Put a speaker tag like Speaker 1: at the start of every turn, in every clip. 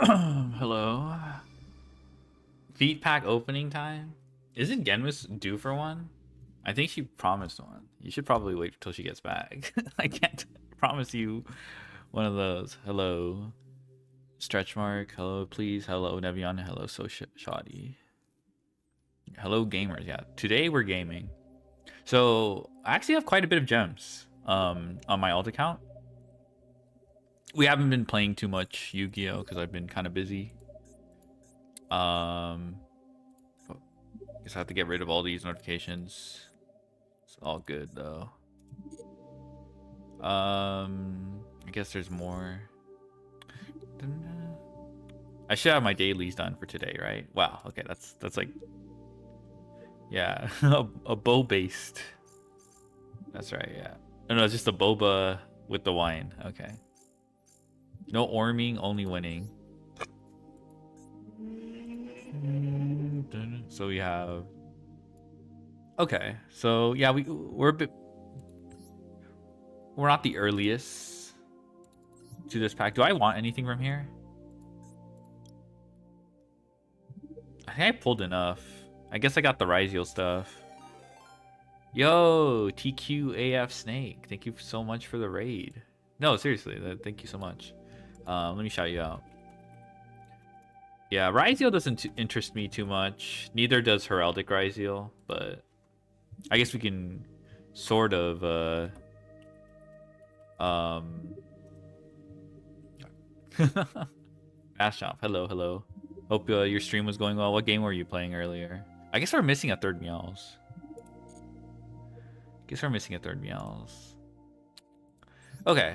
Speaker 1: Hello. Feet pack opening time? Isn't Genmus due for one? I think she promised one. You should probably wait till she gets back. I can't promise you one of those. Hello. Stretch mark. Hello, please. Hello, Nevian. Hello, so shoddy. Hello, gamers. Yeah. Today we're gaming. So I actually have quite a bit of gems on my alt account. We haven't been playing too much Yu-Gi-Oh! Because I've been kind of busy. Guess I have to get rid of all these notifications. It's all good though. I guess there's more. I should have my dailies done for today, right? Wow. Okay, that's like, yeah, a bow based. That's right. Yeah. No, it's just a boba with the wine. Okay. No orming, only winning. So we have. Okay, so yeah, we're a bit. We're not the earliest to this pack. Do I want anything from here? I think I pulled enough. I guess I got the Ryziel stuff. Yo, TQAF Snake. Thank you so much for the raid. No, seriously, thank you so much. Let me shout you out. Yeah, Ryziel doesn't interest me too much. Neither does Heraldic Ryziel, but I guess we can sort of Ash Shop. Hello. Hope your stream was going well. What game were you playing earlier? I guess we're missing a third Meows. Okay.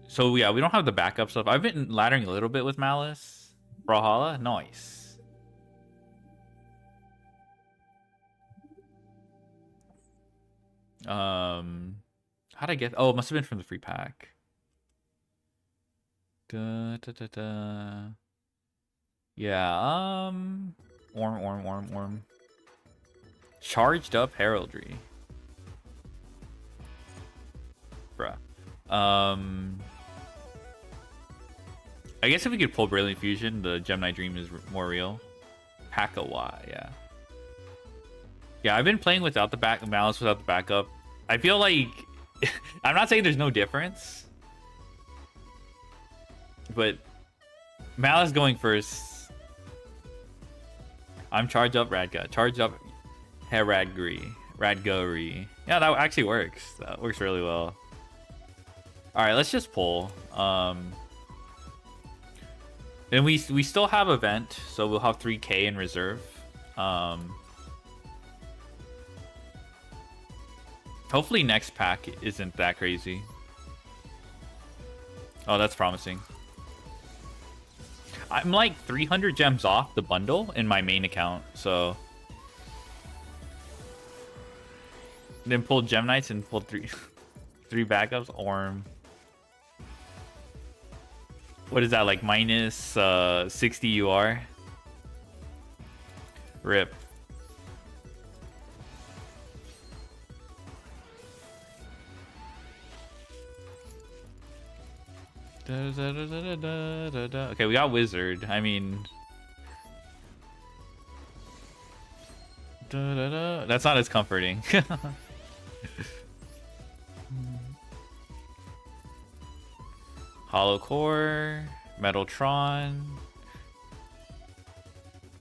Speaker 1: So yeah, we don't have the backup stuff. I've been laddering a little bit with Malice. Brawlhalla, nice. How'd I get? Oh, it must have been from the free pack. Yeah. Orm. Charged up heraldry. Bruh. I guess if we could pull Brilliant Fusion, the Gemini Dream is more real. Pakawa, yeah. Yeah, I've been playing without the Malice without the backup. I feel like I'm not saying there's no difference, but Malice going first. I'm charged up Radga, charged up Radguri. Yeah, that actually works. That works really well. All right, let's just pull. Then we still have event, so we'll have 3K in reserve. Hopefully next pack isn't that crazy. Oh, that's promising. I'm like 300 gems off the bundle in my main account, so then pulled Gem Knights and pulled three backups. Orm. What is that, like minus 60 UR? Rip. Okay, we got Wizard. I mean, that's not as comforting. Hollow Core, Metaltron.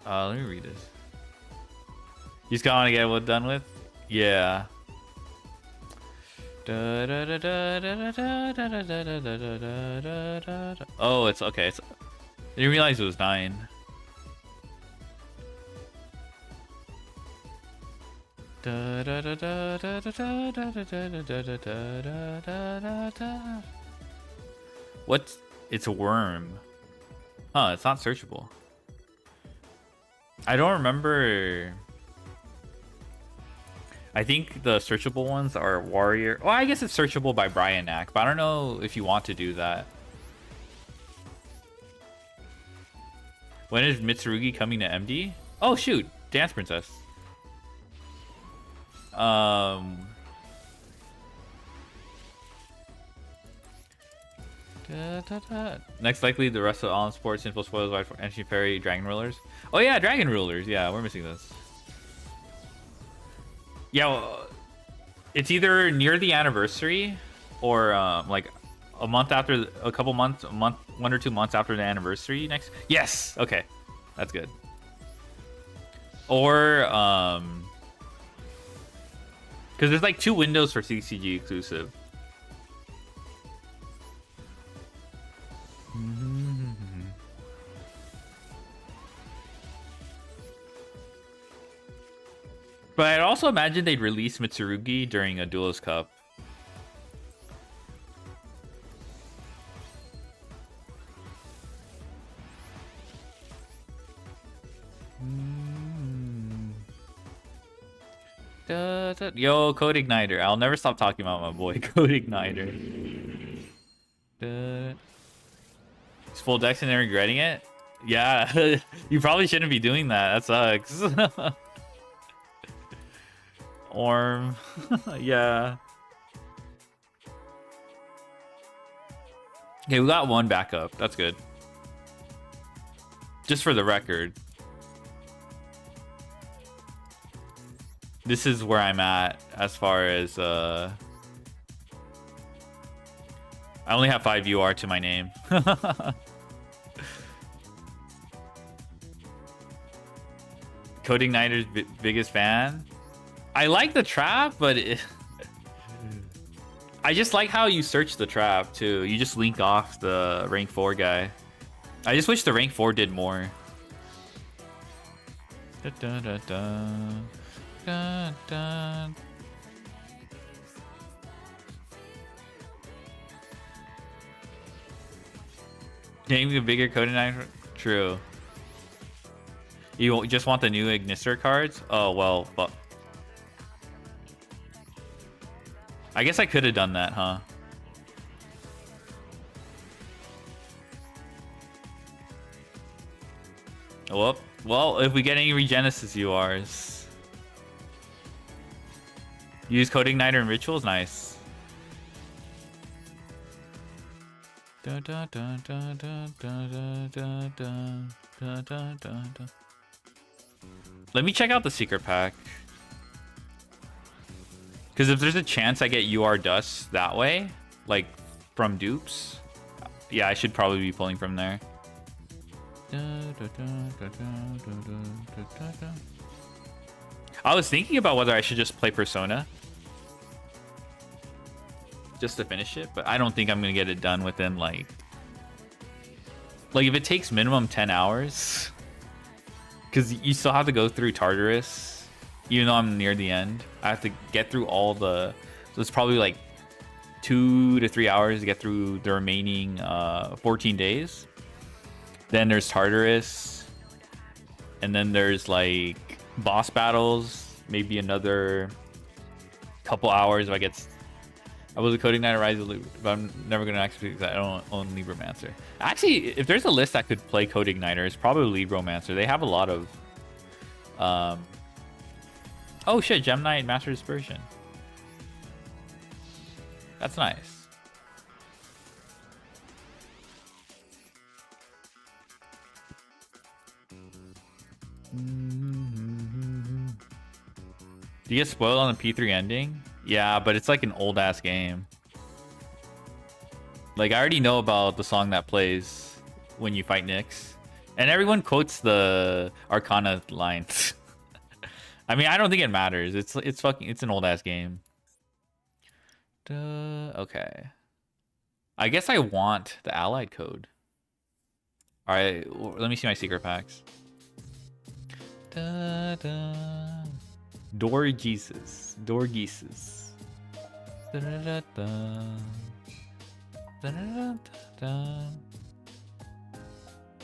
Speaker 1: Let me read this. You just gotta get what done with? Yeah. Oh, it's okay. I didn't realize it was 9. What? It's a worm. Huh, it's not searchable. I don't remember. I think the searchable ones are Warrior. Well, I guess it's searchable by Bryanak, but I don't know if you want to do that. When is Mitsurugi coming to MD? Oh shoot, Dance Princess. Next, likely the rest of All Sports info spoilers wide for Entry Fairy Dragon Rulers. Oh yeah, Dragon Rulers. Yeah, we're missing this. Yeah, well, it's either near the anniversary or like a month after, a couple months, a month, 1 or 2 months after the anniversary next. Yes. Okay, that's good. Or because there's like 2 windows for CCG exclusive. But I'd also imagine they'd release Mitsurugi during a Duelist Cup. Yo, Code Igniter. I'll never stop talking about my boy, Code Igniter. He's full decks and they're regretting it? Yeah, you probably shouldn't be doing that. That sucks. Orm. Yeah. Okay, we got 1 backup. That's good. Just for the record. This is where I'm at as far as I only have 5 UR to my name. Code Igniter's biggest fan. I like the trap, but I just like how you search the trap too. You just link off the rank 4 guy. I just wish the rank 4 did more. Da, da, da, da. Da, da. Getting a bigger Code Igniter? True. You just want the new Ignister cards? Oh, well, fuck. I guess I could have done that, huh? Well, if we get any Regenesis URs. Use Code Igniter and Rituals? Nice. Da, da, da, da, da, da, da, da, da, da, da. Let me check out the secret pack. Because if there's a chance I get UR Dust that way, like from dupes, yeah, I should probably be pulling from there. I was thinking about whether I should just play Persona just to finish it, but I don't think I'm gonna get it done within like if it takes minimum 10 hours, because you still have to go through Tartarus. Even though I'm near the end, I have to get through all the, so it's probably like 2 to 3 hours to get through the remaining 14 days. Then there's Tartarus, and then there's like boss battles, maybe another couple hours if I was a Code Igniter Rise, but I'm never gonna actually, because I don't own Libromancer. Actually, if there's a list that could play Code Igniter, it's probably Libromancer. They have a lot of oh shit, Gem Knight Master Dispersion. That's nice. Do you get spoiled on the P3 ending? Yeah, but it's like an old ass game. Like, I already know about the song that plays when you fight Nyx. And everyone quotes the Arcana lines. I mean, I don't think it matters. It's an old ass game. Okay. I guess I want the allied code. All right, let me see my secret packs. Dorgesus.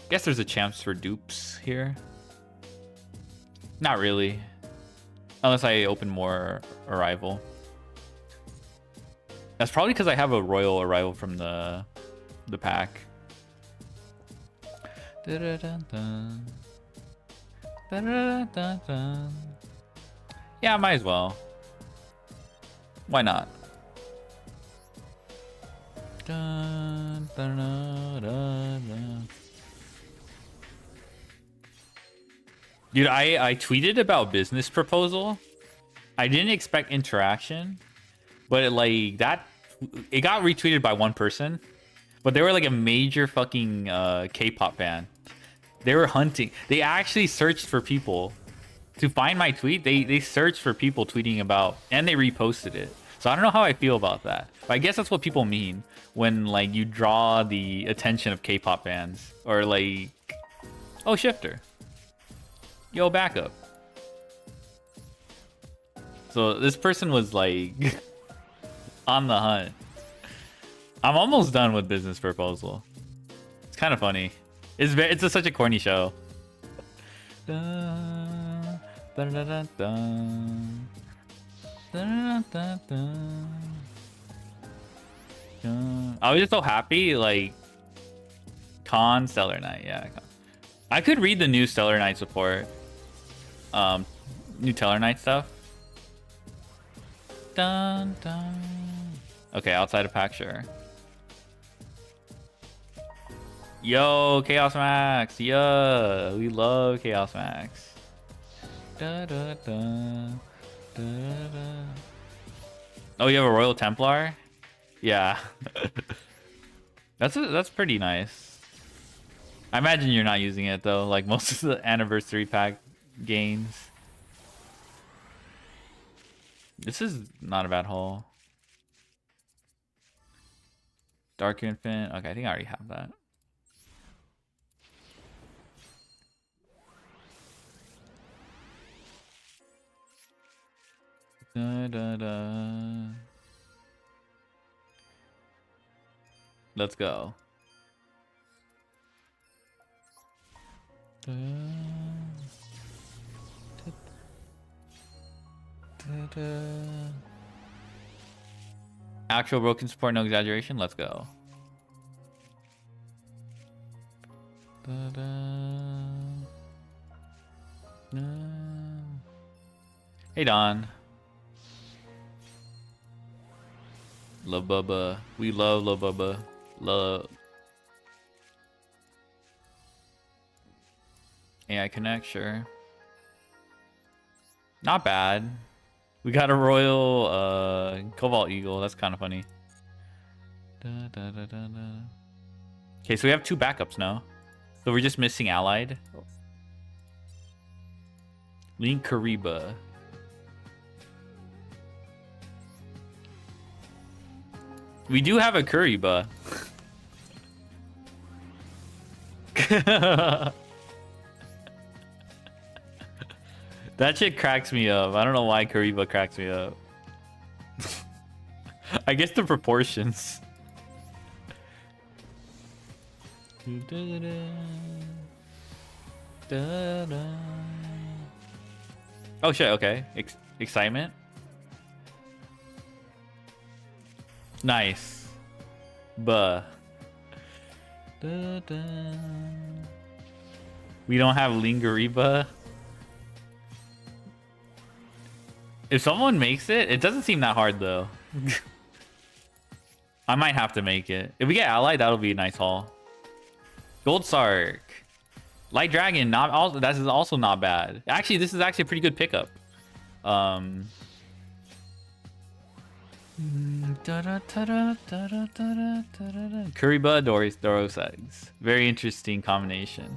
Speaker 1: Guess there's a chance for dupes here. Not really. Unless I open more Arrival. That's probably because I have a Royal Arrival from the pack. Yeah, might as well. Why not? Dun, dun, dun, dun, dun. Dude, I tweeted about business proposal. I didn't expect interaction, but it got retweeted by one person. But they were like a major fucking K-pop band. They were hunting. They actually searched for people to find my tweet. They searched for people tweeting about, and they reposted it. So I don't know how I feel about that. But I guess that's what people mean when like you draw the attention of K-pop bands, or like, oh, Shifter, yo, backup. So this person was like on the hunt. I'm almost done with business proposal. It's kind of funny. It's such a corny show. Dun, dun, dun, dun, dun. Dun, dun, dun. I was just so happy, like Con Stellar Knight, yeah. I could read the new Stellar Knight support, new Stellar Knight stuff. Dun, dun. Okay, outside of pack, sure. Yo, Chaos Max, yeah, we love Chaos Max. Da, da, da. Oh, you have a Royal Templar? Yeah. That's pretty nice. I imagine you're not using it though, like most of the anniversary pack gains. This is not a bad haul. Dark Infant. Okay, I think I already have that. Da, da, da. Let's go. Da, da, da. Actual broken support, no exaggeration. Let's go. Da, da. Da. Hey Don. La Bubba. We love La Bubba. Love. AI Connect, sure. Not bad. We got a Royal Cobalt Eagle. That's kind of funny. Da, da, da, da, da. Okay, so we have 2 backups now. So we're just missing Allied. Link Kariba. We do have a Kuriba. That shit cracks me up. I don't know why Kuriba cracks me up. I guess the proportions. Oh shit, okay. Excitement. Nice. Buh. We don't have Lingariba. If someone makes it, it doesn't seem that hard though. I might have to make it. If we get Allied, that'll be a nice haul. Gold Sark. Light Dragon, that is also not bad. Actually, this is actually a pretty good pickup. Kuriba, Doros eggs. Very interesting combination.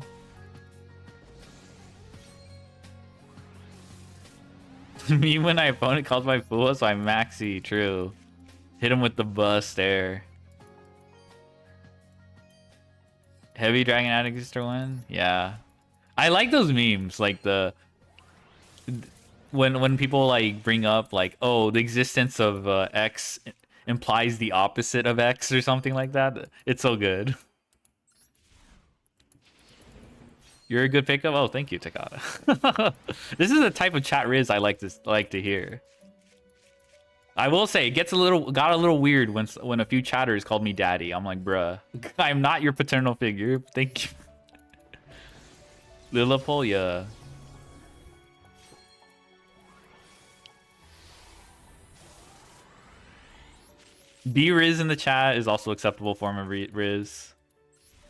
Speaker 1: Me when my opponent calls my fool, so I maxi. True. Hit him with the bust there. Heavy Dragon Addict one? Yeah. I like those memes, like the when people like bring up like, oh, the existence of X implies the opposite of X or something like that. It's so good. You're a good pickup. Oh, thank you, Takata. This is the type of chat riz I like to hear. I will say it got a little weird when a few chatters called me daddy. I'm like, bruh, I'm not your paternal figure. Thank you. Lilapolia. B Riz in the chat is also acceptable form of Riz.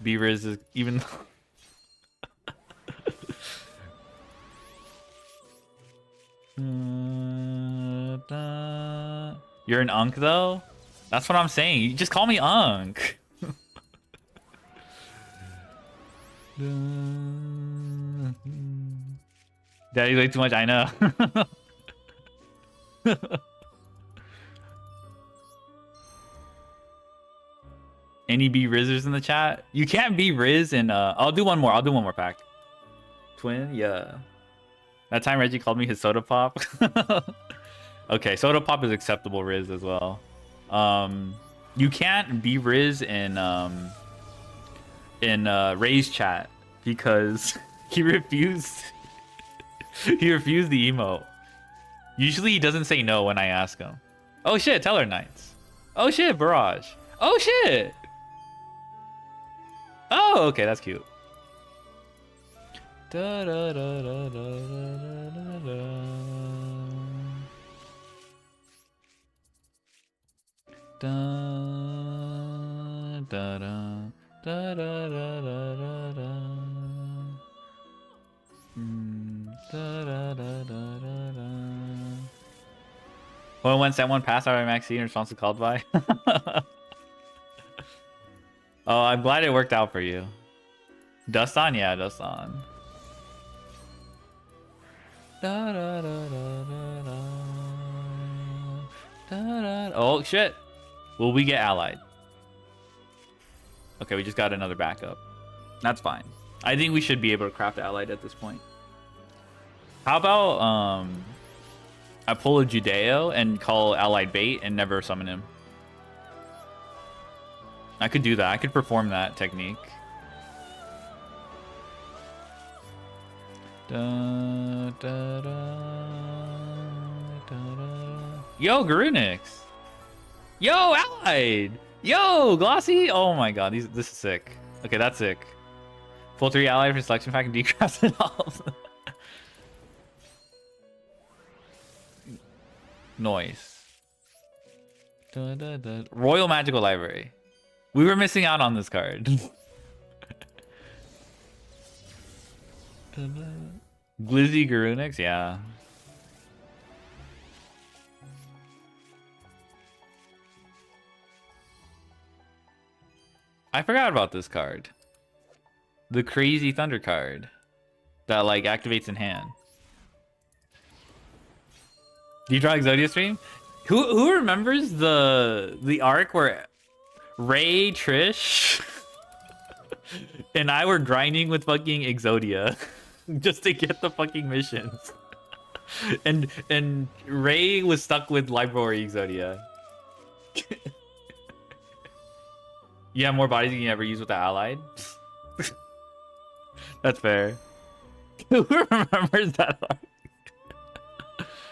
Speaker 1: B Riz is even. You're an unk though? That's what I'm saying. You just call me unk. Daddy way too much, I know. Any B Rizzers in the chat? You can't be Riz and I'll do one more. I'll do one more pack. Twin, yeah. That time Reggie called me his soda pop. Okay, soda pop is acceptable Riz as well. You can't be Riz in Ray's chat because he refused he refused the emote. Usually he doesn't say no when I ask him. Oh shit, Teller Knights. Oh shit, Barrage. Oh shit. Oh, okay, that's cute. Da, da, da, da, da, da, da, da. Da, da, da, da, da, da, da, da. Da, da, da, da, da, da. When sent one pass out by Maxine in response to called by. Oh, I'm glad it worked out for you. Dust on? Yeah, dust on. Da, da, da, da, da, da, da. Oh shit! Will we get allied? Okay, we just got another backup. That's fine. I think we should be able to craft allied at this point. How about I pull a Judeo and call allied bait and never summon him? I could do that. I could perform that technique. Da, da, da, da, da. Yo, Garunix. Yo, allied. Yo, Glossy. Oh my god, this is sick. Okay, that's sick. Full 3 allied for selection pack and decraft it all. Noise. Da, da, da. Royal Magical Library. We were missing out on this card. Glizzy Garunix, yeah. I forgot about this card. The Crazy Thunder card that like activates in hand. Do you draw Exodia stream? Who remembers the arc where Ray, Trish, and I were grinding with fucking Exodia just to get the fucking missions. and Ray was stuck with Library Exodia. You have more bodies you can ever use with the allied? That's fair. Who remembers that arc?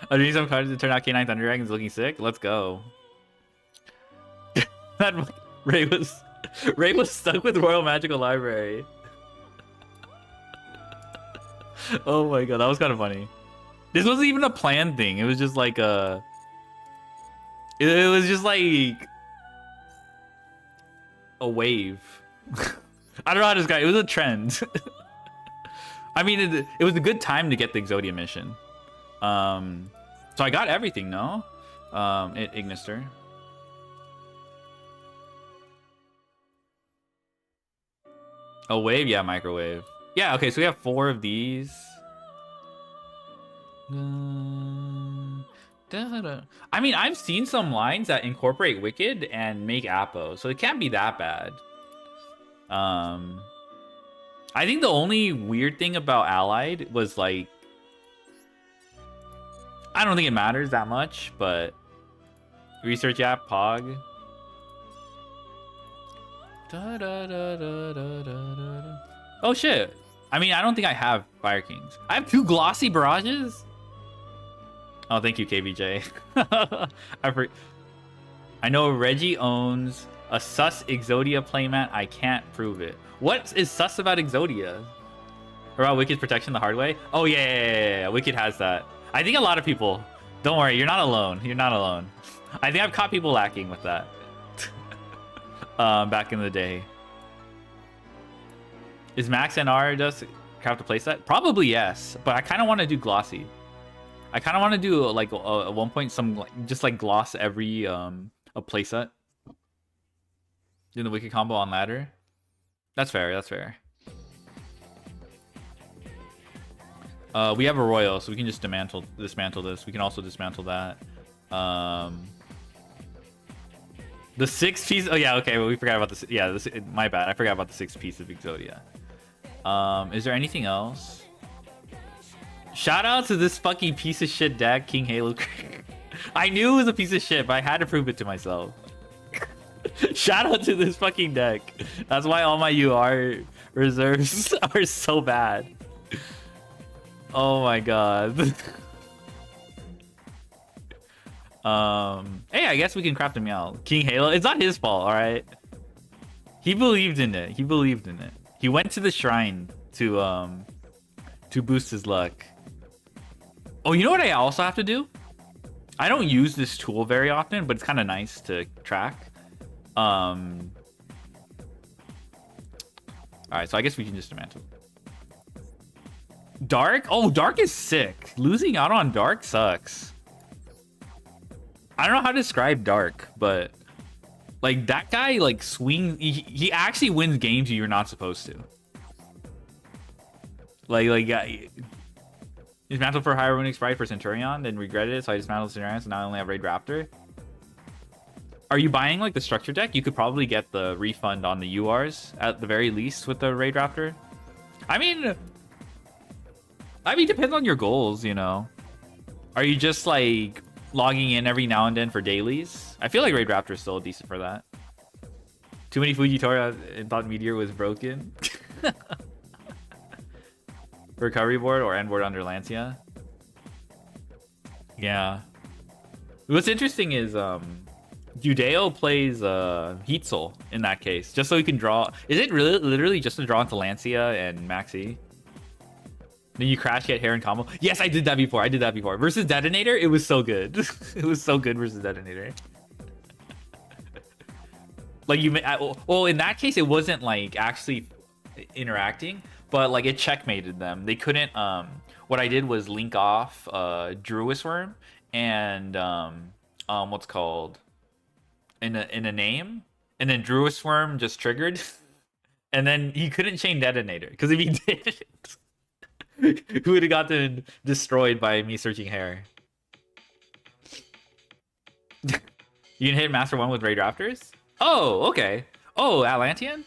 Speaker 1: Underneath some cards to turn out K9 Thunder Dragons looking sick? Let's go. That Ray was stuck with Royal Magical Library. Oh my god, that was kind of funny. This wasn't even a planned thing. It was just like a. It was just like a wave. I don't know how to describe it. It was a trend. I mean, it was a good time to get the Exodia mission. So I got everything, no? Ignister. A wave? Yeah, microwave. Yeah, okay, so we have 4 of these. I mean, I've seen some lines that incorporate Wicked and make Apo, so it can't be that bad. I think the only weird thing about Allied was like, I don't think it matters that much, but research app, Pog. Oh shit. I mean, I don't think I have Fire Kings. I have 2 Glossy Barrages? Oh, thank you, KBJ. I know Reggie owns a sus Exodia playmat. I can't prove it. What is sus about Exodia? Or about Wicked's protection the hard way? Oh, yeah. Wicked has that. I think a lot of people. Don't worry, you're not alone. You're not alone. I think I've caught people lacking with that. back in the day. Is Max NR just craft a playset? Probably yes, but I kind of want to do glossy. I kind of want to do like at one point some just like gloss every a playset. Do the wicked combo on ladder. That's fair. That's fair. We have a royal, so we can just dismantle this. We can also dismantle that. The 6 piece. Oh yeah, okay. Well, we forgot about this. Yeah, this. My bad. I forgot about the 6 piece of Exodia. Is there anything else? Shout out to this fucking piece of shit deck, King Halo. I knew it was a piece of shit, but I had to prove it to myself. Shout out to this fucking deck. That's why all my UR reserves are so bad. Oh my god. Hey, I guess we can craft him out. King Halo. It's not his fault, alright? He believed in it. He believed in it. He went to the shrine to boost his luck. Oh, you know what I also have to do? I don't use this tool very often, but it's kind of nice to track. Alright, so I guess we can just dismantle. Dark? Oh, Dark is sick. Losing out on Dark sucks. I don't know how to describe Dark, but like that guy like swings. He actually wins games you're not supposed to. Like dismantled for Higher Runic Sprite for Centurion, then regretted it, so I dismantled Centurion, so now I only have Raid Raptor. Are you buying like the structure deck? You could probably get the refund on the URs at the very least with the Raid Raptor. I mean, depends on your goals, you know. Are you just like logging in every now and then for dailies? I feel like Raid Raptor is still decent for that. Too many Fujitora and thought Meteor was broken. Recovery board or end board under Lancia. Yeah. What's interesting is Judeo plays Heat Soul in that case, just so he can draw. Is it really literally just to draw into Lancia and Maxi? Then you crash, get Heron combo. Yes, I did that before. I did that before. Versus Detonator, it was so good. It was so good versus Detonator. Like well, in that case, it wasn't like actually interacting, but like it checkmated them. They couldn't. What I did was link off Druis Worm and what's called in a name, and then Druis Worm just triggered, and then he couldn't chain Detonator because if he did. Who would have gotten destroyed by me searching hair? You can hit Master 1 with Raid Raptors? Oh, okay. Oh, Atlantean?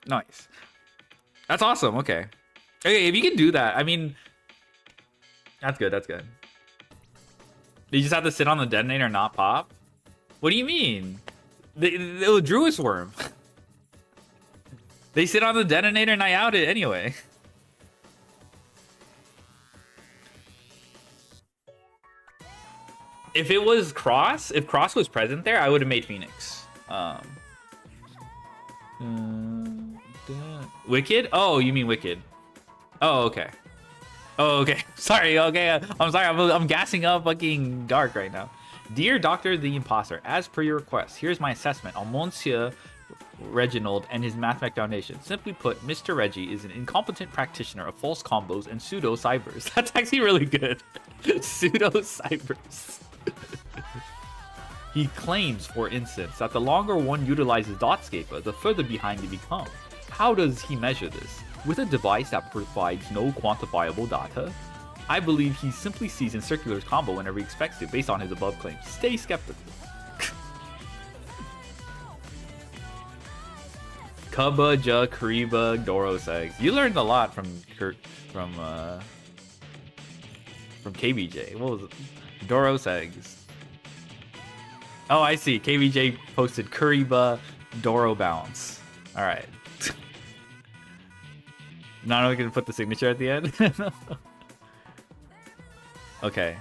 Speaker 1: Nice. That's awesome. Okay. Okay, if you can do that, I mean, that's good. That's good. You just have to sit on the Detonator and not pop? What do you mean? The Druis Worm. They sit on the Detonator and I out it anyway. If it was Cross, if Cross was present there, I would have made Phoenix. Wicked? Oh, you mean Wicked? Oh, okay. Oh, okay. Sorry. Okay, I'm sorry. I'm gassing up fucking Dark right now. Dear Doctor the Imposter, as per your request, here's my assessment on Monsieur Reginald and his Mathmech Foundation. Simply put, Mr. Reggie is an incompetent practitioner of false combos and pseudo cybers. That's actually really good. Pseudo cybers. He claims, for instance, that the longer one utilizes Dotscaper, the further behind he becomes. How does he measure this? With a device that provides no quantifiable data? I believe he simply sees in Circular's combo whenever he expects to, based on his above claims. Stay skeptical. Kubba, Ja, Kariba, Dorosegs. You learned a lot from KBJ. What was it? Dorosegs. Oh, I see. KBJ posted Kuriba Doro bounce. All right. Not only gonna put the signature at the end. Okay.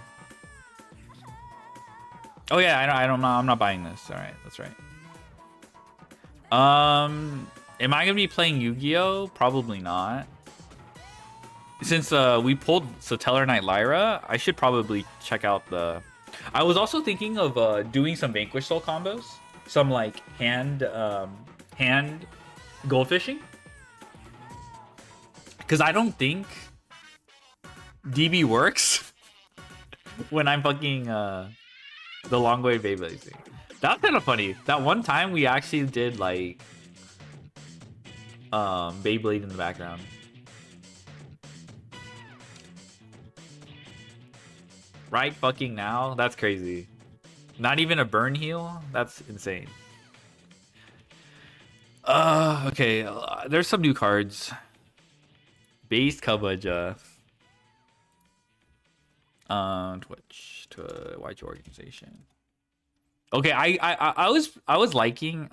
Speaker 1: Oh yeah, I'm not buying this. All right, that's right. Am I gonna be playing Yu-Gi-Oh? Probably not. Since we pulled Satellar Knight Lyra, I should probably check out the. I was also thinking of doing some Vanquish Soul combos, some like hand hand goldfishing. Because I don't think DB works when I'm fucking the long way Beyblade thing. That's kind of funny. That one time we actually did like Beyblade in the background. Right fucking now? That's crazy. Not even a burn heal? That's insane. Okay. There's some new cards. Base Kabaja. Twitch to YG organization. Okay, I was liking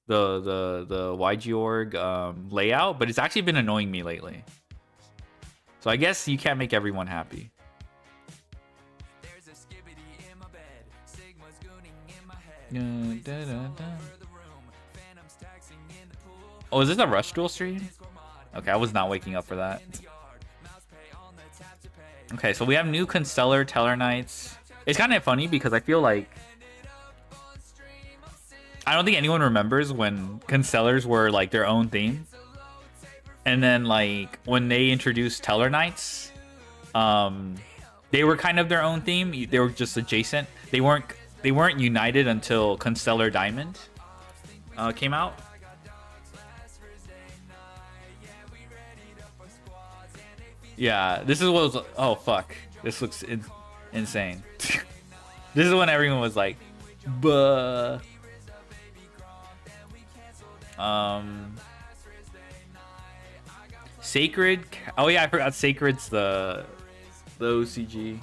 Speaker 1: the YG org layout, but it's actually been annoying me lately. So I guess you can't make everyone happy. Oh, is this a Rush Duel stream? Okay, I was not waking up for that. Okay, so we have new Constellar Tellarknights. It's kind of funny because I feel like I don't think anyone remembers when Constellars were like their own theme. And then like when they introduced Tellarknights, they were kind of their own theme. They were just adjacent. They weren't united until Constellar Diamond came out. Yeah, this is what was. Oh fuck, this looks insane. This is when everyone was like, "Buh." Sacred. Oh yeah, I forgot. Sacred's the OCG.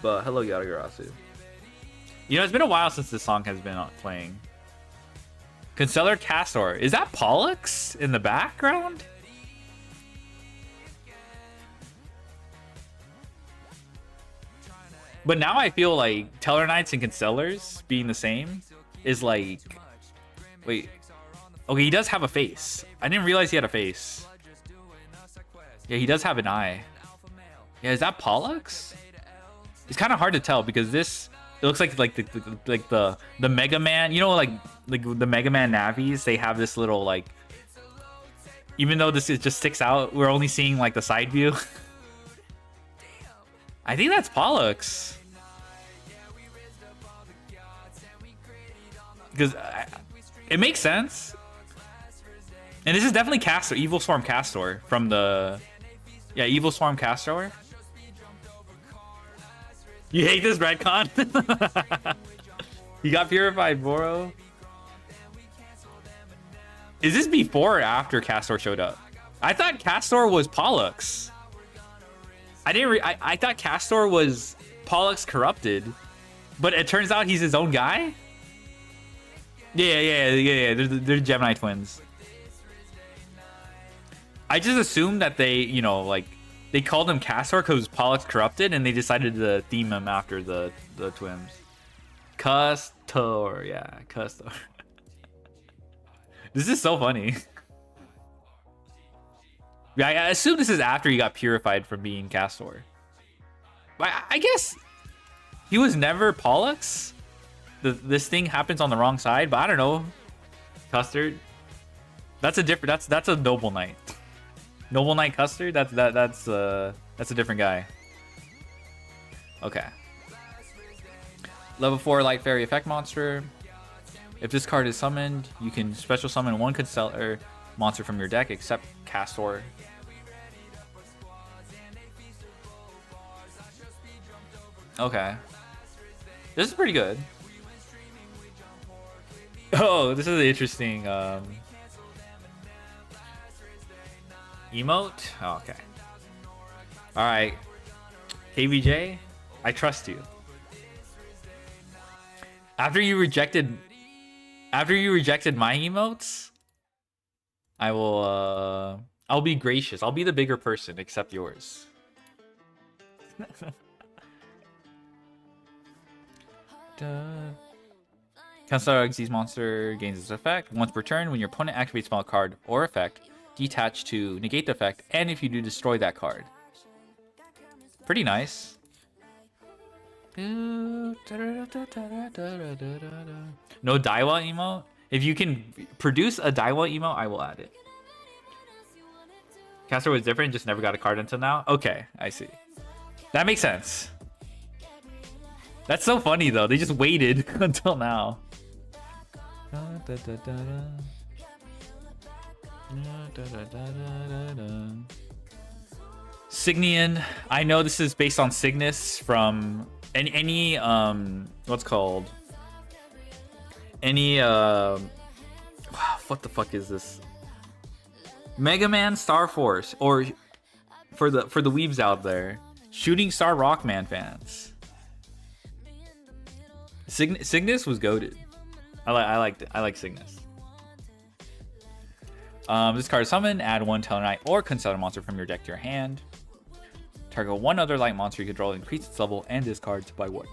Speaker 1: But hello, Yadagarasu. You know, it's been a while since this song has been playing. Constellar Castor. Is that Pollux in the background? But now I feel like Tellarknights and Constellars being the same is like... Wait. Okay, he does have a face. I didn't realize he had a face. Yeah, he does have an eye. Yeah, is that Pollux? It's kind of hard to tell because this... It looks like the Mega Man. You know, like the Mega Man Navis, they have this little like... Even though this just sticks out, we're only seeing like the side view. I think that's Pollux. Because it makes sense. And this is definitely Castor, Evil Swarm Castor from the... Yeah, Evil Swarm Castor. You hate this retcon? You got purified, Boro. Is this before or after Castor showed up? I thought Castor was Pollux. I thought Castor was Pollux corrupted, but it turns out he's his own guy. Yeah. They're Gemini twins. I just assumed that they, you know, like they called him Castor because Pollux corrupted, and they decided to theme him after the twins. Castor, yeah, Castor. This is so funny. Yeah, I assume this is after he got purified from being Castor. I guess he was never Pollux. This thing happens on the wrong side, but I don't know. Custard. That's a different. That's a Noble Knight. Noble Knight Custard. That's a different guy. Okay. Level 4 Light Fairy effect monster. If this card is summoned, you can special summon one Constellar monster from your deck except Castor. Okay. This is pretty good. Oh, this is interesting. Emote? Oh, okay. Alright. KVJ, I trust you. After you rejected my emotes, I'll be gracious. I'll be the bigger person, except yours. Constellar Xyz monster gains its effect. Once per turn, when your opponent activates spell card or effect, detach to negate the effect, and if you do, destroy that card. Pretty nice. No Daiwa emote? If you can produce a Daiwa emote, I will add it. Caster was different, just never got a card until now. Okay, I see. That makes sense. That's so funny though. They just waited until now. Signian. I know this is based on Cygnus from any what's called any what the fuck is this? Mega Man Star Force, or for the weebs out there, Shooting Star Rockman fans. Cygnus was goated. I like Cygnus. This card is summoned. Add one Tellarknight or Constellar monster from your deck to your hand. Target one other light monster you control, increase its level and discard by one.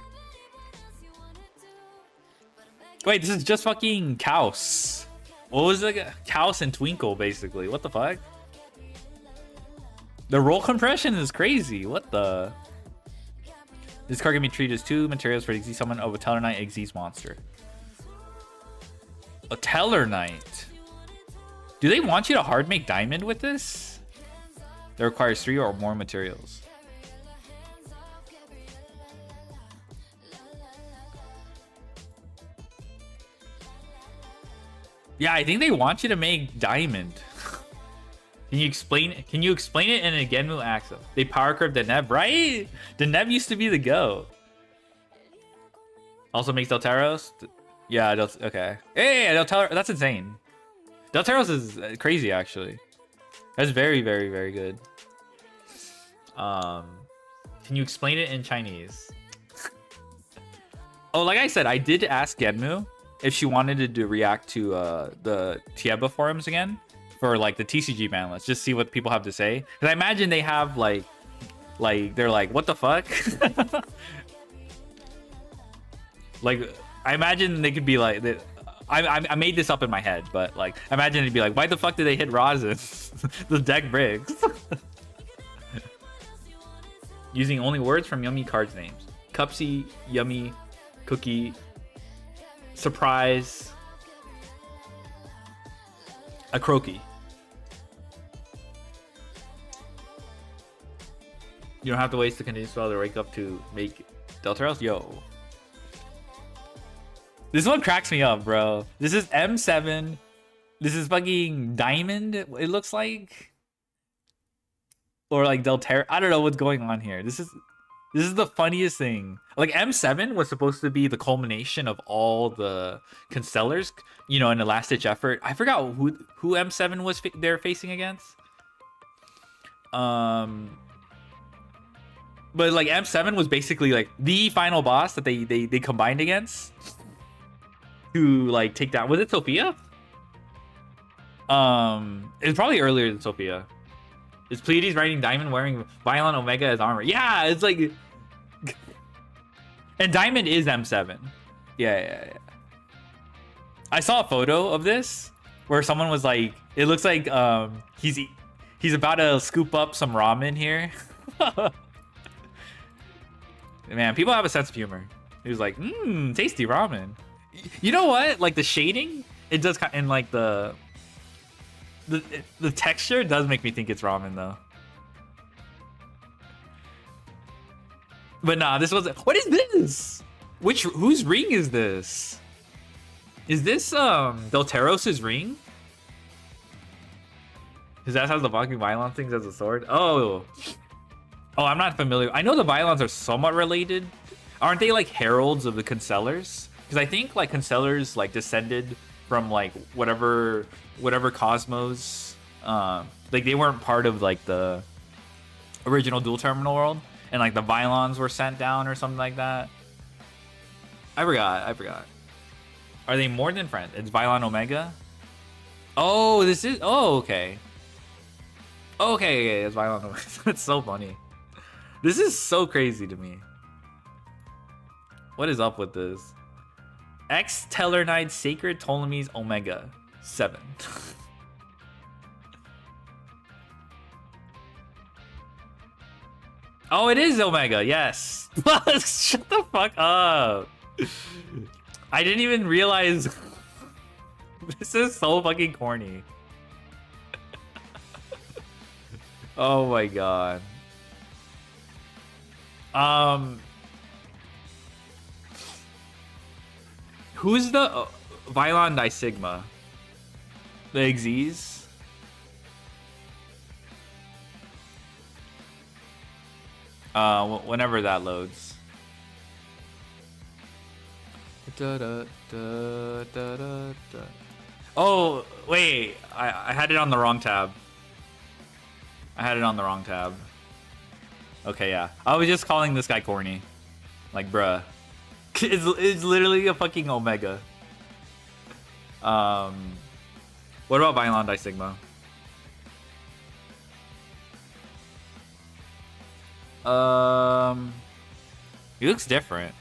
Speaker 1: Wait, this is just fucking Chaos. What was it? Chaos and Twinkle, basically. What the fuck? The roll compression is crazy. What the? This card can be treated as 2 materials for Xyz summon of a Tellarknight Xyz monster. A Tellarknight. Do they want you to hard make diamond with this? That requires 3 or more materials. Yeah, I think they want you to make diamond. Can you explain it in a Genmu Axel? They power curve Deneb, right? Deneb used to be the GOAT. Also makes Deltaros? Yeah, okay. Hey, Deltaros, that's insane. Deltaros is crazy, actually. That's very, very, very good. Can you explain it in Chinese? Oh, like I said, I did ask Genmu if she wanted to react to the Tieba forums again for like the TCG ban list, just see what people have to say. Because I imagine they have like they're like, what the fuck? Like, I imagine they could be like, I made this up in my head, but like, imagine it'd be like, why the fuck did they hit Rosin? The deck breaks. Using only words from Yummy cards names. Cupsy, Yummy, Cookie, Surprise, a Croaky. You don't have to waste the continuous spell to wake up to make Deltaros. Yo. This one cracks me up, bro. This is M7. This is fucking Diamond, it looks like. Or like Deltaros. I don't know what's going on here. This is the funniest thing. Like, M7 was supposed to be the culmination of all the Constellars, you know, in a last-ditch effort. I forgot who M7 was they're facing against. But like M7 was basically like the final boss that they combined against to like take down. Was it Sophia? It was probably earlier than Sophia. Is Pleiades riding Diamond wearing Violent Omega as armor? Yeah, it's like... And Diamond is M7. Yeah. I saw a photo of this where someone was like, it looks like he's about to scoop up some ramen here. Man, people have a sense of humor. He was like, tasty ramen. You know what? Like the shading, it does kind of, and like the texture does make me think it's ramen though. But nah, this wasn't. What is this? Whose ring is this? Is this Deltaros' ring? Because that has the Valkyrie Violon things as a sword. Oh, I'm not familiar. I know the Violons are somewhat related. Aren't they like heralds of the Constellars? Because I think like Constellars like descended from like whatever cosmos. Like they weren't part of like the original dual terminal world, and like the Violons were sent down or something like that. I forgot. Are they more than friends? It's Violon Omega. Oh, this is. Oh, okay. Okay, it's Violon Omega. It's so funny. This is so crazy to me. What is up with this? X Tellarknight Sacred Ptolemies Omega 7. Oh, it is Omega. Yes. Shut the fuck up. I didn't even realize. This is so fucking corny. Oh my god. Who's the Vylon Disigma? The Xyz? Whenever that loads. Oh, wait. I had it on the wrong tab. Okay, yeah. I was just calling this guy corny. Like, bruh. It's literally a fucking Omega. What about Vylon Disigma? He looks different.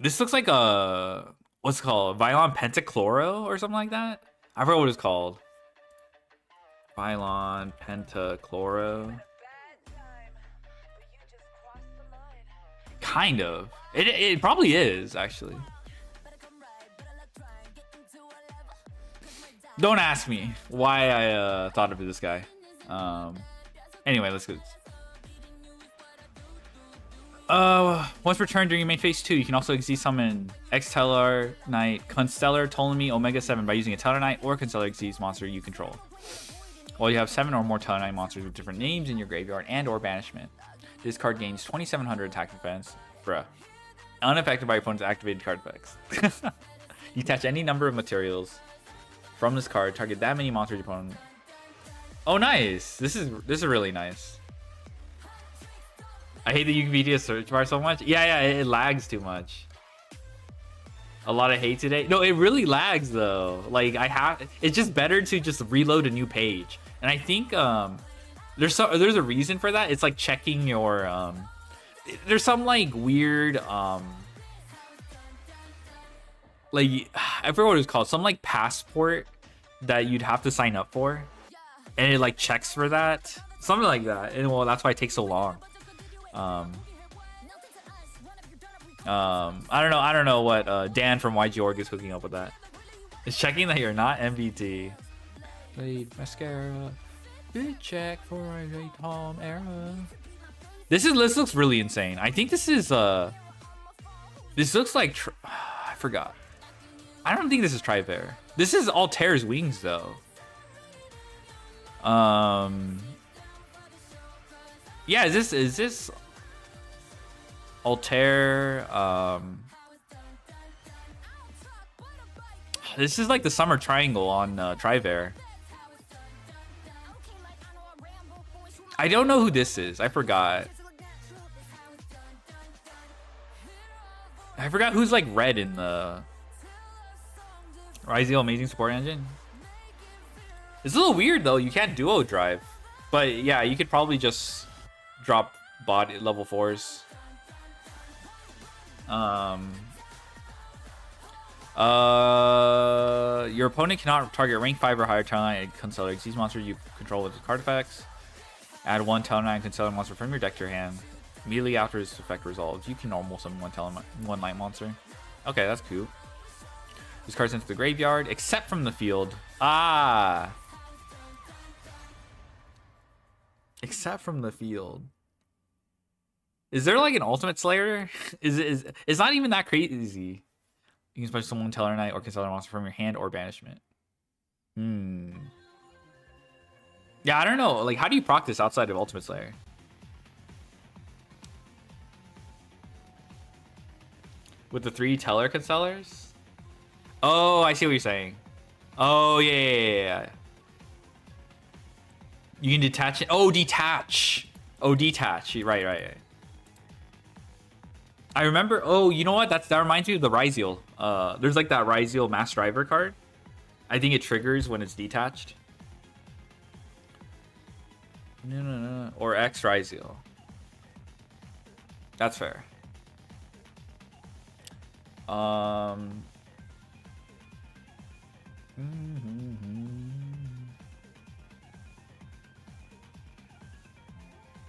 Speaker 1: This looks like a what's it called? Vylon Pentachloro or something like that? I forgot what it's called. Vylon Pentachloro. Kind of. It probably is, actually. Don't ask me why I thought of this guy. Anyway, let's go. Once returned during main phase 2, you can also Xyz summon X-Tellar Knight, Constellar, Ptolemy, Omega 7 by using a Tellar Knight or Constellar Xyz monster you control. While you have 7 or more Tellar Knight monsters with different names in your graveyard and or banishment. This card gains 2700 attack defense. Bruh. Unaffected by opponent's activated card effects. You attach any number of materials from this card, target that many monsters your opponent. Oh, nice. This is really nice. I hate the Wikipedia search bar so much. Yeah, it lags too much. A lot of hate today. No, it really lags though. Like it's just better to just reload a new page. And I think there's a reason for that. It's like checking your there's some like weird like I forget what it's called. Some like passport that you'd have to sign up for, and it like checks for that, something like that. And well, that's why it takes so long. I don't know what Dan from YG Org is hooking up with that. It's checking that you're not MVT. Blade mascara. Good check for a Tom era. This looks really insane. I think this is this looks like I forgot. I don't think this is Trifair. This is Altair's wings though. Yeah, is this Altair? This is like the Summer Triangle on Trifair. I don't know who this is. I forgot. I forgot who's like red in the Ryzeal Amazing Support Engine. It's a little weird though. You can't duo drive, but yeah, you could probably just drop body level 4s. Your opponent cannot target rank 5 or higher Talon and Constellar Xyz monster you control with card effects. Add 1 Talon and Constellar monster from your deck to your hand. Immediately after this effect resolves, you can normal summon one light monster. Okay, that's cool. This card's into the graveyard, except from the field. Ah! Except from the field. Is there like an Ultimate Slayer? It's not even that crazy. You can special summon Tellar Knight or Constellar monster from your hand or banishment. Yeah, I don't know. Like, how do you proc this outside of Ultimate Slayer? With the 3 Tellar Constellars? Oh, I see what you're saying. Oh, yeah. You can detach it. Oh, detach. Oh, detach. Right. I remember. Oh, you know what? That reminds me of the Ryzeal. There's like that Ryzeal Mass Driver card. I think it triggers when it's detached. No. Or X Ryzeal. That's fair.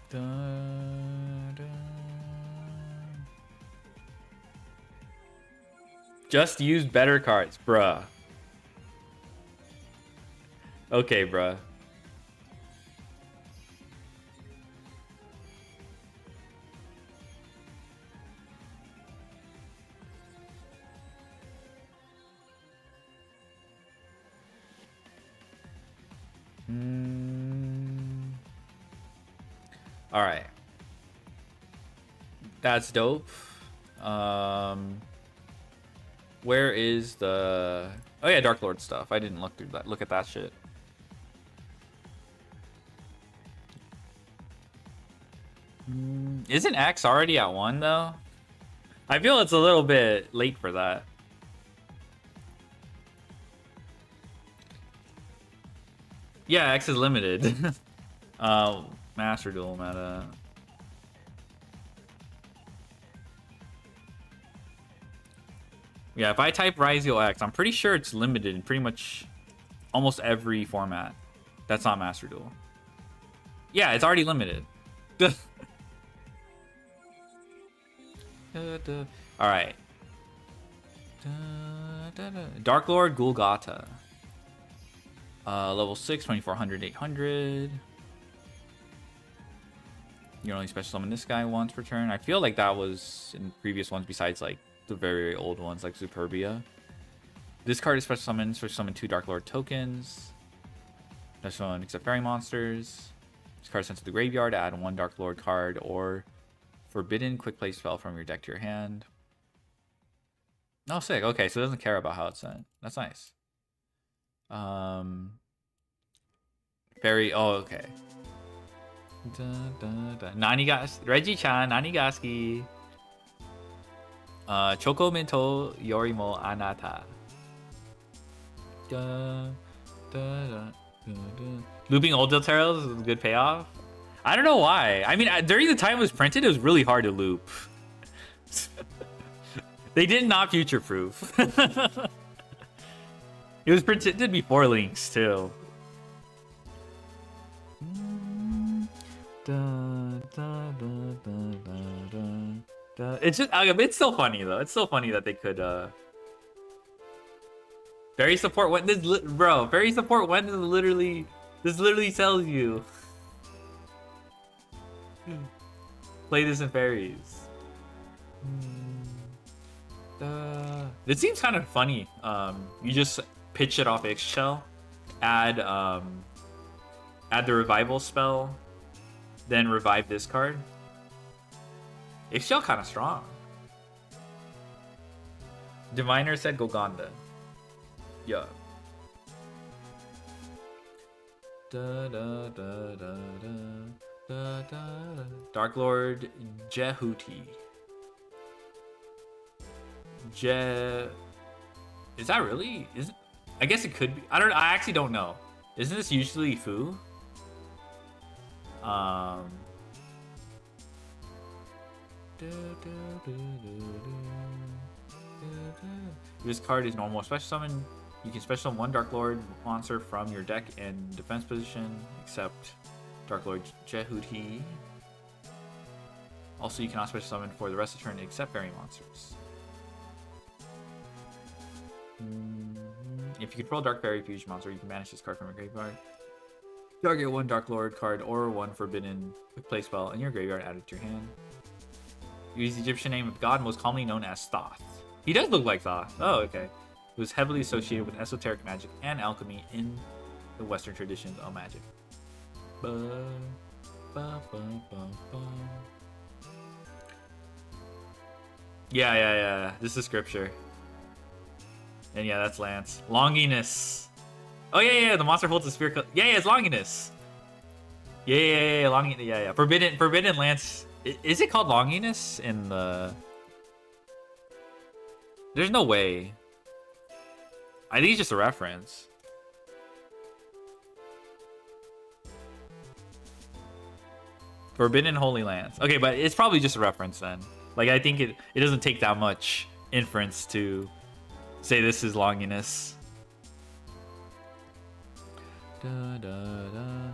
Speaker 1: Da, da. Just use better cards, bruh. Okay, bruh. All right. That's dope. Where is the... Oh yeah, Dark Lord stuff. I didn't look through that. Look at that shit. Isn't X already at 1 though? I feel it's a little bit late for that. Yeah, X is limited. Master Duel meta. Yeah, if I type Ryzio X, I'm pretty sure it's limited in pretty much almost every format. That's not Master Duel. Yeah, it's already limited. Alright. Dark Lord Gulgata. Level 6, 2400, 800. You only special summon this guy once per turn. I feel like that was in previous ones besides like the very old ones like Superbia. This card is special summon, special summon 2 Dark Lord tokens. Special summon except fairy monsters. This card is sent to the graveyard, add 1 Dark Lord card or forbidden quick play spell from your deck to your hand. Oh, sick. Okay, so it doesn't care about how it's sent. That's nice. Fairy. Oh, okay. Nanigas Reggie-chan, Nanigaski. Choco Minto Yorimo Anata. Looping old Delteros is a good payoff. I don't know why. I mean, during the time it was printed, it was really hard to loop. They did not future-proof. It was printed before links too. It's just, it's still funny though. It's still funny that they could. Fairy support when this, bro. Fairy support when is literally. This literally tells you. Play this in fairies. It seems kind of funny. You just pitch it off Ixchel, add the revival spell, then revive this card. Ixchel kind of strong. Diviner said Golgonda. Yeah. Dark Lord Jehuti. Is that really? Is it? I guess it could be. I actually don't know. Isn't this usually Fu? This card is normal special summon. You can special summon 1 Dark Lord monster from your deck in defense position, except Dark Lord Jehuti. Also, you cannot special summon for the rest of the turn except fairy monsters. If you control Dark Fairy Fusion monster, you can banish this card from your graveyard. Target 1 Dark Lord card or 1 forbidden quick play spell in your graveyard added to your hand. Use the Egyptian name of God most commonly known as Thoth. He does look like Thoth. Oh, okay. It was heavily associated with esoteric magic and alchemy in the Western traditions of magic. Yeah. This is scripture. And yeah, that's Lance. Longinus. Oh yeah. The monster holds a spear. Yeah, it's Longinus. Yeah. Longinus. Yeah. Forbidden Lance. Is it called Longinus in the? There's no way. I think it's just a reference. Forbidden Holy Lance. Okay, but it's probably just a reference then. Like, I think it doesn't take that much inference to say this is Longinus. A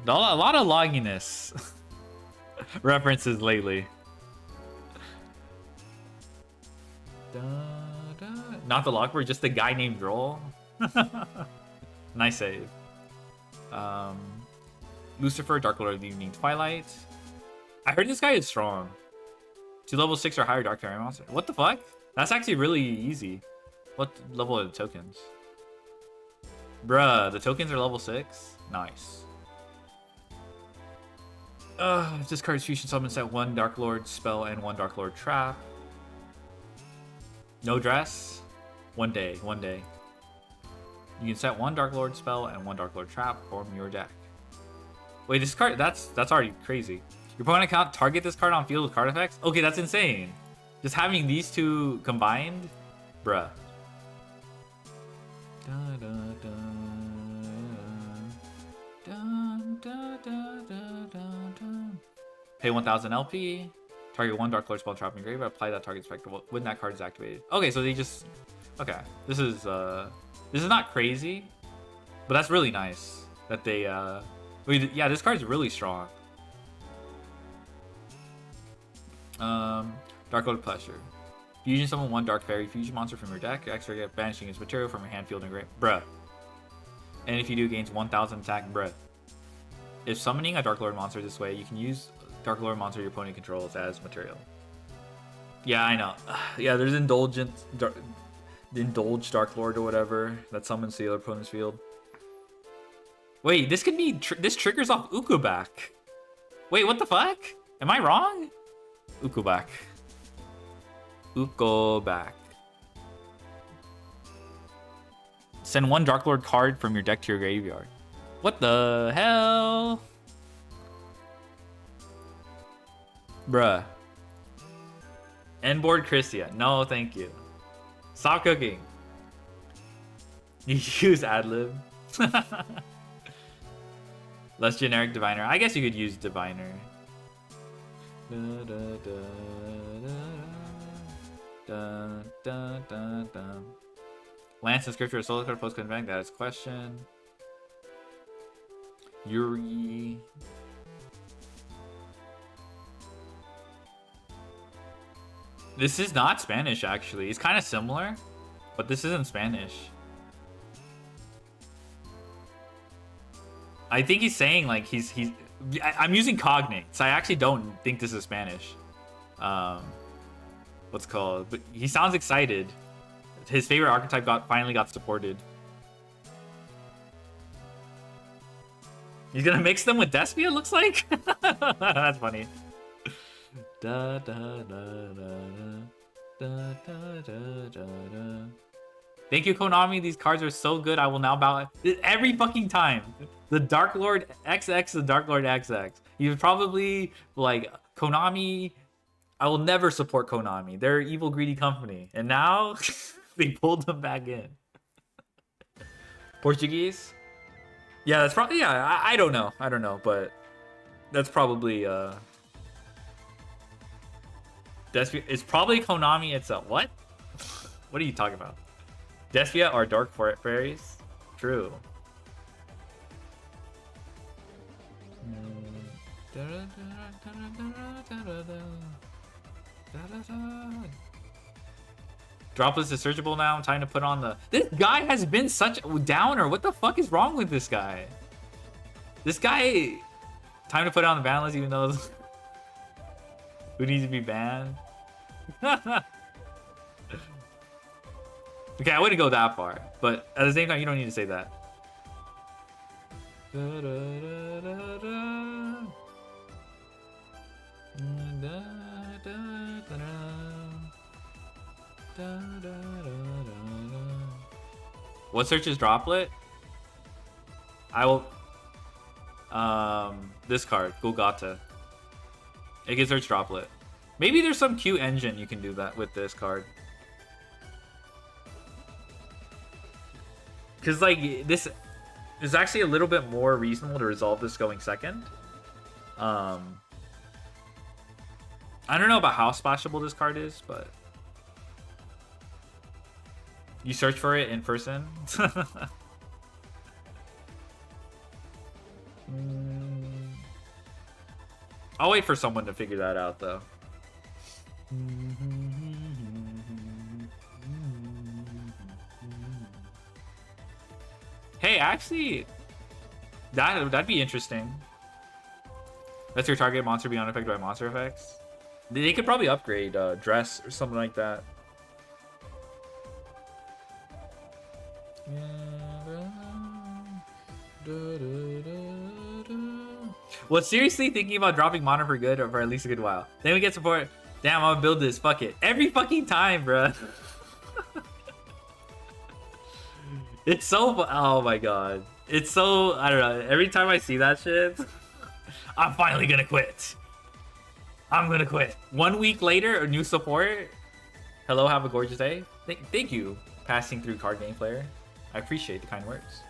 Speaker 1: lot of Longinus. references lately. Not the Lockbird, just the guy named Droll. Nice save. Lucifer, Dark Lord of the Evening Twilight. I heard this guy is strong. To level 6 or higher Dark Fairy monster. What the fuck? That's actually really easy. What level are the tokens? Bruh, the tokens are level 6? Nice. This card's fusion summon set 1 Dark Lord spell and 1 Dark Lord trap. No dress? One day. You can set 1 Dark Lord spell and 1 Dark Lord trap from your deck. Wait, this card, that's already crazy. Your opponent can't target this card on field with card effects? Okay, that's insane. Just having these two combined? Bruh. Pay 1000 LP. Target 1 Dark Lord spell trap in your graveyard. Apply that target effect when that card is activated. Okay, so they just... Okay, this is not crazy, but that's really nice that they... Yeah, this card's really strong. Dark Lord Pleasure. Fusion summon 1 Dark Fairy fusion monster from your deck. Extra get banishing its material from your hand, field, and grave. Bruh. And if you do, gains 1000 attack. Bruh. If summoning a Dark Lord monster this way, you can use Dark Lord monster your opponent controls as material. Yeah, I know. Yeah, there's Indulged Dark Lord or whatever that summons the other opponent's field. Wait, this could be... this triggers off Ukobak. Wait, what the fuck? Am I wrong? Ukobak. Send 1 Dark Lord card from your deck to your graveyard. What the hell? Bruh. End board Christia. No, thank you. Stop cooking. You use Adlib. Less generic Diviner. I guess you could use Diviner. Lance and Scripture of Solar Card post bank. That is question. Yuri. This is not Spanish, actually. It's kind of similar, but this isn't Spanish. I think he's saying like I'm using cognates. I actually don't think this is Spanish. What's called? But he sounds excited. His favorite archetype finally got supported. He's gonna mix them with Despia, looks like. That's funny. Da, da, da, da, da, da, da, da, da. Thank you, Konami. These cards are so good. I will now bow every fucking time. The Dark Lord XX, the Dark Lord XX. You'd probably like Konami. I will never support Konami. They're an evil, greedy company, and now they pulled them back in. Portuguese. Yeah, that's probably. Yeah, I don't know. I don't know, but that's probably. It's probably Konami itself. What? What are you talking about? Despia are Dark Fairies? True. Droplets is searchable now. Time to put on the... This guy has been such a downer. What the fuck is wrong with this guy? This guy... Time to put on the ban list even though... Who needs to be banned? Okay, I wouldn't go that far, but at the same time, you don't need to say that. What searches Droplet? I will... This card, Golgata. It can search Droplet. Maybe there's some Q engine you can do that with this card. Because, like, this is actually a little bit more reasonable to resolve this going second. I don't know about how splashable this card is, but... You search for it in person. I'll wait for someone to figure that out though. Hey, actually, that'd be interesting. That's your target monster be unaffected by monster effects. They could probably upgrade dress or something like that. Well, seriously thinking about dropping Modern for good or for at least a good while. Then we get support. Damn, I'm gonna build this. Fuck it. Every fucking time, bruh. It's so... Oh my god. It's so... I don't know. Every time I see that shit, I'm finally gonna quit. I'm gonna quit. 1 week later, a new support. Hello, have a gorgeous day. Thank you, passing through card game player. I appreciate the kind words.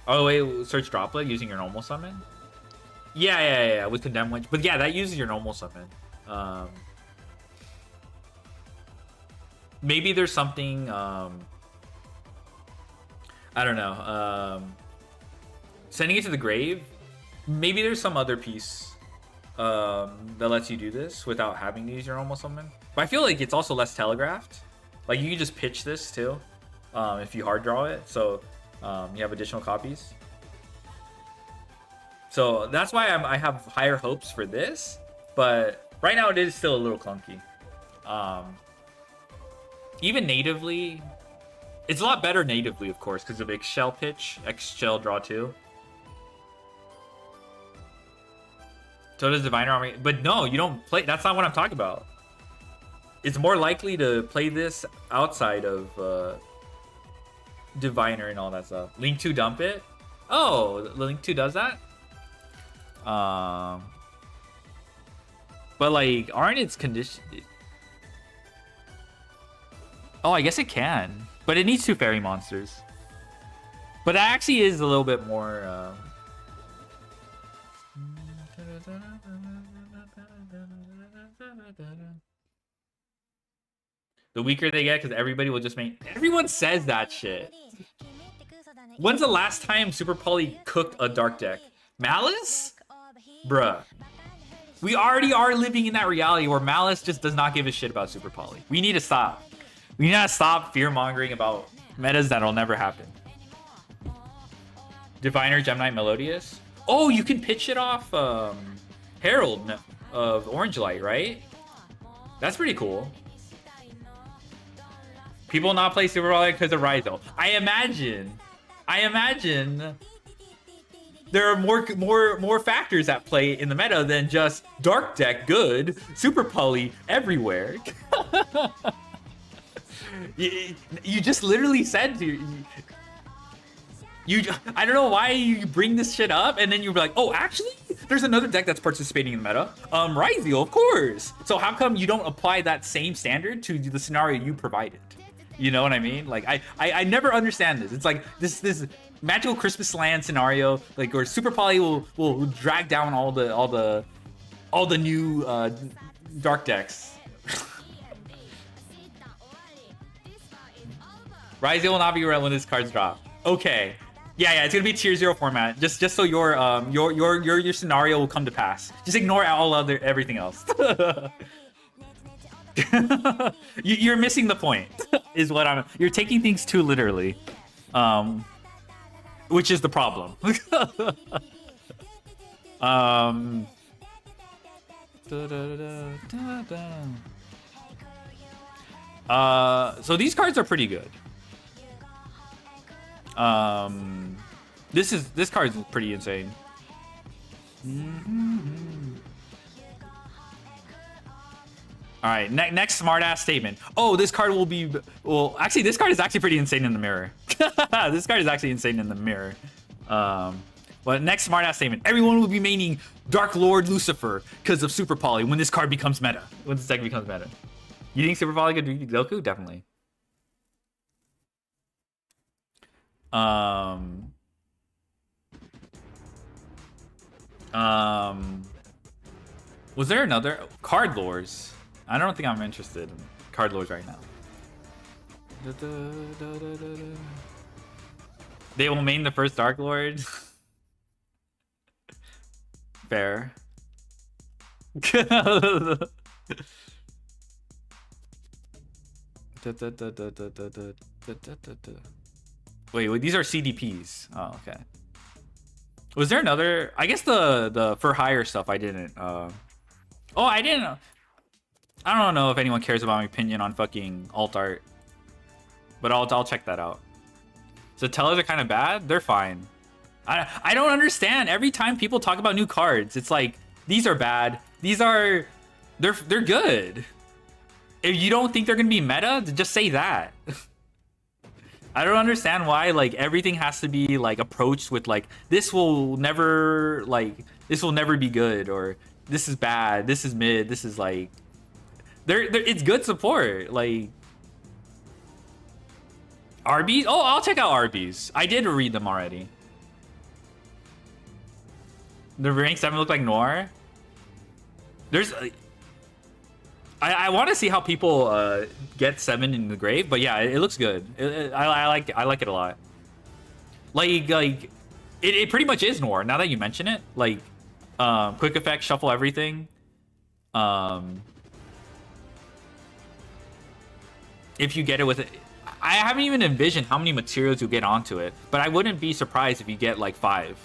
Speaker 1: Oh wait, search droplet using your normal summon. Yeah, with condemn winch. But yeah, that uses your normal summon. Maybe there's something. I don't know. Sending it to the grave. Maybe there's some other piece that lets you do this without having to use your normal summon. But I feel like it's also less telegraphed. Like you can just pitch this too, if you hard draw it. So you have additional copies. So that's why I have higher hopes for this. But right now it is still a little clunky. Even natively, it's a lot better natively, of course, because of X-Shell pitch, X-Shell draw 2. So does Diviner Army, but no, you don't play. That's not what I'm talking about. It's more likely to play this outside of Diviner and all that stuff. Link 2 dump it. Oh, Link 2 does that. But like, aren't its condition? Oh, I guess it can, but it needs 2 fairy monsters. But that actually is a little bit more. The weaker they get, because everybody will just make... Everyone says that shit. When's the last time Super Poly cooked a dark deck? Malice? Bruh. We already are living in that reality where Malice just does not give a shit about Super Poly. We need to stop. We need to stop fear-mongering about metas that'll never happen. Diviner, Gemini, Melodious. Oh, you can pitch it off Herald of Orange Light, right? That's pretty cool. People not play Super Poly because of Ryzo. I imagine there are more factors at play in the meta than just dark deck good, Super Poly everywhere. you just literally said I don't know why you bring this shit up and then you're like, oh, actually, there's another deck that's participating in the meta. Ryzio, of course. So how come you don't apply that same standard to the scenario you provided? You know what I mean? Like I never understand this. It's like this magical Christmas land scenario, like where Super Poly will drag down all the new dark decks. Ryzio will not be around when this cards drop. Okay. Yeah, it's gonna be tier 0 format. Just so your scenario will come to pass. Just ignore everything else. You're missing the point. Is what you're taking things too literally. Which is the problem. So these cards are pretty good. This card is pretty insane. All right, next smartass statement. Oh, this card will be... Well, actually, this card is actually pretty insane in the mirror. This card is actually insane in the mirror. But next smartass statement. Everyone will be maining Dark Lord Lucifer because of Super Poly when this card becomes meta. When this deck becomes meta. You think Super Poly could beat Goku? Definitely. Was there another card lores? I don't think I'm interested in card lores right now. They will main the first Dark Lord. Fair. Wait, these are CDPs. Oh, okay. Was there another? I guess the for hire stuff I didn't. Oh, I didn't. I don't know if anyone cares about my opinion on fucking alt art, but I'll check that out. So tellers are kind of bad. They're fine. I don't understand. Every time people talk about new cards, it's like these are bad. These are they're good. If you don't think they're gonna be meta, just say that. I don't understand why like everything has to be like approached with like this will never be good, or this is bad, this is mid, this is like it's good support. Like Arby's. Oh, I'll check out Arby's. I did read them already. The rank 7 look like Noir. There's I want to see how people get 7 in the grave, but yeah, it looks good. I like it a lot. Like it pretty much is Noir now that you mention it. Like quick effect, shuffle everything. If you get it with it, I haven't even envisioned how many materials you get onto it, but I wouldn't be surprised if you get like 5.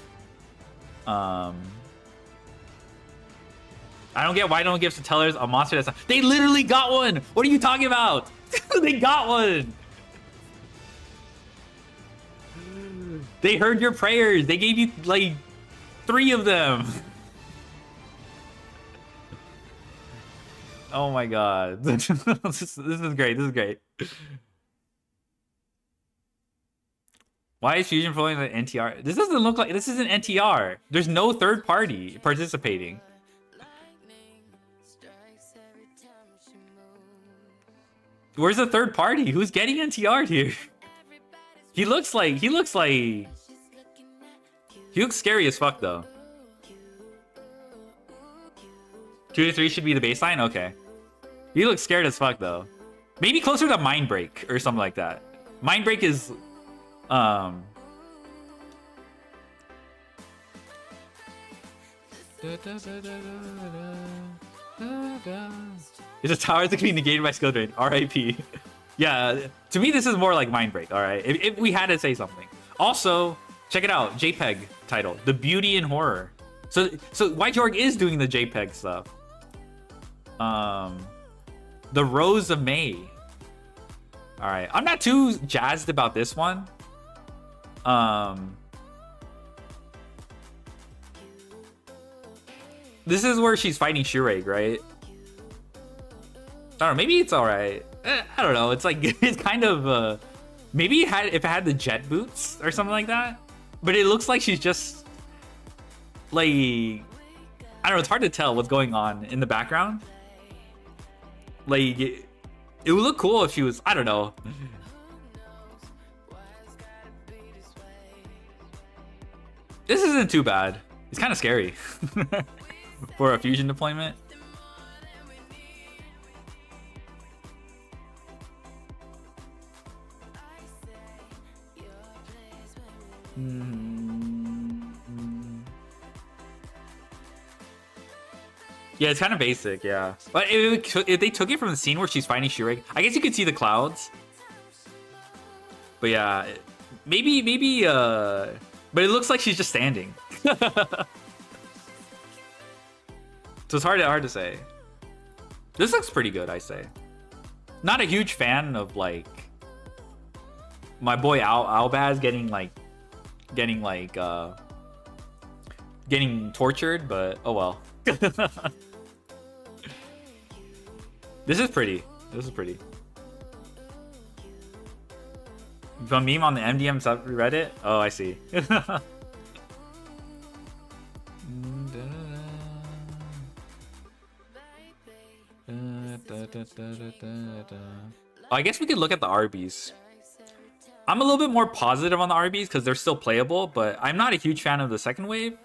Speaker 1: I don't get why no one gives the tellers a monster that's... They literally got one! What are you talking about? They got one! They heard your prayers. They gave you, like, 3 of them. Oh my god. This is great. This is great. Why is Fusion flowing like NTR? This doesn't look like... This isn't NTR. There's no third party participating. Where's the third party? Who's getting NTR here? He looks scary as fuck though. 2 to 3 should be the baseline? Okay. He looks scared as fuck though. Maybe closer to Mind Break or something like that. Mind Break is It's a tower that can be negated by skill drain. R.I.P. Yeah, to me this is more like Mind Break. All right, if we had to say something. Also, check it out. JPEG title: The Beauty in Horror. So White Jorg is doing the JPEG stuff. The Rose of May. All right, I'm not too jazzed about this one. This is where she's fighting Shureg, right? I don't know, maybe it's alright. I don't know, it's like, it's kind of, maybe if it had the jet boots or something like that. But it looks like she's just, like, I don't know, it's hard to tell what's going on in the background. Like, it would look cool if she was, I don't know. This isn't too bad. It's kind of scary for a fusion deployment. Yeah, it's kind of basic, yeah. But if they took it from the scene where she's fighting Shureg, I guess you could see the clouds. But yeah, maybe, but it looks like she's just standing. So it's hard to say. This looks pretty good, I say. Not a huge fan of like my boy Albaz getting tortured, but oh well. This is pretty. This is pretty. The meme on the MDM subreddit? Oh, I see. I guess we could look at the Arby's. I'm a little bit more positive on the Arby's because they're still playable, but I'm not a huge fan of the second wave.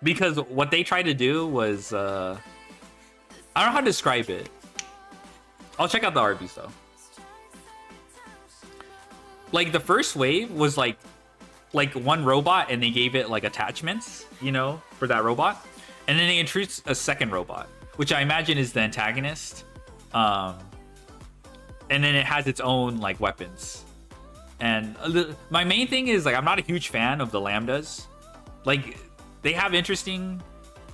Speaker 1: Because what they tried to do was, I don't know how to describe it. I'll check out the Arby's though. Like the first wave was like one robot and they gave it like attachments, you know, for that robot. And then they introduce a second robot, which I imagine is the antagonist. And then it has its own like weapons. And my main thing is like I'm not a huge fan of the lambdas. Like they have interesting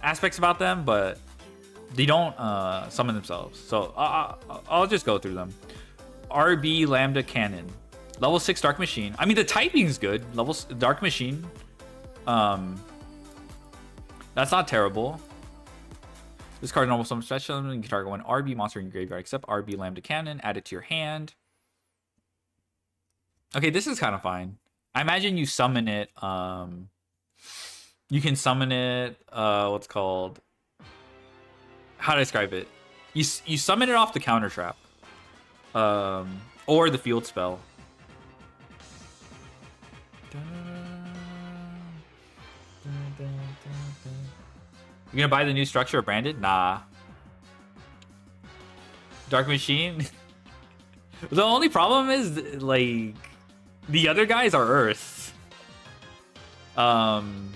Speaker 1: aspects about them, but they don't summon themselves. So I'll just go through them. RB Lambda Cannon, level 6 Dark Machine. I mean the typing's good. Level Dark Machine. That's not terrible. This card normal summon special. You can target one RB monster in your graveyard except RB Lambda Cannon. Add it to your hand. Okay, this is kind of fine. I imagine you summon it. You can summon it. What's called? How to describe it? You summon it off the counter trap, or the field spell. You gonna buy the new structure of Branded? Nah. Dark Machine. The only problem is like the other guys are Earth. And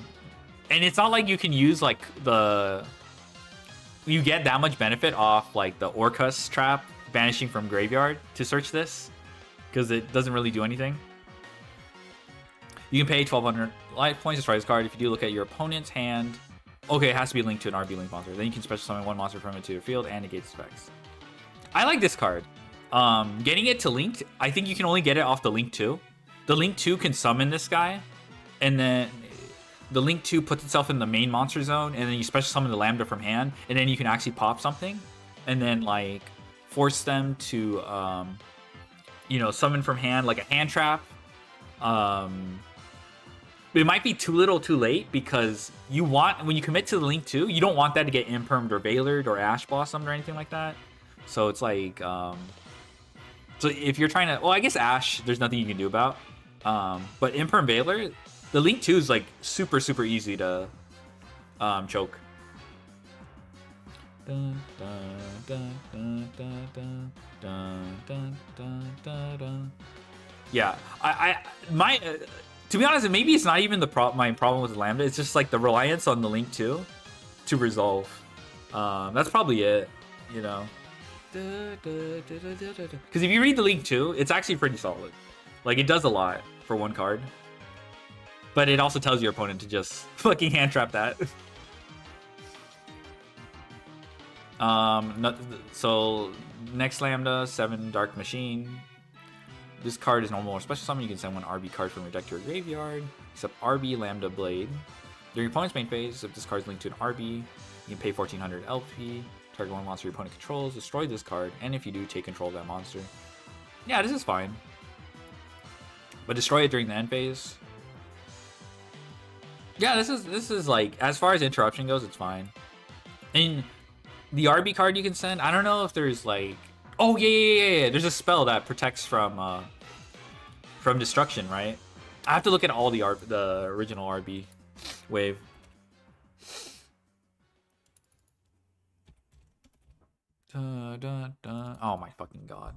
Speaker 1: it's not like you can use like you get that much benefit off like the Orcus trap banishing from graveyard to search this, because it doesn't really do anything. You can pay 1,200 life points to destroy this card. If you do look at your opponent's hand, okay, it has to be linked to an RB Link monster. Then you can special summon one monster from it to your field and negate its effects. I like this card. Getting it to linked, I think you can only get it off the Link 2. The Link 2 can summon this guy, and then the Link 2 puts itself in the main monster zone, and then you special summon the Lambda from hand, and then you can actually pop something, and then like force them to, you know, summon from hand like a hand trap. It might be too little too late, because you want, when you commit to the Link 2, you don't want that to get impermed or veilered or ash blossomed or anything like that. So it's like, so if you're trying to, well, I guess ash, there's nothing you can do about. But imperm veiler, the Link 2 is like super easy to choke. Dun, dun, dun, dun, dun, dun, dun, dun, dun, dun, dun. Yeah, to be honest, maybe it's not even my problem with the Lambda. It's just like the reliance on the Link 2 to resolve. That's probably it, you know. Because if you read the Link 2, it's actually pretty solid. Like, it does a lot for one card. But it also tells your opponent to just fucking hand trap that. So, next Lambda, 7 Dark Machine. This card is normal or special summon. You can send one RB card from your deck to your graveyard, except RB Lambda Blade. During your opponent's main phase, if this card is linked to an RB, you can pay 1,400 LP. Target one monster your opponent controls, destroy this card, and if you do, take control of that monster. Yeah, this is fine. But destroy it during the end phase. Yeah, this is like, as far as interruption goes, it's fine. And the RB card you can send, I don't know if there's like, oh yeah. There's a spell that protects from destruction, right? I have to look at all the original RB wave. Oh my fucking god.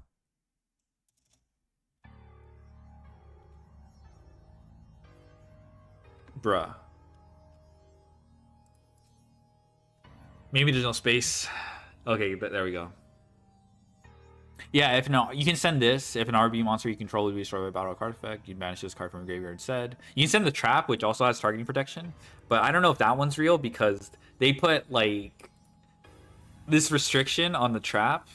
Speaker 1: Bruh. Maybe there's no space. Okay, but there we go. Yeah, if no, you can send this. If an RB monster you control would be destroyed by battle card effect, you banish this card from your graveyard instead. You can send the trap, which also has targeting protection, but I don't know if that one's real, because they put like this restriction on the trap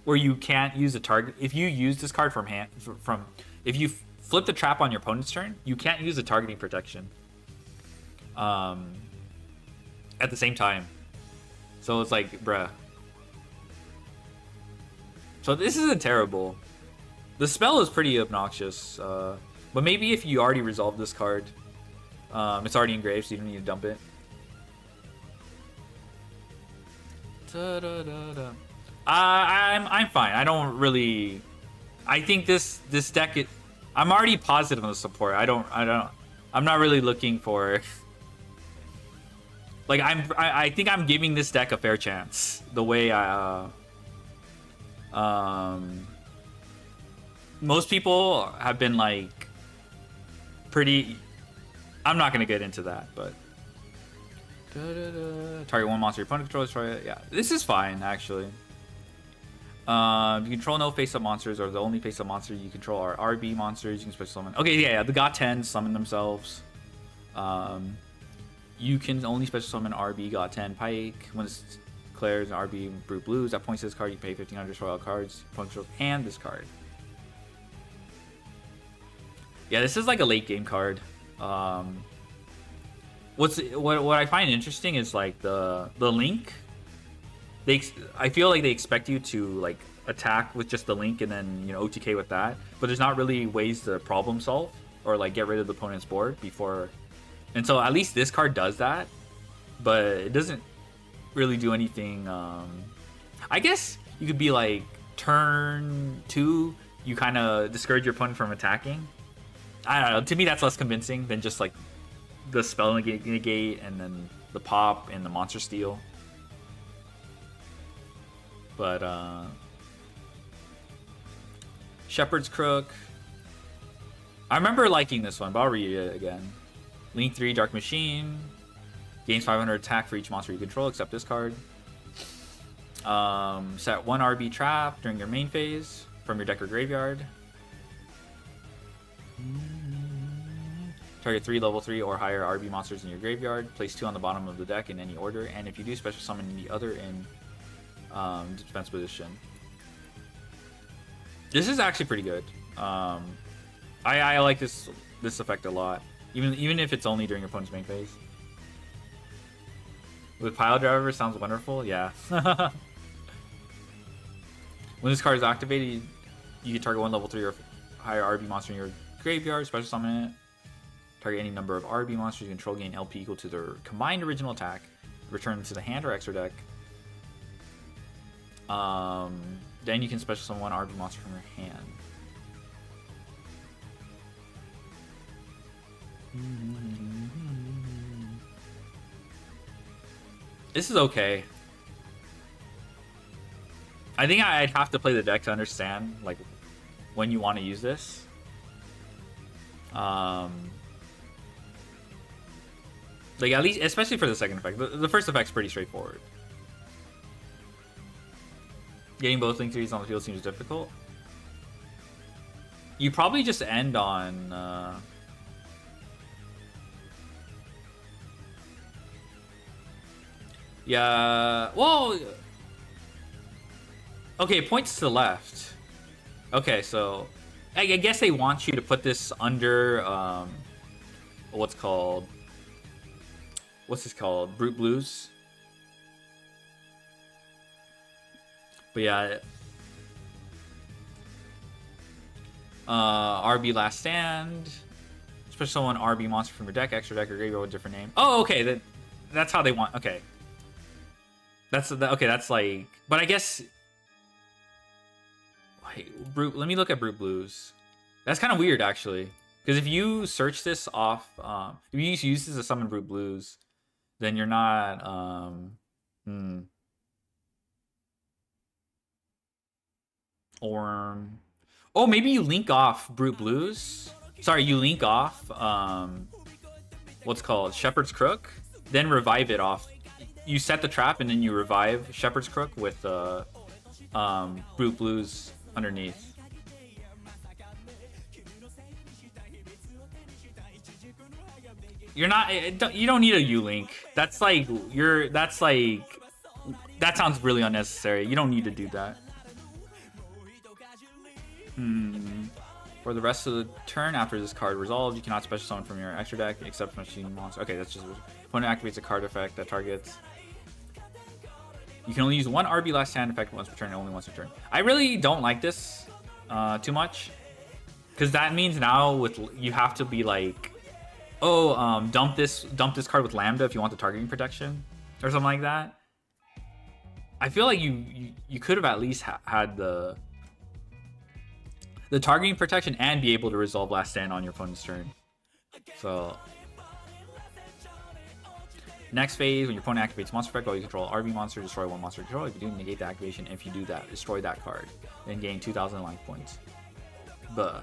Speaker 1: where you can't use a target. If you use this card from hand, if you flip the trap on your opponent's turn, you can't use the targeting protection at the same time. So it's like, bruh. So this isn't terrible. The spell is pretty obnoxious, but maybe if you already resolved this card, it's already engraved, so you don't need to dump it. I'm fine. I don't really. I think this deck. I'm already positive on the support. I'm not really looking for. Like I think I'm giving this deck a fair chance. The way most people have been like pretty. I'm not gonna get into that, but Target one monster your opponent controls. Destroy it. Yeah, this is fine actually. You control no face-up monsters, or the only face-up monster you control are RB monsters. You can special summon. Okay, yeah, the GOT-10 summon themselves. You can only special summon RB GOT-10 Pike when it declares an RB Brute Blues. That points to this card. You pay 1,500 destroy all cards, controls, and this card. Yeah, this is like a late game card. What I find interesting is like the link. I feel like they expect you to like attack with just the link and then, you know, OTK with that, but there's not really ways to problem solve or like get rid of the opponent's board before. And so at least this card does that, but it doesn't really do anything. I guess you could be like turn 2, you kind of discourage your opponent from attacking. I don't know. To me, that's less convincing than just like the spell negate and then the pop and the monster steal. But Shepherd's Crook. I remember liking this one, but I'll read it again. Link 3, Dark Machine. Gains 500 attack for each monster you control, except this card. Set 1 RB trap during your main phase from your deck or graveyard. Target 3 level 3 or higher RB monsters in your graveyard. Place 2 on the bottom of the deck in any order, and if you do, special summon the other in defense position. This is actually pretty good. I like this effect a lot, even if it's only during your opponent's main phase. With Pile Driver, sounds wonderful. Yeah. When this card is activated, you can target 1 level 3 or higher RB monster in your graveyard. Special summon it. Target any number of RB monsters you control. Gain LP equal to their combined original attack. Return to the hand or extra deck. Then you can special summon 1 RB monster from your hand. This is okay. I think I'd have to play the deck to understand like when you want to use this. Like at least, especially for the second effect. The first effect's pretty straightforward. Getting both Link 3s on the field seems difficult. You probably just end on... Yeah, well... Okay, points to the left. Okay, so... I guess they want you to put this under... what's called... What's this called? Brute Blues? But yeah, RB Last Stand. Special summon RB monster from your deck, extra deck or graveyard with a different name. Oh, okay, that's how they want. Okay, okay. That's like, but I guess. Wait, Brute. Let me look at Brute Blues. That's kind of weird, actually, because if you search this off, if you use this to summon Brute Blues, then you're not. Or oh, maybe you link off Brute Blues. Sorry, you link off what's called Shepherd's Crook, then revive it off. You set the trap and then you revive Shepherd's Crook with Brute Blues underneath. You're not. You don't need a U-link. That's like That's like. That sounds really unnecessary. You don't need to do that. For the rest of the turn, after this card resolves, you cannot special summon from your extra deck except machine monster. Okay, that's just opponent activates a card effect that targets. You can only use 1 RB Last Stand effect once per turn and only once per turn. I really don't like this too much, because that means now you have to be like, oh, dump this card with Lambda if you want the targeting protection or something like that. I feel like you could have at least had the targeting protection and be able to resolve Last Stand on your opponent's turn. So next phase, when your opponent activates monster effect while you control RB monster, destroy 1 monster control. If you do, negate the activation. If you do that, destroy that card. Then gain 2,000 life points. Buh.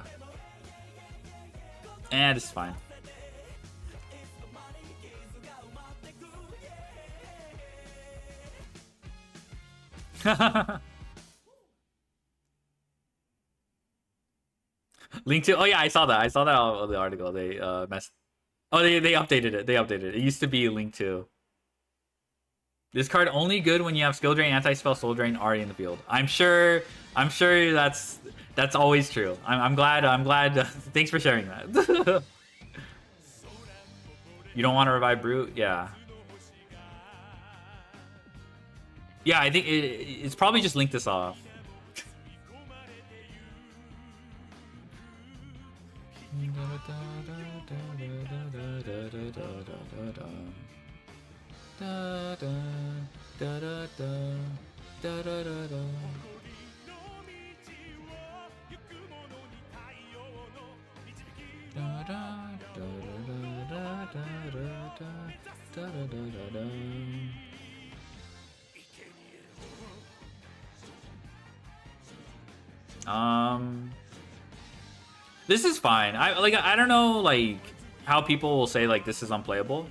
Speaker 1: And it's fine. Link to. Oh yeah, I saw that. I saw that on the article. They messed. Oh, they updated it. They updated it. It used to be Link to. This card only good when you have skill drain, anti-spell, soul drain already in the field. I'm sure that's always true. I'm glad. Thanks for sharing that. You don't want to revive Brute? Yeah. Yeah, I think it's probably just Link this off. This is fine. I don't know like how people will say like this is unplayable.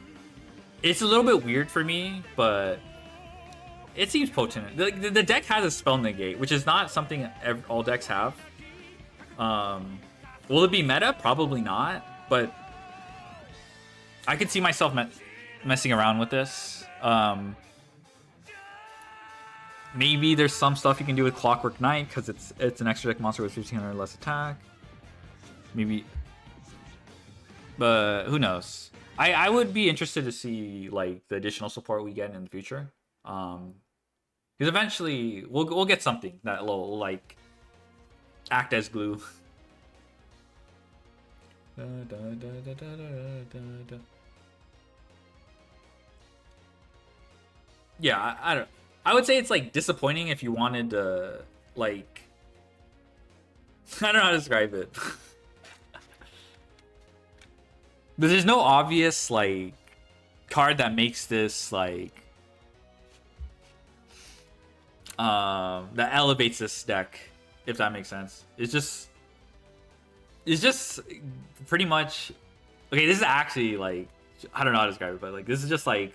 Speaker 1: It's a little bit weird for me, but it seems potent. The deck has a spell negate, which is not something all decks have. Will it be meta? Probably not, but I could see myself messing around with this. Maybe there's some stuff you can do with Clockwork Knight because it's an extra deck monster with 1500 less attack. Maybe, but who knows? I would be interested to see like the additional support we get in the future. Because eventually we'll get something that will like act as glue. Yeah, I don't. I would say it's like disappointing if you wanted to like. I don't know how to describe it. But there's no obvious like card that makes this like that elevates this deck, if that makes sense. It's just pretty much okay. This is actually like I don't know how to describe it, but like this is just like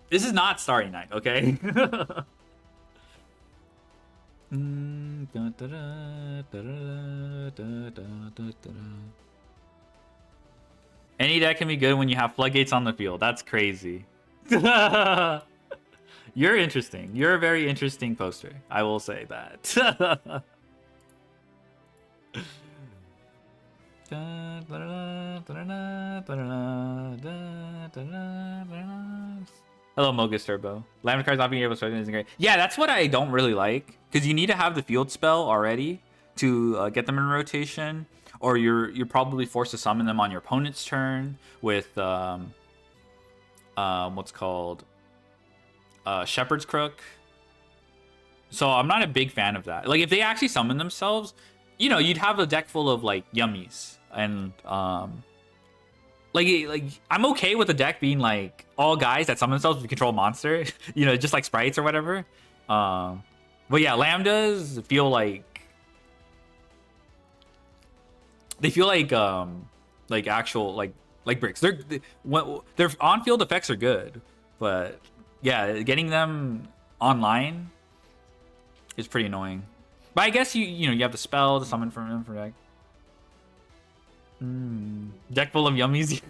Speaker 1: this is not Starry Night, okay? Any deck can be good when you have floodgates on the field. That's crazy. You're interesting. You're a very interesting poster. I will say that. Hello, Mogus Turbo. Lambda cards not being able to start isn't great. Yeah, that's what I don't really like. Because you need to have the field spell already to get them in rotation. Or you're probably forced to summon them on your opponent's turn with what's called Shepherd's Crook. So I'm not a big fan of that. Like if they actually summon themselves, you know, you'd have a deck full of like yummies and like I'm okay with the deck being like all guys that summon themselves to control monster, you know, just like sprites or whatever. But yeah, lambdas feel like they feel like actual like bricks. Their on-field effects are good, but yeah, getting them online is pretty annoying. But I guess you know you have the spell to summon from him for deck. Deck full of yummies.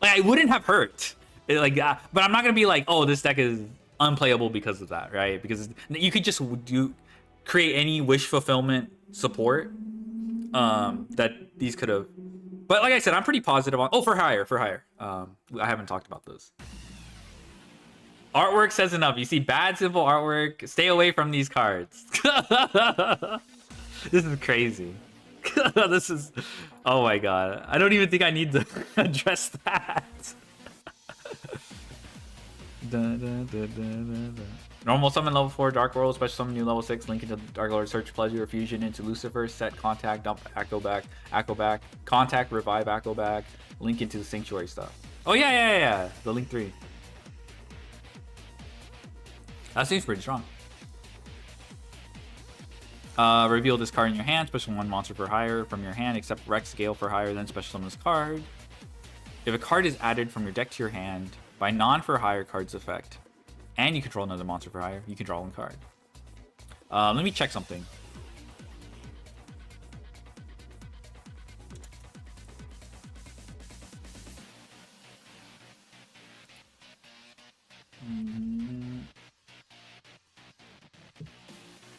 Speaker 1: Like I wouldn't have hurt. But I'm not gonna be like, oh, this deck is unplayable because of that, right? Because you could just create any wish fulfillment support that these could have. But like I said, I'm pretty positive on. Oh, for hire. I haven't talked about those. Artwork says enough. You see bad simple artwork. Stay away from these cards. This is crazy. This is. Oh my god. I don't even think I need to address that. Normal summon level 4 Dark World, special summon new level 6, link into Dark Lord, search pleasure, fusion into Lucifer, set contact, dump Echo back, contact, revive Echo back, link into the Sanctuary stuff. Oh yeah. The link 3. That seems pretty strong. Reveal this card in your hand, special one monster for hire from your hand, except Rex Gale for hire, then special summon this card. If a card is added from your deck to your hand, by non-for-hire card's effect, and you control another monster for hire, you can draw one card. Let me check something.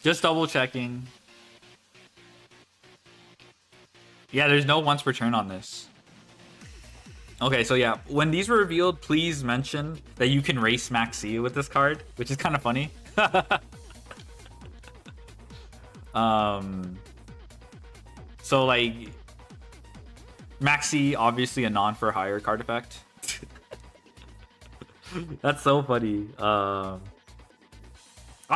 Speaker 1: Just double checking. Yeah, there's no once per turn on this. Okay, so yeah, when these were revealed, please mention that you can race Maxi with this card, which is kind of funny. So like, Maxi, obviously a non-for-hire card effect. That's so funny. I'm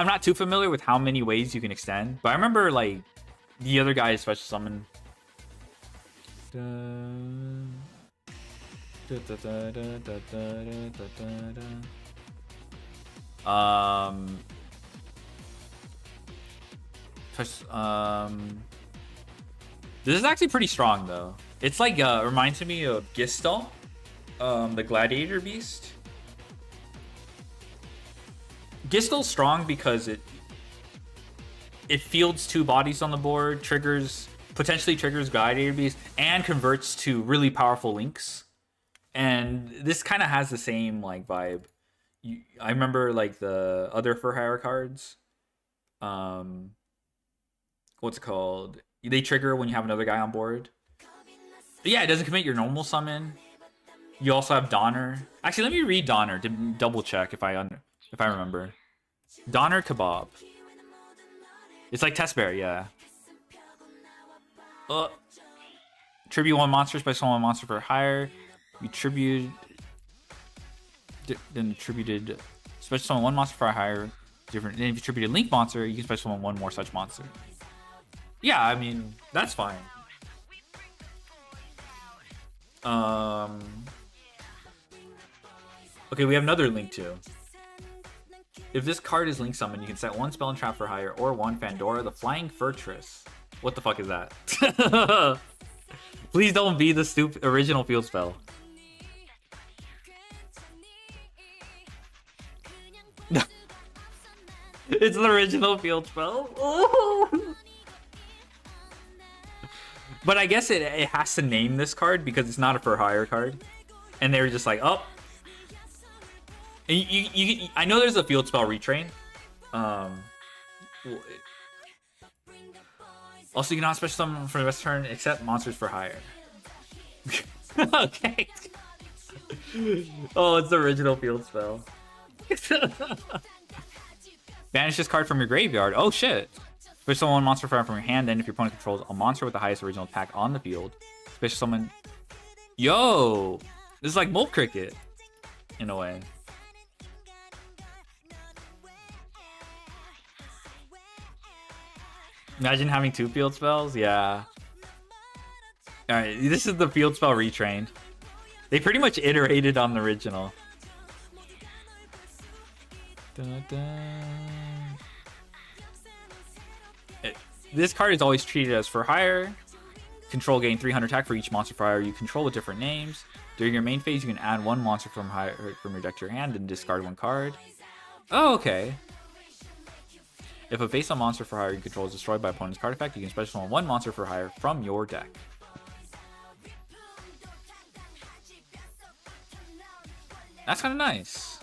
Speaker 1: not too familiar with how many ways you can extend, but I remember like the other guy special summon. This is actually pretty strong though. It's like reminds me of Gistal, the gladiator beast. Gistal's strong because it fields 2 bodies on the board, potentially triggers gladiator beast, and converts to really powerful links. And this kind of has the same like vibe. I remember like the other for hire cards. What's it called? They trigger when you have another guy on board. But yeah, it doesn't commit your normal summon. You also have Donner. Actually, let me read Donner to double check if I remember. Donner Kebab. It's like Testberry, yeah. Tribute 1 monster, special 1 monster for hire. You tribute, then attributed special summon 1 monster for hire. Different. Then if you tribute a link monster, you can special summon 1 more such monster. Yeah, I mean that's fine. Okay, we have another link too. If this card is link summoned, you can set 1 spell and trap for hire or 1 Fandora the Flying Fortress. What the fuck is that? Please don't be the stupid original field spell. It's the original field spell. But I guess it has to name this card because it's not a for hire card. And they were just like, oh. I know there's a field spell retrain. Also, you cannot special summon for the rest of the turn except monsters for hire. Okay. Oh, it's the original field spell. Banish this card from your graveyard. Oh shit. Special summon 1 monster from your hand, then if your opponent controls a monster with the highest original attack on the field, special summon. Yo! This is like Molt Cricket. In a way. Imagine having 2 field spells? Yeah. Alright, this is the field spell retrained. They pretty much iterated on the original. This card is always treated as for hire. Control gain 300 attack for each monster for hire you control with different names. During your main phase, you can add 1 monster from your deck to your hand and discard 1 card. Oh, okay. If a face-up monster for hire you control is destroyed by opponent's card effect, you can special summon 1 monster for hire from your deck. That's kind of nice.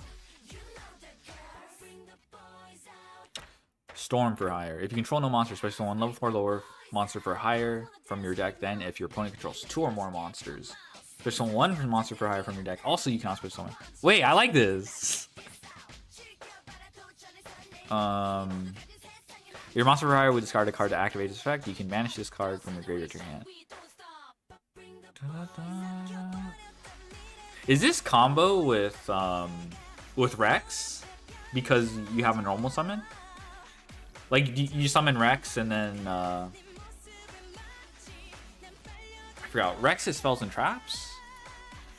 Speaker 1: Storm for hire. If you control no monster, special summon 1 level 4 lower monster for hire from your deck. Then, if your opponent controls 2 or more monsters, special summon 1 monster for hire from your deck. Also, you cannot special summon. Wait, I like this. Your monster for hire would discard a card to activate its effect. You can banish this card from your graveyard to your hand. Is this combo with Rex? Because you have a normal summon? Like, you summon Rex and then... I forgot. Rex is spells and traps?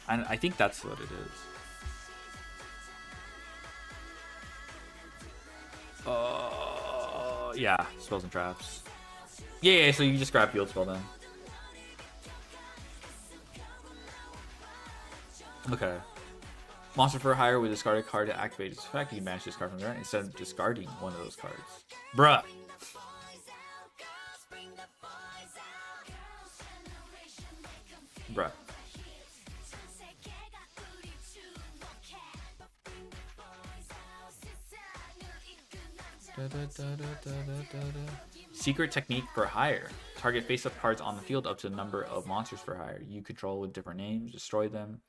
Speaker 1: I think that's what it is. Yeah, spells and traps. Yeah, so you just grab field spell then. Okay. Monster for hire with discard a card to activate its effect. You can banish this card from the right instead of discarding one of those cards. Bruh. Bruh. Secret technique for hire. Target face-up cards on the field up to the number of monsters for hire you control with different names. Destroy them.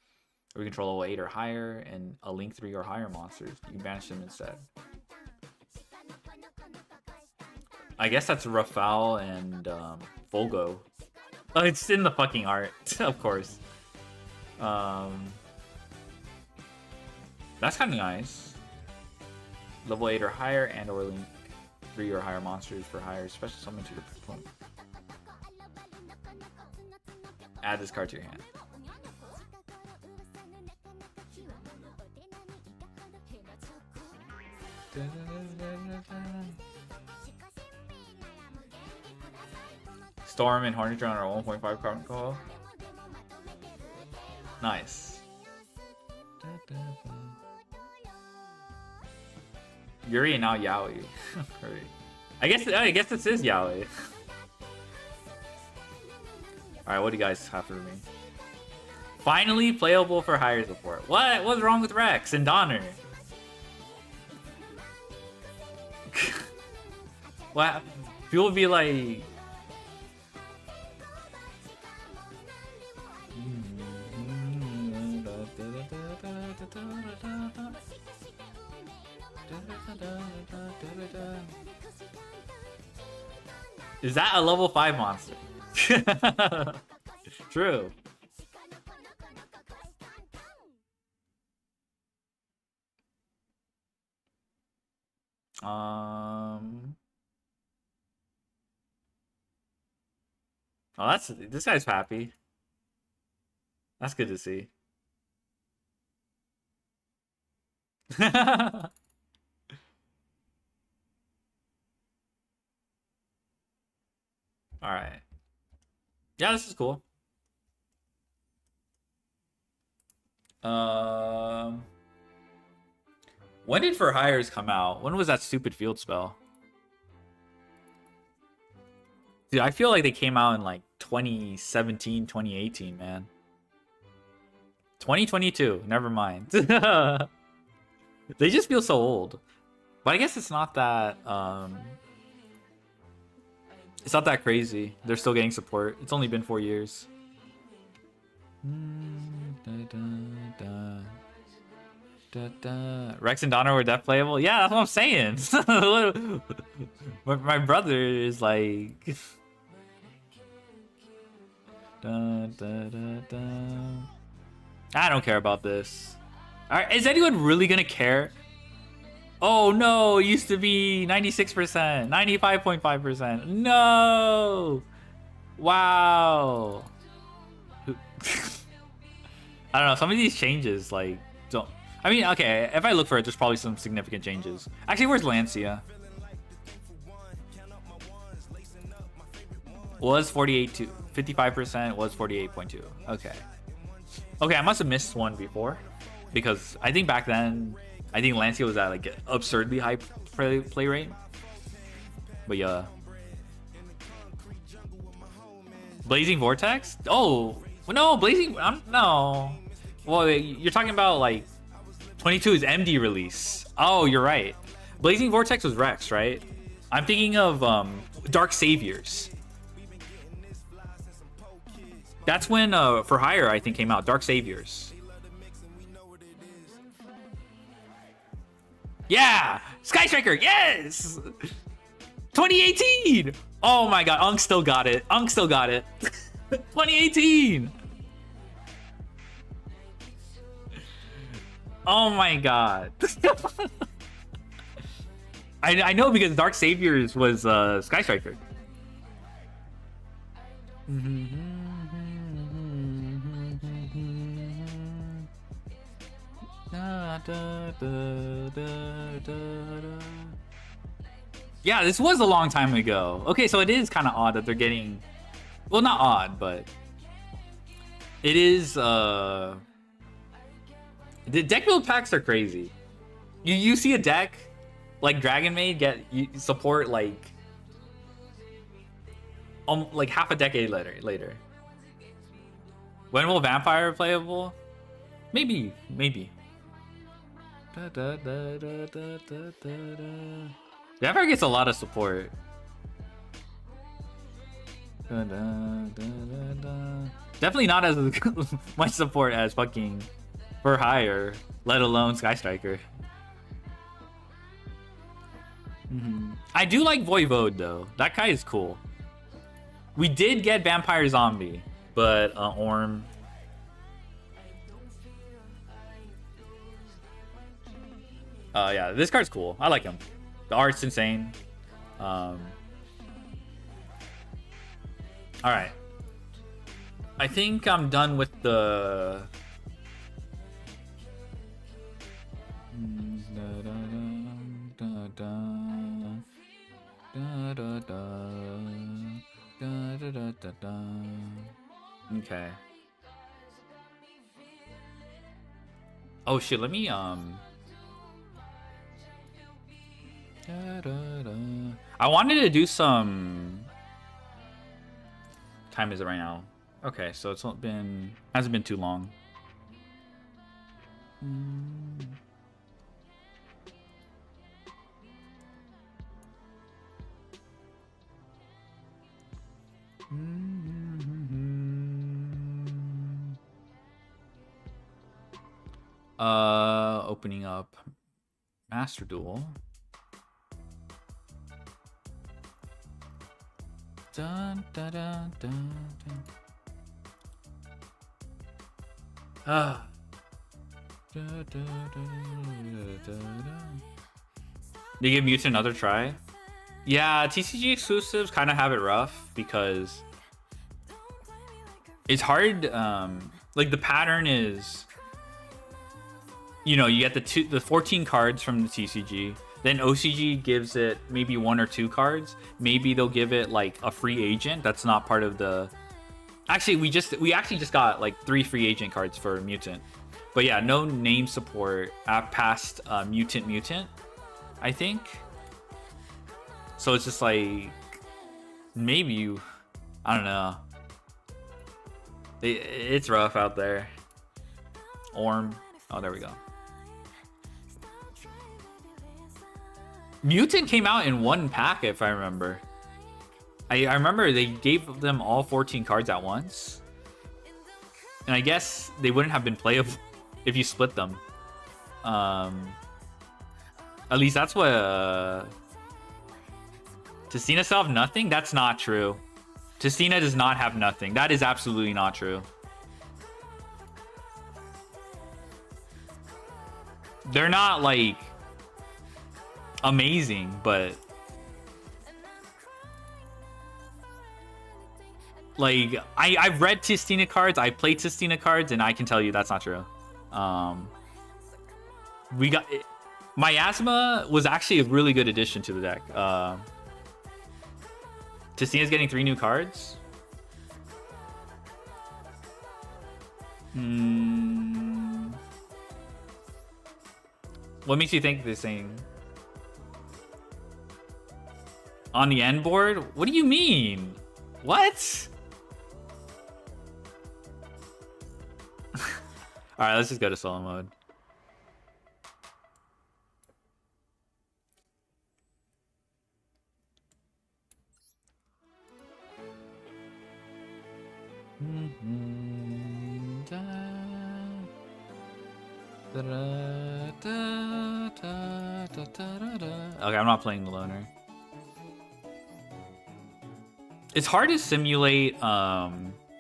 Speaker 1: Or you control level 8 or higher, and a Link 3 or higher monsters. You can banish them instead. I guess that's Rafal and Volgo. Oh, it's in the fucking art, of course. That's kind of nice. Level 8 or higher, and or Link 3 or higher monsters for higher. Special summon to your opponent. Add this card to your hand. Storm and Hornetron are 1.5 card call. Nice. Yuri and now Yaoi. I guess this is Yaoi. Alright, what do you guys have for me? Finally playable for hire support. What? What's wrong with Rex and Donner? What? People would be like... Is that a level 5 monster? True. Oh, this guy's happy. That's good to see. All right. Yeah, this is cool. When did For Hires come out? When was that stupid field spell? Dude, I feel like they came out in like 2017, 2018, man. 2022, never mind. They just feel so old. But I guess it's not that it's not that crazy. They're still getting support. It's only been 4 years. Rex and Donner were death playable? Yeah, that's what I'm saying. My brother is like... I don't care about this. Alright, is anyone really gonna care? Oh no, it used to be 96%, 95.5%. No! Wow. I don't know, some of these changes, like, don't... I mean, okay, if I look for it, there's probably some significant changes. Actually, where's Lancia? Was 48.2. 55% was 48.2. Okay. Okay, I must have missed one before. Because I think back then, I think Lancia was at like an absurdly high play rate. But yeah. Blazing Vortex? Oh, no, Blazing... no. Well, you're talking about like 22's MD release. Oh, you're right. Blazing Vortex was Rex, right? I'm thinking of Dark Saviors. That's when For Hire, I think, came out. Dark Saviors. Yeah! Sky Striker, yes! 2018! Oh my god, Unk still got it. Unk still got it. 2018! Oh my god. I know because Dark Saviors was Sky Striker. Yeah, this was a long time ago. Okay, so it is kind of odd that they're getting... Well, not odd, but... It is, The deck build packs are crazy. You see a deck like Dragon Maid get support like half a decade later. When will Vampire be playable? Maybe. Vampire gets a lot of support. Definitely not as much support as fucking For Hire, let alone Sky Striker. I do like Voivode though. That guy is cool. We did get Vampire Zombie, but Orm. Yeah, this card's cool. I like him. The art's insane. All right. I think I'm done with the. Okay. Oh shit, let me I wanted to do some. Time is it right now? Okay, so it's not been hasn't been too long. Opening up Master Duel. Dun, dun, dun, dun, dun. Ah. They give Mutant another try. Yeah, TCG exclusives kind of have it rough because it's hard. Like the pattern is, you know, you get the 14 cards from the TCG. Then OCG gives it maybe 1 or 2 cards. Maybe they'll give it like a free agent that's not part of the. Actually, we actually just got like 3 free agent cards for Mutant. But yeah, no name support past Mutant, I think. So it's just like maybe you, I don't know. It's rough out there. Orm. Oh, there we go. Mutant came out in one pack, if I remember. I remember they gave them all 14 cards at once. And I guess they wouldn't have been playable if you split them. At least that's what... Testina still have nothing? That's not true. Testina does not have nothing. That is absolutely not true. They're not, like... amazing, but like I've read Tistina cards, I played Tistina cards, and I can tell you that's not true. We got Miasma was actually a really good addition to the deck. Tistina's getting 3 new cards. What makes you think this thing? On the end board? What do you mean? What? Alright, let's just go to solo mode. Okay, I'm not playing the loner. It's hard to simulate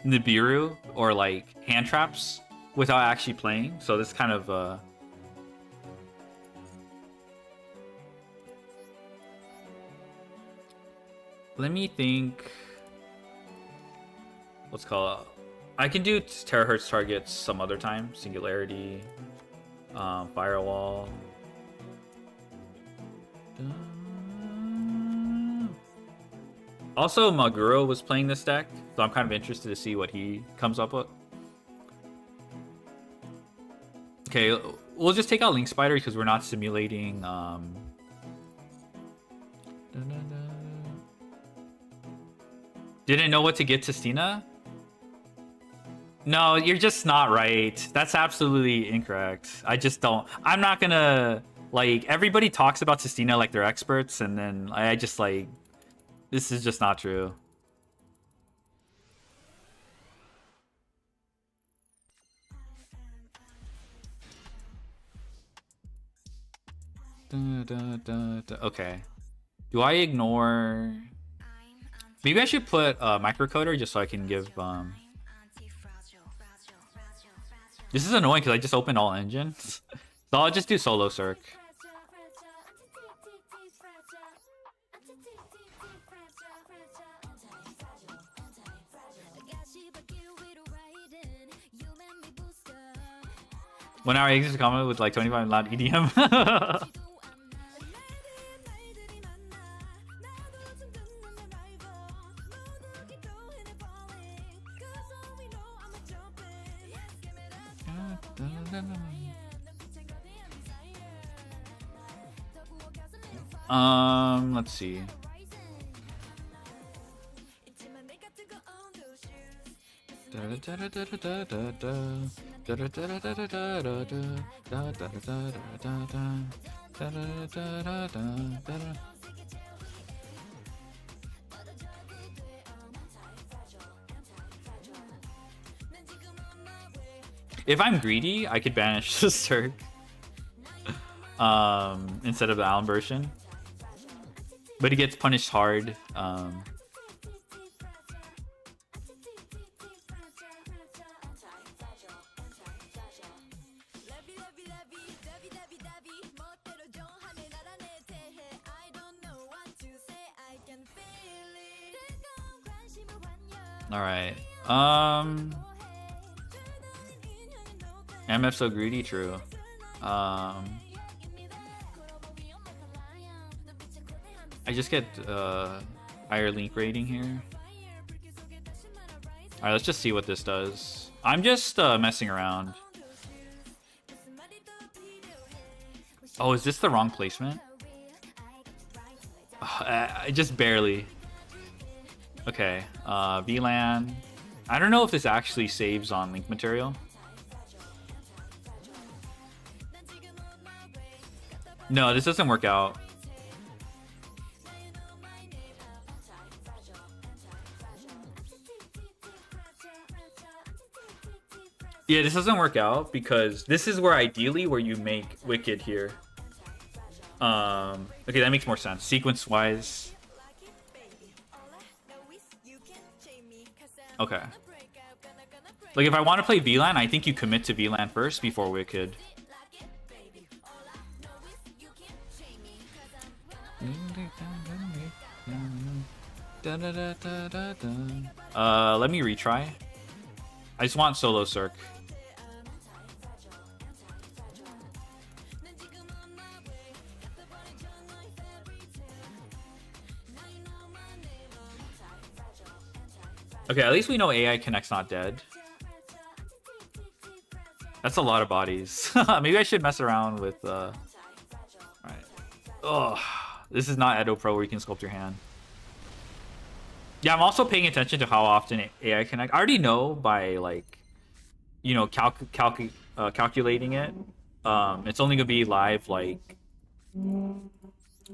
Speaker 1: Nibiru or like hand traps without actually playing, so this kind of let me think. What's called? I can do terahertz targets some other time. Singularity, firewall. Also, Maguro was playing this deck, so I'm kind of interested to see what he comes up with. Okay, we'll just take out Link Spider because we're not simulating. Didn't know what to get to Stina? No, you're just not right. That's absolutely incorrect. I just don't. I'm not gonna like. Everybody talks about Sistina like they're experts, and then I just like. This is just not true. Okay. Do I ignore? Maybe I should put a microcoder just so I can give. This is annoying because I just opened all engines. So I'll just do solo circ. When our exit comment with like 25 loud EDM. Let's see. If I'm greedy, I could banish the Cirque instead of the Allen version. But he gets punished hard. All right. MF so greedy, true. I just get higher Link rating here. Alright, let's just see what this does. I'm just messing around. Oh, is this the wrong placement? Just barely. Okay, VLAN. I don't know if this actually saves on Link material. No, this doesn't work out. Yeah, this doesn't work out because this is where ideally where you make Wicked here. Okay, that makes more sense. Sequence-wise. Okay. Like if I want to play VLAN, I think you commit to VLAN first before Wicked. Let me retry. I just want solo circ. Okay, at least we know AI Connect's not dead. That's a lot of bodies. Maybe I should mess around with Alright. Ugh. This is not Edo Pro where you can sculpt your hand. Yeah, I'm also paying attention to how often AI Connect. I already know by like, you know, calculating it. It's only gonna be live like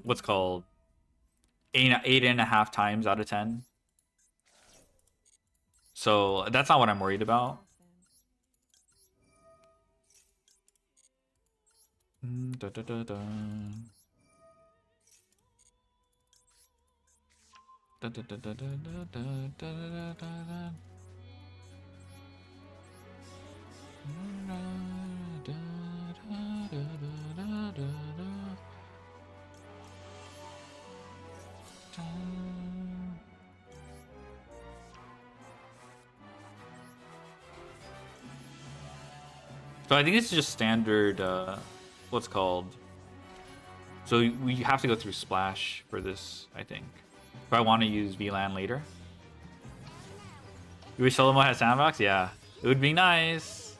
Speaker 1: what's called 8.5 times out of 10. So that's not what I'm worried about. So I think this is just standard, what's called. So we have to go through Splash for this, I think. If I want to use VLAN later. You wish Solo Mode had Sandbox? Yeah, it would be nice.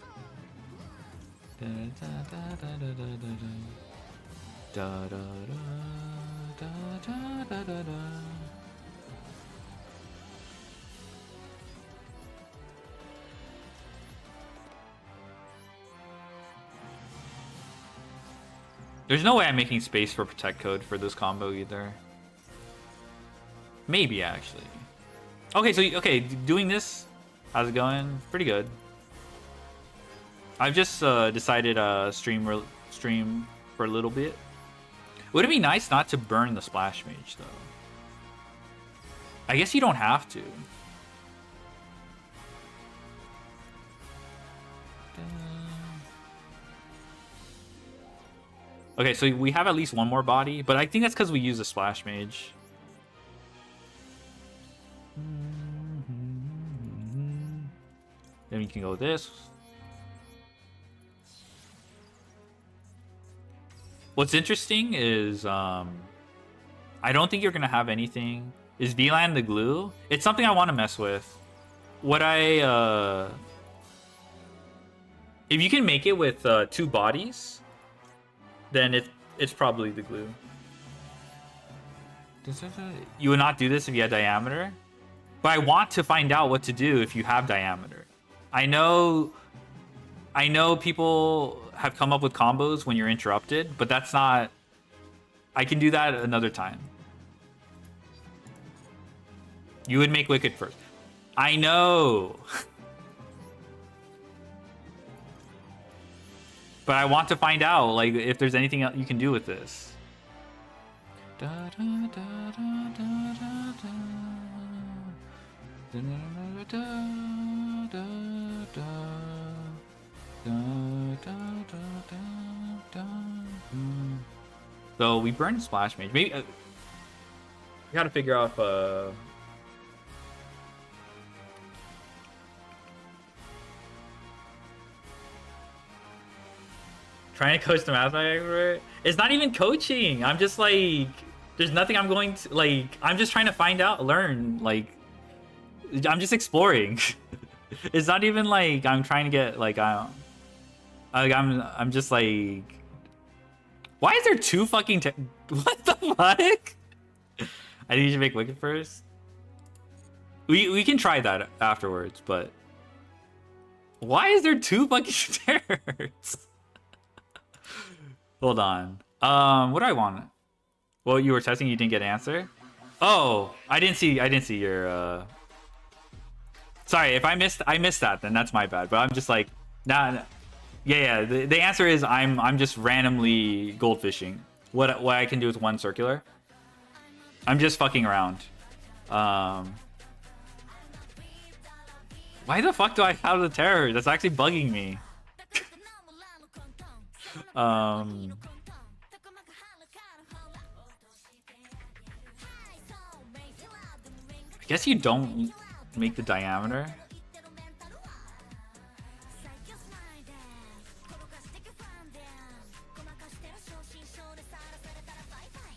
Speaker 1: There's no way I'm making space for protect code for this combo either. Maybe actually. Okay, so okay, doing this, how's it going? Pretty good. I've just decided stream for a little bit. Would it be nice not to burn the splash mage though? I guess you don't have to. Okay, so we have at least one more body, but I think that's because we use a splash mage. Then we can go with this. What's interesting is I don't think you're gonna have anything. Is VLAN the glue? It's something I want to mess with. What I if you can make it with 2 bodies, then it's probably the glue. You would not do this if you had diameter, but I want to find out what to do if you have diameter. I know people have come up with combos when you're interrupted, but that's not. I can do that another time. You would make Wicked first. I know. But I want to find out, like, if there's anything else you can do with this. So we burned Splash Mage. Maybe we gotta figure out if trying to coach the math expert. It's not even coaching. I'm just like, there's nothing I'm going to like. I'm just trying to find out, learn. Like, I'm just exploring. It's not even like I'm trying to get like I'm just like. Why is there 2 fucking? What the fuck? I think you should make Wicked first. We can try that afterwards, but why is there 2 fucking stairs? Hold on. What do I want? Well, you were testing, you didn't get an answer. Oh, I didn't see your. Sorry, if I missed that, then that's my bad. But I'm just like, nah. Yeah. The answer is I'm just randomly goldfishing. What I can do with 1 circular. I'm just fucking around. Why the fuck do I have the terror? That's actually bugging me. I guess you don't make the diameter.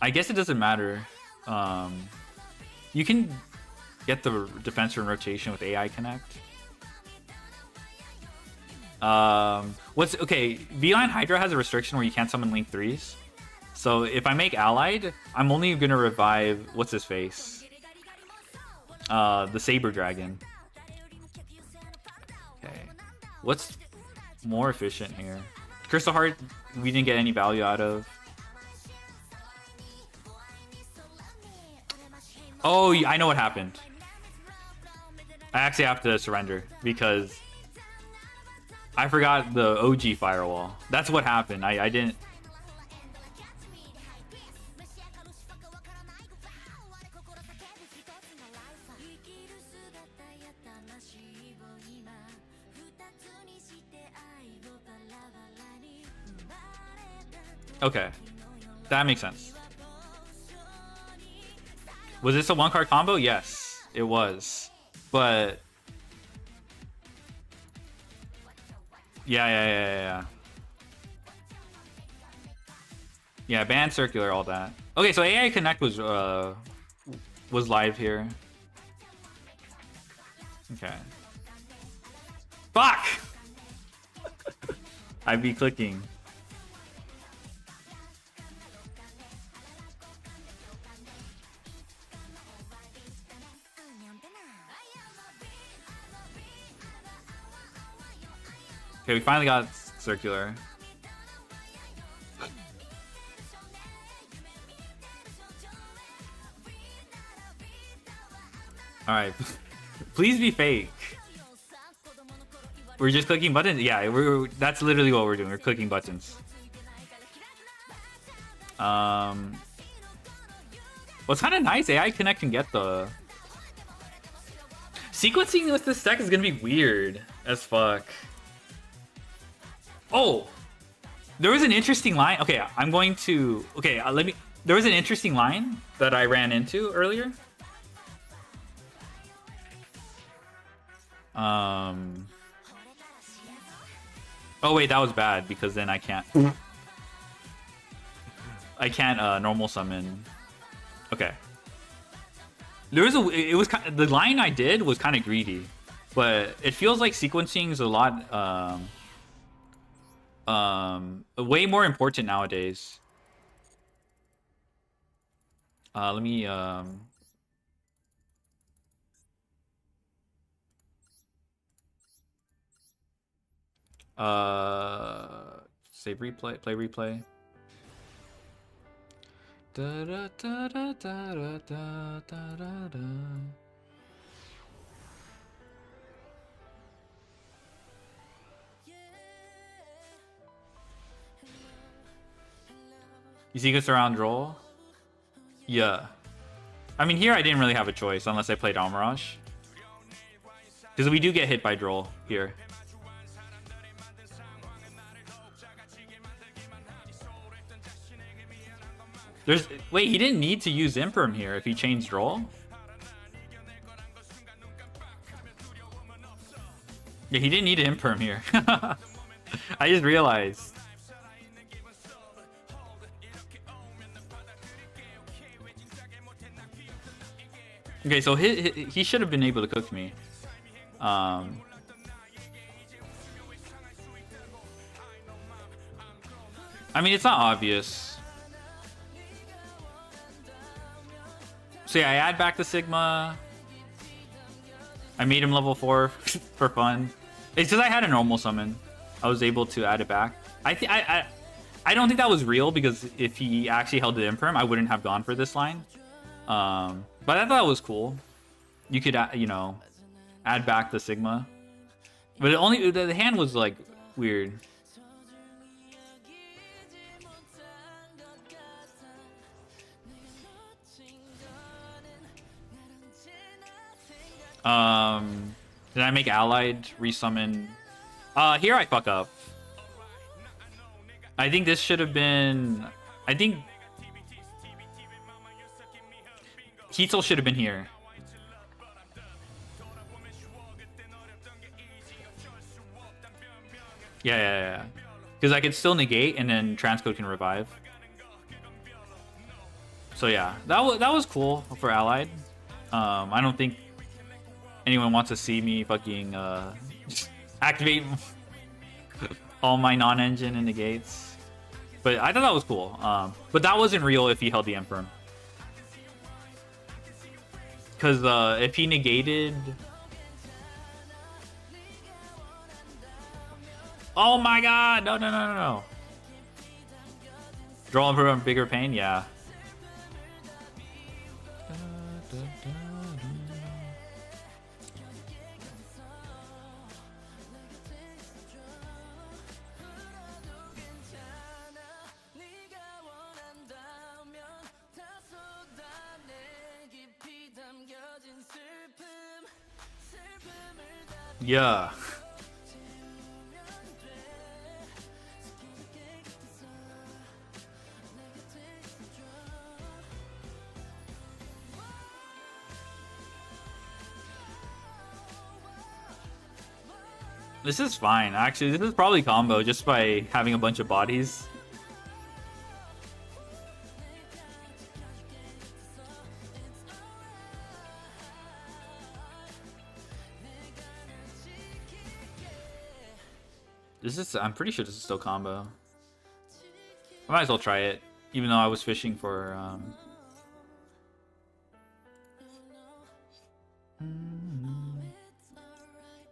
Speaker 1: I guess it doesn't matter. You can get the defense and rotation with AI Connect. What's okay? V-Line Hydra has a restriction where you can't summon Link 3s. So if I make Allied, I'm only gonna revive what's his face? The Saber Dragon. Okay. What's more efficient here? Crystal Heart, we didn't get any value out of. Oh, I know what happened. I actually have to surrender because I forgot the OG firewall. That's what happened. I didn't. Okay, that makes sense. Was this a 1-card combo? Yes, it was. But yeah. Yeah, ban circular, all that. Okay, so AI Connect was live here. Okay. Fuck! I'd be clicking. Okay, we finally got circular. Alright. Please be fake. We're just clicking buttons? Yeah, that's literally what we're doing. We're clicking buttons. What's kind of nice, AI Connect can get the... Sequencing with this deck is gonna be weird as fuck. Oh! There was an interesting line. Okay, I'm going to... Okay, let me... There was an interesting line that I ran into earlier. Oh wait, that was bad because then I can't... I can't normal summon. Okay. There was a... It was kind of, the line I did was kind of greedy, but it feels like sequencing is a lot way more important nowadays. Let me save replay, play replay. Da da da da da da da da da. You see us around roll? Yeah. I mean, here I didn't really have a choice unless I played Almirage. Because we do get hit by Droll here. Wait, he didn't need to use Imperm here if he changed Droll? Yeah, he didn't need an Imperm here. I just realized. Okay, so he should have been able to cook me. I mean, it's not obvious. So yeah, I add back the Sigma. I made him level 4 for fun. It's because I had a normal summon. I was able to add it back. I don't think that was real because if he actually held the Imperm, I wouldn't have gone for this line. But I thought it was cool. You could, you know, add back the Sigma. But it only the hand was like weird. Did I make allied resummon? Here I fuck up. I think this should have been... I think... Heatsel should have been here. Yeah. Because I could still negate and then transcode can revive. So yeah, that was cool for allied. I don't think anyone wants to see me fucking activate all my non-engine and negates. But I thought that was cool. But that wasn't real if he held the Imperm. Because if he negated... Oh my god! No. Draw Imperm, bigger pain? Yeah. Yeah. This is fine. Actually, this is probably combo just by having a bunch of bodies. This is, I'm pretty sure this is still combo. I might as well try it, even though I was fishing for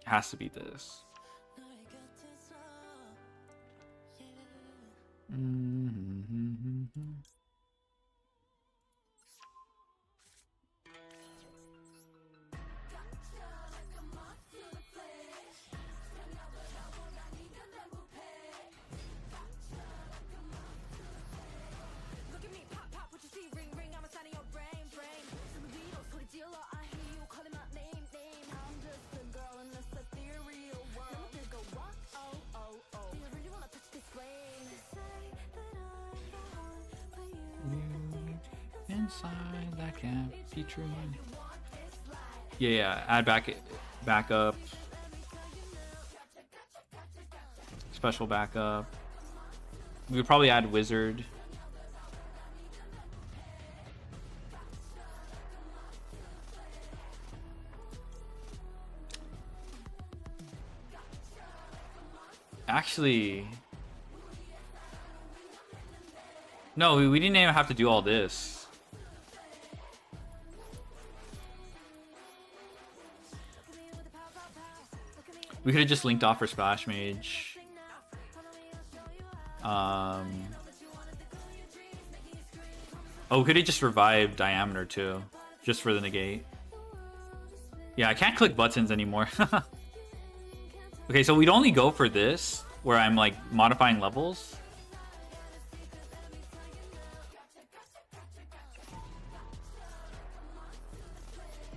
Speaker 1: has to be this. Inside that can't be true. Yeah, add backup. Special backup. We would probably add wizard. Actually, no, we didn't even have to do all this. We could have just linked off for Splash Mage. Oh, we could have just revived Diameter too, just for the negate. Yeah, I can't click buttons anymore. Okay, so we'd only go for this, where I'm like modifying levels.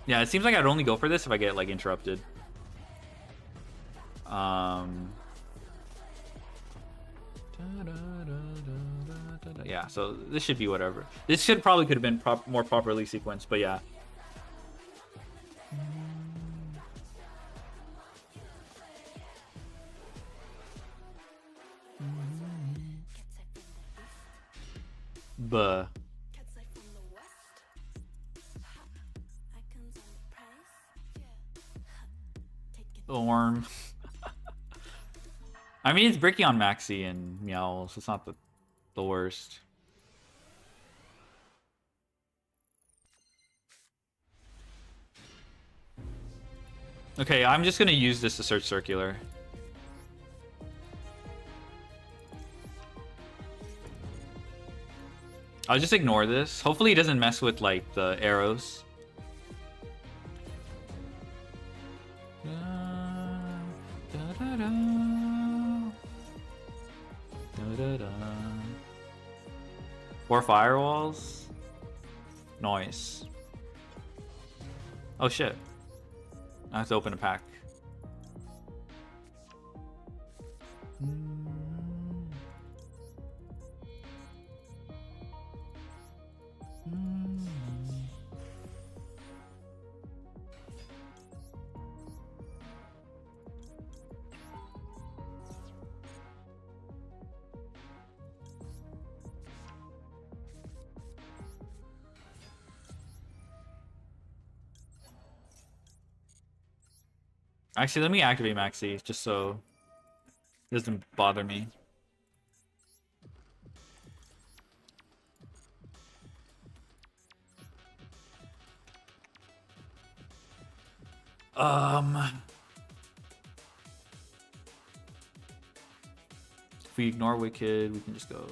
Speaker 1: Yeah, it seems like I'd only go for this if I get like interrupted. Yeah, so this should be whatever. This should probably could have been more properly sequenced, but yeah. Buh. Orm. I mean, it's bricky on Maxi and Meow, so it's not the worst. Okay, I'm just gonna use this to search circular. I'll just ignore this. Hopefully it doesn't mess with like the arrows. Four firewalls. Noise. Oh shit. I have to open a pack. Actually, let me activate Maxi just so it doesn't bother me. If we ignore Wicked, we can just go.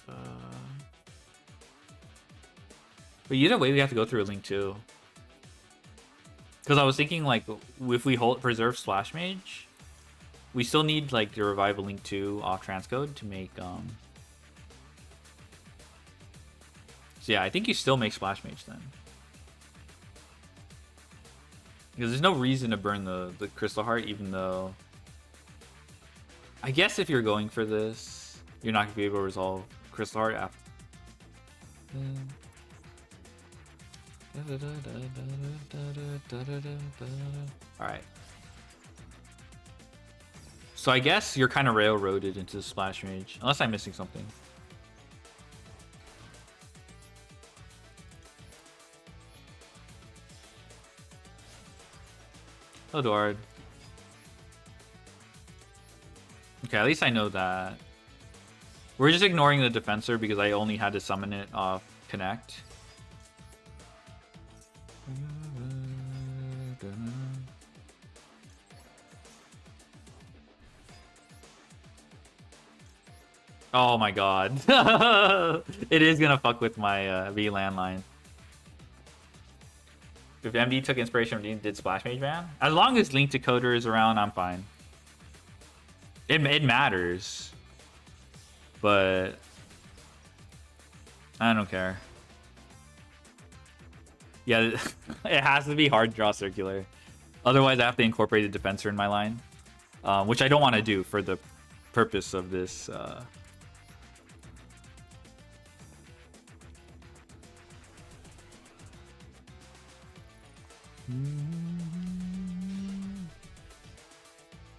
Speaker 1: But either way, we have to go through a link too. Because I was thinking, like, if we preserve Splash Mage, we still need like to revive a Link 2 off transcode to make. So yeah, I think you still make Splash Mage then. Because there's no reason to burn the Crystal Heart, even though. I guess if you're going for this, you're not going to be able to resolve Crystal Heart after. Alright. So I guess you're kind of railroaded into the Splash Mage. Unless I'm missing something. Hello, Duard. Okay, at least I know that. We're just ignoring the defensor because I only had to summon it off connect. Oh my god. It is gonna fuck with my V landline. If MD took inspiration from D and did Splash Mage ban? As long as Link Decoder is around, I'm fine. It matters. But I don't care. Yeah, it has to be hard draw circular. Otherwise, I have to incorporate a defensor in my line. Which I don't want to do for the purpose of this...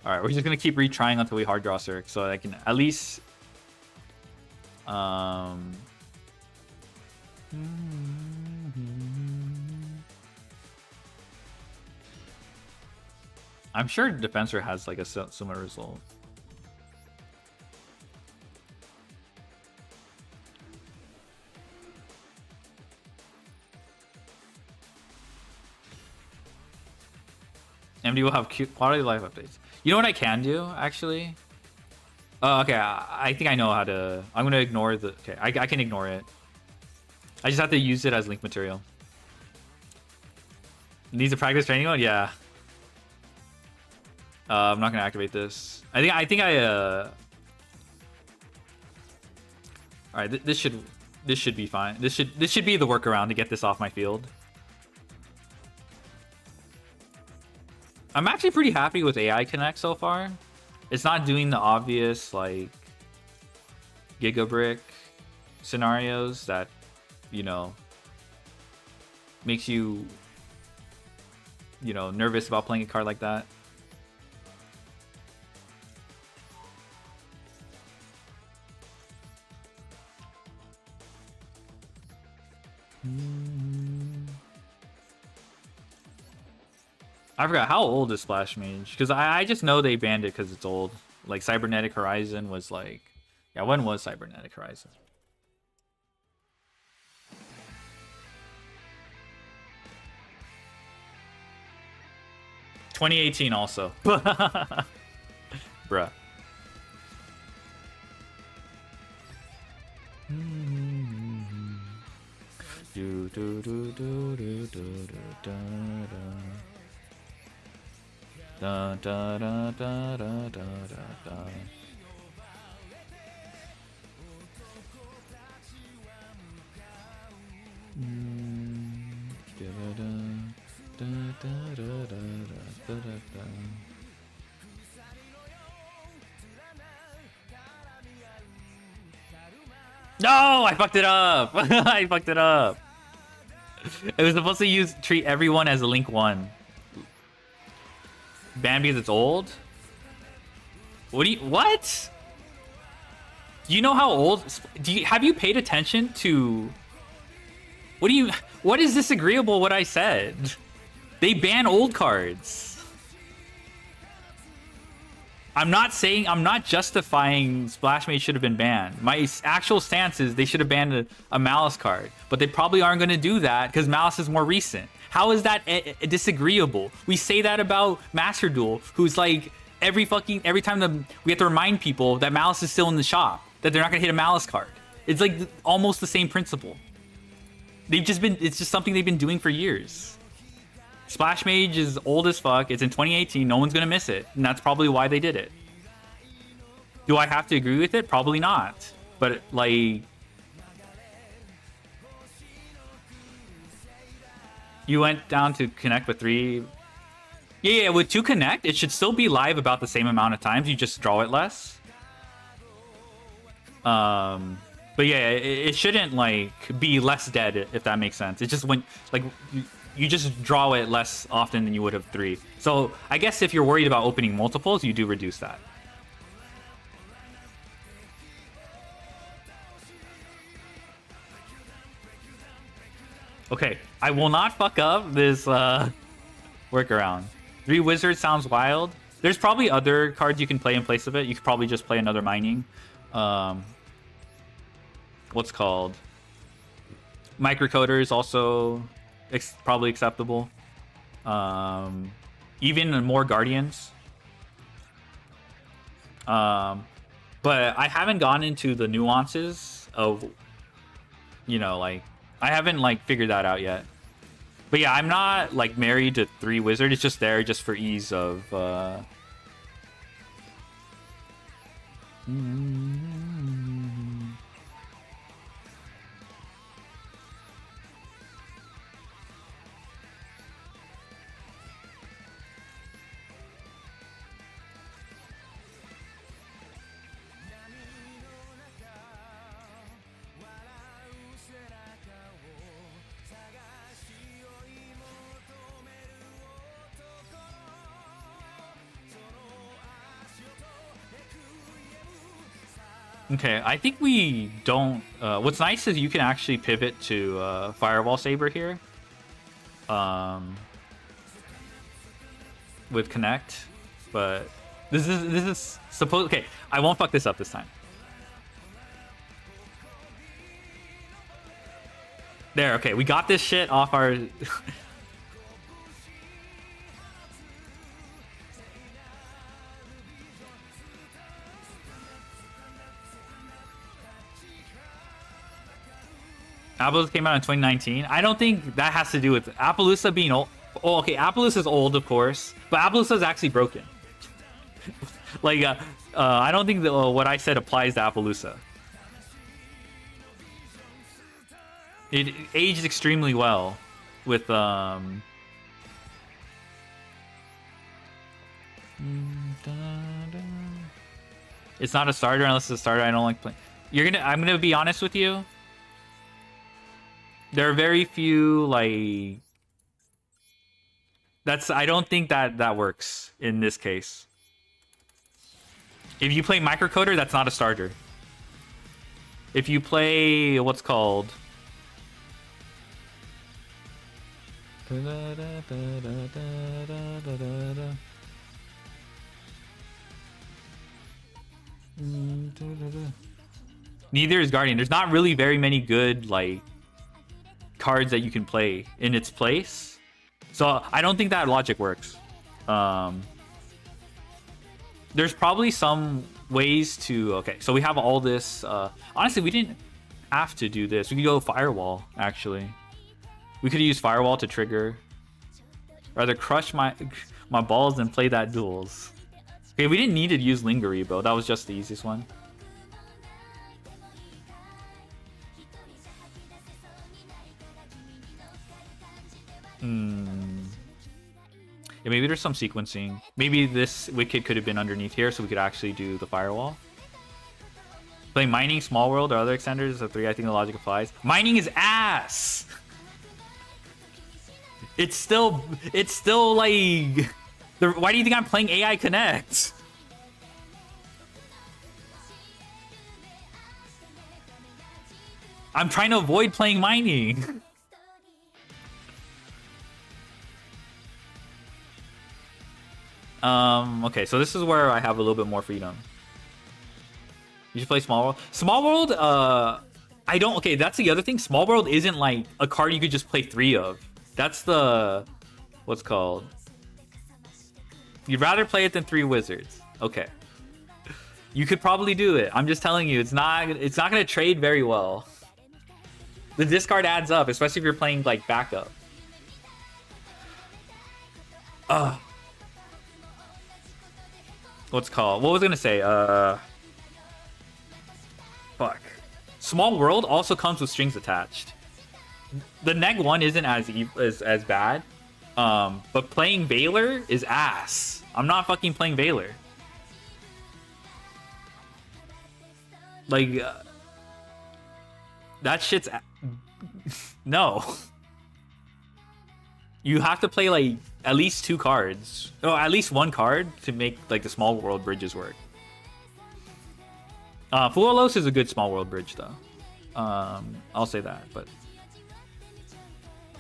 Speaker 1: Alright, we're just gonna keep retrying until we hard draw Cirque, so I can at least I'm sure Defensor has like a similar result. MD will have cute quality life updates. You know what I can do, actually? Okay, I think I know how to... I'm going to ignore the... Okay, I can ignore it. I just have to use it as link material. Needs a practice training mode? Yeah. I'm not going to activate this. I think I Alright, this should be fine. This should be the workaround to get this off my field. I'm actually pretty happy with AI Connect so far. It's not doing the obvious, like, Gigabrick scenarios that, you know, makes you, you know, nervous about playing a card like that. I forgot, how old is Splash Mage? Because I just know they banned it because it's old. Like, Cybernetic Horizon was like... Yeah, when was Cybernetic Horizon? ...2018 also. Bruh. Do do do do do do do do. Da da da da da da da. No, I fucked it up. I fucked it up. It was supposed to treat everyone as a Link 1. Ban because it's old? What? Do you know how old? Have you paid attention to? What is disagreeable what I said? They ban old cards. I'm not justifying Splash Mage should have been banned. My actual stance is they should have banned a Malice card, but they probably aren't going to do that because Malice is more recent. How is that disagreeable? We say that about Master Duel, who's like every time we have to remind people that Malice is still in the shop, that they're not going to hit a Malice card. It's like almost the same principle. It's just something they've been doing for years. Splash Mage is old as fuck. It's in 2018. No one's going to miss it. And that's probably why they did it. Do I have to agree with it? Probably not. But, like... You went down to connect with 3... Yeah, with 2 connect, it should still be live about the same amount of times. You just draw it less. But yeah, it shouldn't, like, be less dead, if that makes sense. It's just when, like... You just draw it less often than you would have 3. So I guess if you're worried about opening multiples, you do reduce that. Okay, I will not fuck up this workaround. 3 wizards sounds wild. There's probably other cards you can play in place of it. You could probably just play another mining. What's called? Microcoder is also probably acceptable. Even more Guardians. But I haven't gone into the nuances of, you know, like, I haven't, like, figured that out yet. But yeah, I'm not, like, married to 3 Wizard. It's just there just for ease of, Okay, I think we don't... what's nice is you can actually pivot to Firewall Saber here. With Connect. But this is supposed... Okay, I won't fuck this up this time. There, okay, we got this shit off our... Appaloosa came out in 2019. I don't think that has to do with Appaloosa being old. Oh, okay, Appaloosa is old, of course, but Appaloosa is actually broken. Like, I don't think that what I said applies to Appaloosa. It aged extremely well with It's not a starter unless it's a starter. I don't like playing. I'm gonna be honest with you. There are very few, like... I don't think that works in this case. If you play Microcoder, that's not a starter. If you play... what's called... Neither is Guardian. There's not really very many good, like... cards that you can play in its place, so I don't think that logic works. There's probably some ways to... Okay, so we have all this. Honestly, we didn't have to do this. We could go Firewall. Actually, we could use Firewall to trigger. Rather crush my balls than play that duels. Okay, we didn't need to use Lingaribo. That was just the easiest one. Yeah, maybe there's some sequencing. Maybe this Wicked could have been underneath here, so we could actually do the Firewall. Playing Mining, Small World, or other extenders of 3, I think the logic applies. Mining is ass! It's still like... Why do you think I'm playing AI Connect? I'm trying to avoid playing Mining. Okay, so this is where I have a little bit more freedom. You should play Small World. Small World, I don't... Okay, that's the other thing. Small World isn't like a card you could just play 3 of. That's the... what's called? You'd rather play it than 3 Wizards. Okay. You could probably do it. I'm just telling you, it's not going to trade very well. The discard adds up, especially if you're playing like backup. What's called? What was I gonna say? Fuck. Small World also comes with strings attached. The neg one isn't as bad. But playing Veiler is ass. I'm not fucking playing Veiler. Like, that shit's... No. You have to play, like, at least 2 cards. Oh, at least 1 card to make, like, the Small World bridges work. Fualos is a good Small World bridge, though. I'll say that, but...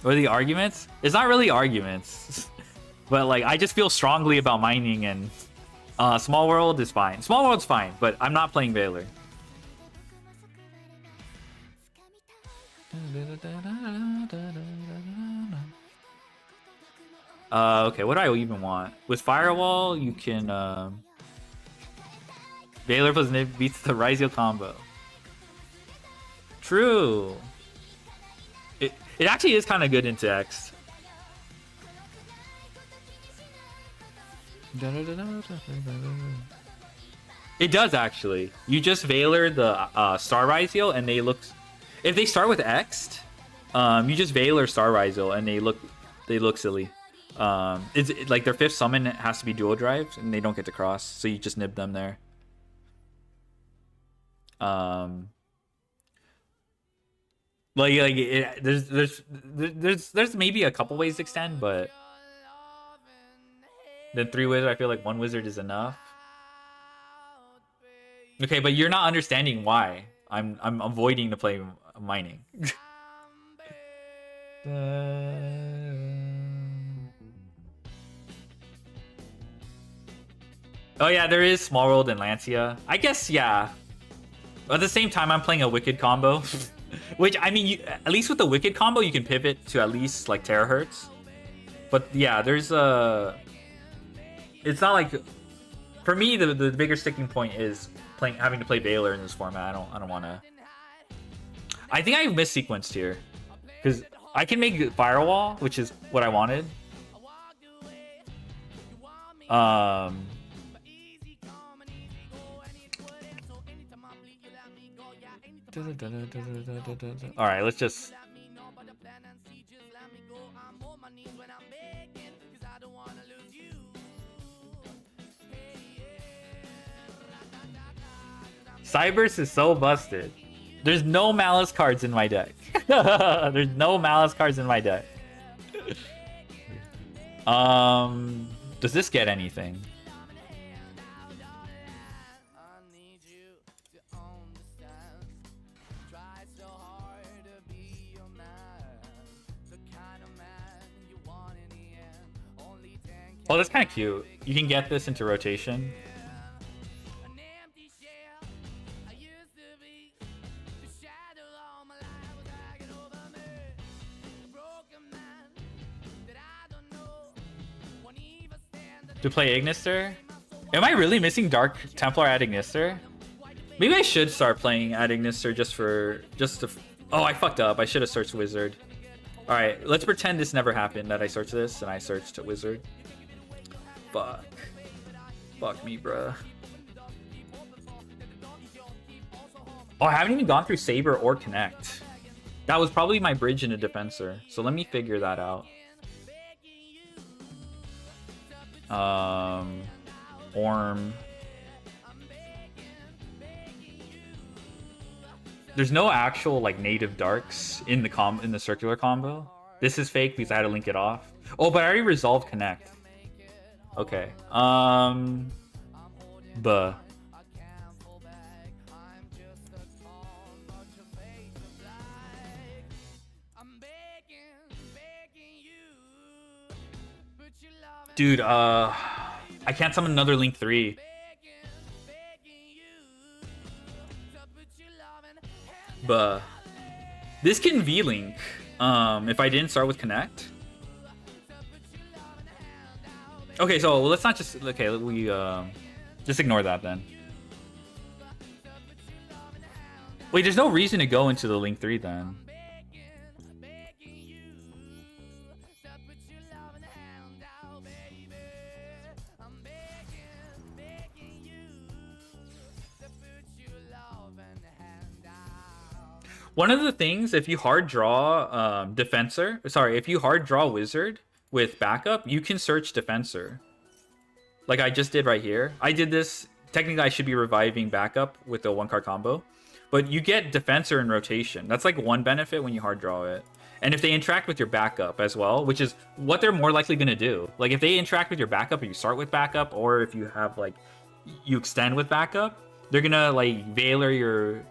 Speaker 1: What are the arguments? It's not really arguments. But like, I just feel strongly about mining, and Small World is fine. Small World's fine, but I'm not playing Valor. Okay, what do I even want? With Firewall, you can Valor plus Nib beats the Ryzeo combo. True. It actually is kind of good into X. It does actually. You just Valor the Star Ryzeo and they look. If they start with X, you just Valor Star Ryzeo and they look silly. It's like their 5th summon has to be dual drives and they don't get to cross, so you just nib them there. There's maybe a couple ways to extend, but then 3 wizard, I feel like 1 wizard is enough. Okay, but you're not understanding why I'm avoiding to play mining. Oh yeah, there is Small World and Lancia. I guess, yeah. At the same time, I'm playing a Wicked combo. Which, I mean, at least with the Wicked combo, you can pivot to at least, like, Terahertz. But, yeah, there's a... It's not like... For me, the bigger sticking point is having to play Valor in this format. I don't want to... I think I missequenced here. Because I can make Firewall, which is what I wanted. All right, let's just. Cybers is so busted. There's no Malice cards in my deck. There's no Malice cards in my deck. Does this get anything? Oh, that's kind of cute. You can get this into rotation. To play Ignister? Am I really missing Dark Templar at Ignister? Maybe I should start playing at Ignister just to... Oh, I fucked up. I should have searched Wizard. Alright, let's pretend this never happened, that I searched this and I searched Wizard. Fuck. Fuck me, bruh. Oh, I haven't even gone through Saber or Connect. That was probably my bridge into Defensor. So let me figure that out. Orm. There's no actual like native darks in the circular combo. This is fake because I had to link it off. Oh, but I already resolved Connect. Okay. Buh. Dude, I can't summon another Link 3. But this can V-Link if I didn't start with Connect. Okay, so let's not just... Okay, we just ignore that then. Wait, there's no reason to go into the Link 3 then. One of the things, if you hard draw if you hard draw Wizard with backup, you can search Defensor. Like I just did right here. I did this, technically I should be reviving backup with a 1-card combo, but you get Defensor in rotation. That's like one benefit when you hard draw it. And if they interact with your backup as well, which is what they're more likely going to do. Like if they interact with your backup, or you start with backup, or if you have like, you extend with backup, they're going to like Valor your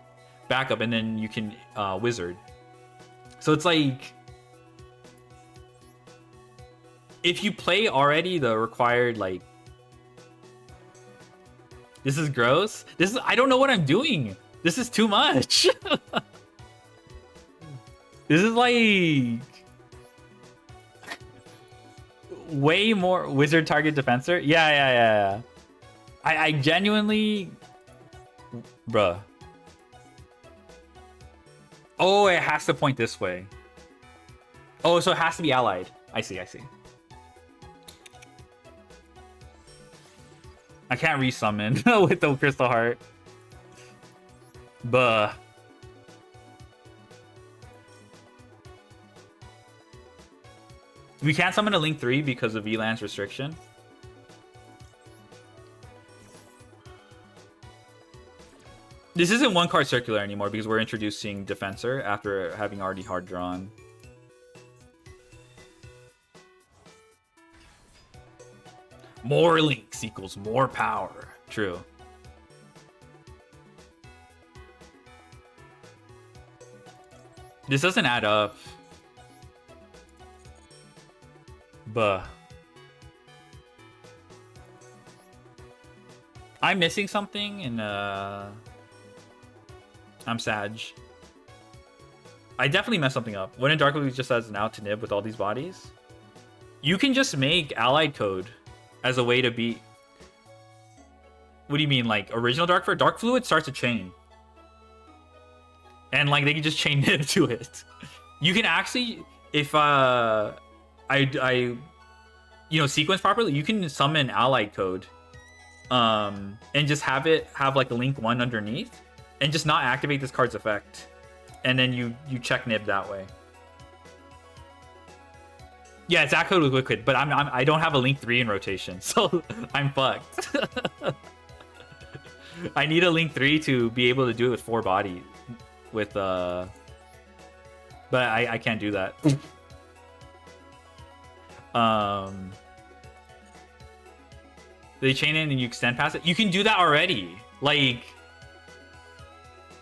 Speaker 1: backup and then you can Wizard. So it's like if you play already the required, like, this is gross. This is, I don't know what I'm doing. This is too much. This is like way more wizard target defensor. Yeah. I genuinely, bruh. Oh, it has to point this way. Oh, so it has to be allied. I see. I can't resummon with the Crystal Heart. Buh. We can't summon a Link 3 because of VLAN's restriction. This isn't one card circular anymore because we're introducing Defensor after having already hard drawn. More links equals more power. True. This doesn't add up. Buh. I'm missing something and I'm Sag. I definitely messed something up. When in Dark League just says now to nib with all these bodies. You can just make allied code as a way to beat. What do you mean, like original Dark Fluid? Dark Fluid starts a chain. And like they can just chain nib to it. You can actually, if I you know, sequence properly, you can summon allied code. And just have it have like a link 1 underneath and just not activate this card's effect. And then you check nib that way. Yeah, it's that code with Liquid, but I don't have a Link 3 in rotation, so I'm fucked. I need a Link 3 to be able to do it with 4 bodies. With but I can't do that. They chain in and you extend past it. You can do that already. Like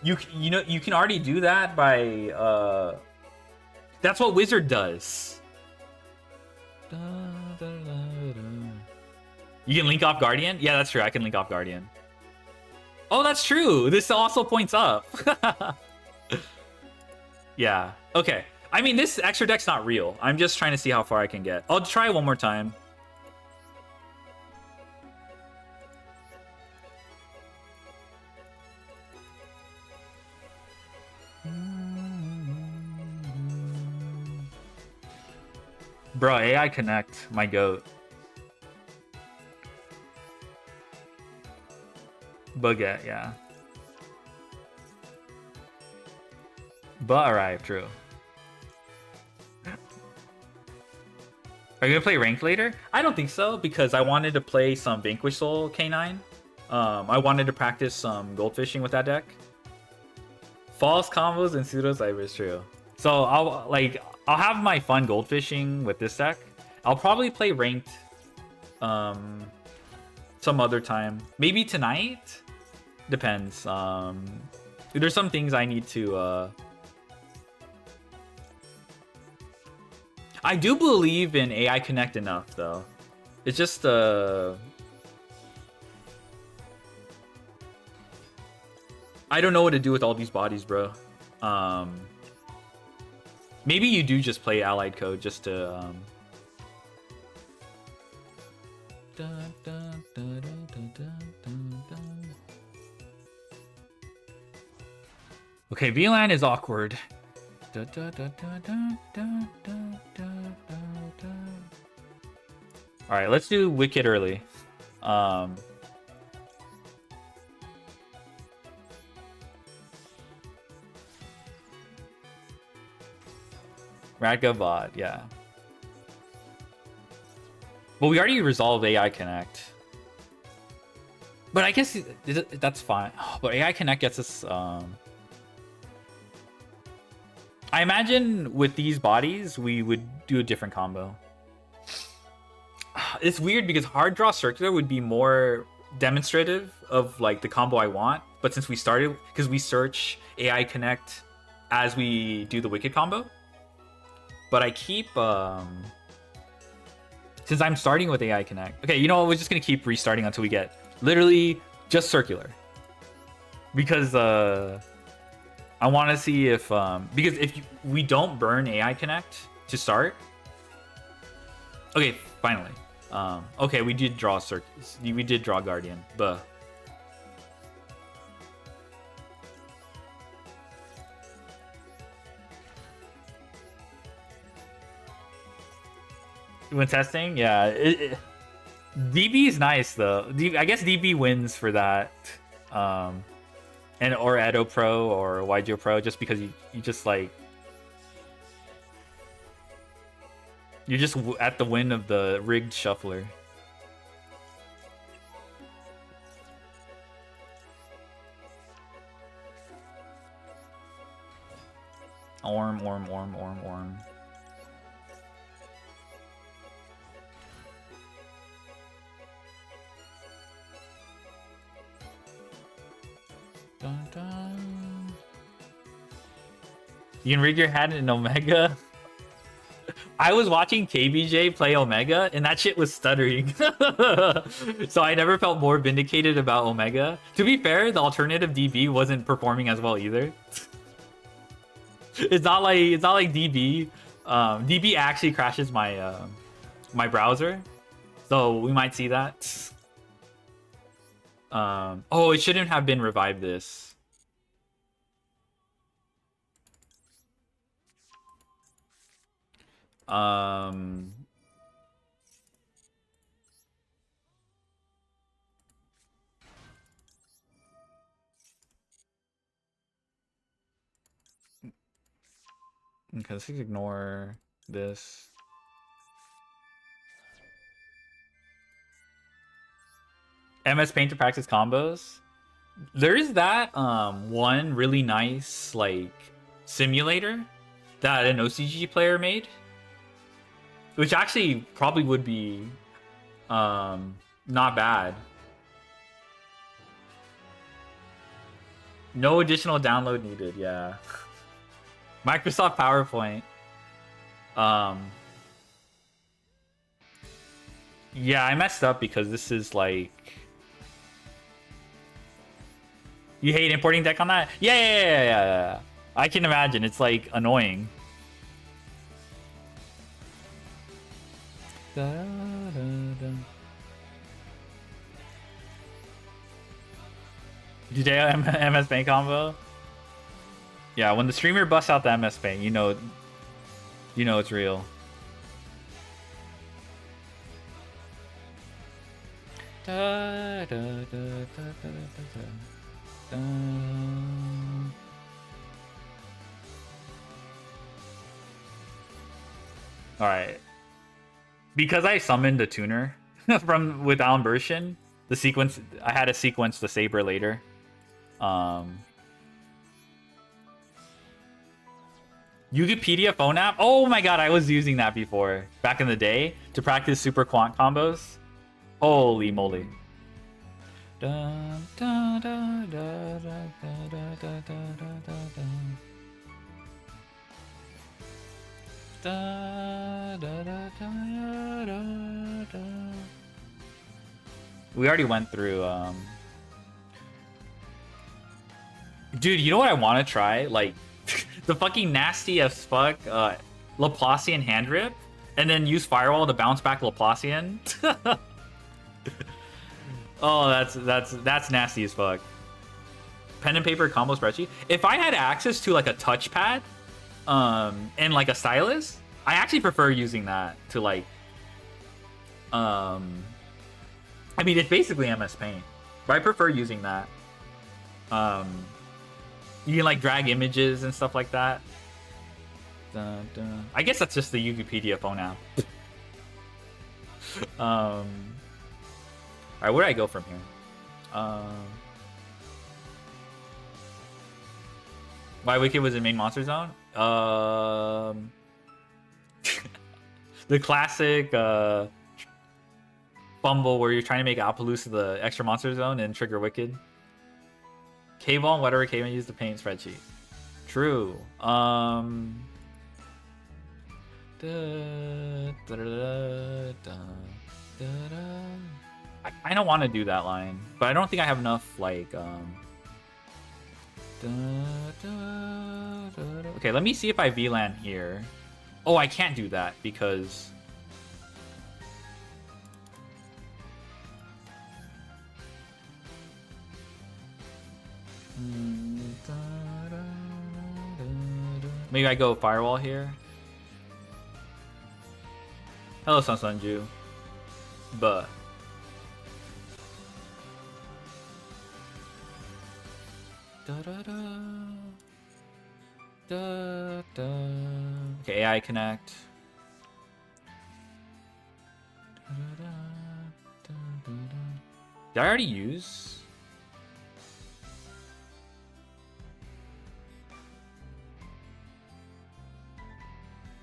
Speaker 1: you know you can already do that by that's what Wizard does. You can link off Guardian? Yeah, that's true. I can link off Guardian. Oh, that's true. This also points up. Yeah. Okay. I mean, this extra deck's not real. I'm just trying to see how far I can get. I'll try one more time. Bro, AI Connect, my goat. Baguette, yeah. But arrive, true. Are you gonna play ranked later? I don't think so, because I wanted to play some Vanquish Soul K9. I wanted to practice some goldfishing with that deck. False combos and pseudo cybers, true. So I'll have my fun goldfishing with this deck. I'll probably play ranked some other time. Maybe tonight? Depends. There's some things I need to I do believe in AI Connect enough though. It's just I don't know what to do with all these bodies, bro. Maybe you do just play allied code just to Okay, VLAN is awkward. Alright, let's do Wicked early. Radga bot, yeah. Well, we already resolved AI Connect. But I guess that's fine. But AI Connect gets us... I imagine with these bodies, we would do a different combo. It's weird because Hard Draw Circular would be more demonstrative of like the combo I want. But since we started, because we search AI Connect as we do the Wicked combo. But I keep Since I'm starting with AI Connect. Okay, you know what? We're just gonna keep restarting until we get literally just circular. Because I want to see if because if we don't burn AI Connect to start. Okay, finally. Okay, we did draw circus. We did draw Guardian. Buh. When testing, yeah. DB is nice though. I guess DB wins for that. And or Edo Pro or YGO Pro, just because you just like you're just at the win of the rigged shuffler. Orm. Dun, dun. You can rig your hat in Omega. I was watching KBJ play Omega, and that shit was stuttering. So I never felt more vindicated about Omega. To be fair, the alternative DB wasn't performing as well either. It's not like DB. DB actually crashes my my browser, so we might see that. Oh, it shouldn't have been revived this. Okay, let's just ignore this. MS Paint to practice combos. There's that one really nice like simulator that an OCG player made, which actually probably would be not bad. No additional download needed, yeah. Microsoft PowerPoint. Yeah, I messed up because this is like... You hate importing deck on that? Yeah. I can imagine. It's like annoying. DJ MS Paint combo? Yeah, when the streamer busts out the MS Paint, you know it's real. Alright. Because I summoned a tuner with Alan Bershin, the sequence I had to sequence the Saber later. Wikipedia phone app? Oh my god, I was using that before. Back in the day to practice super quant combos. Holy moly. We already went through dude, you know what I want to try? Like the fucking nasty as fuck Laplacian hand rip, and then use Firewall to bounce back Laplacian. Oh, that's nasty as fuck. Pen and paper combo spreadsheet. If I had access to like a touchpad, and like a stylus, I actually prefer using that to like, I mean, it's basically MS Paint, but I prefer using that. You can like drag images and stuff like that. Dun, dun. I guess that's just the Wikipedia phone app. Alright, where do I go from here? Why Wicked was in main monster zone? The classic fumble where you're trying to make Alphaloosa the extra monster zone and trigger Wicked. K-Ball and whatever K-Ball used to paint spreadsheet. True. I don't want to do that line, but I don't think I have enough like okay, let me see if I VLAN here. Oh, I can't do that because maybe I go firewall here. Hello, Sunju. But okay, AI connect. Did I already use?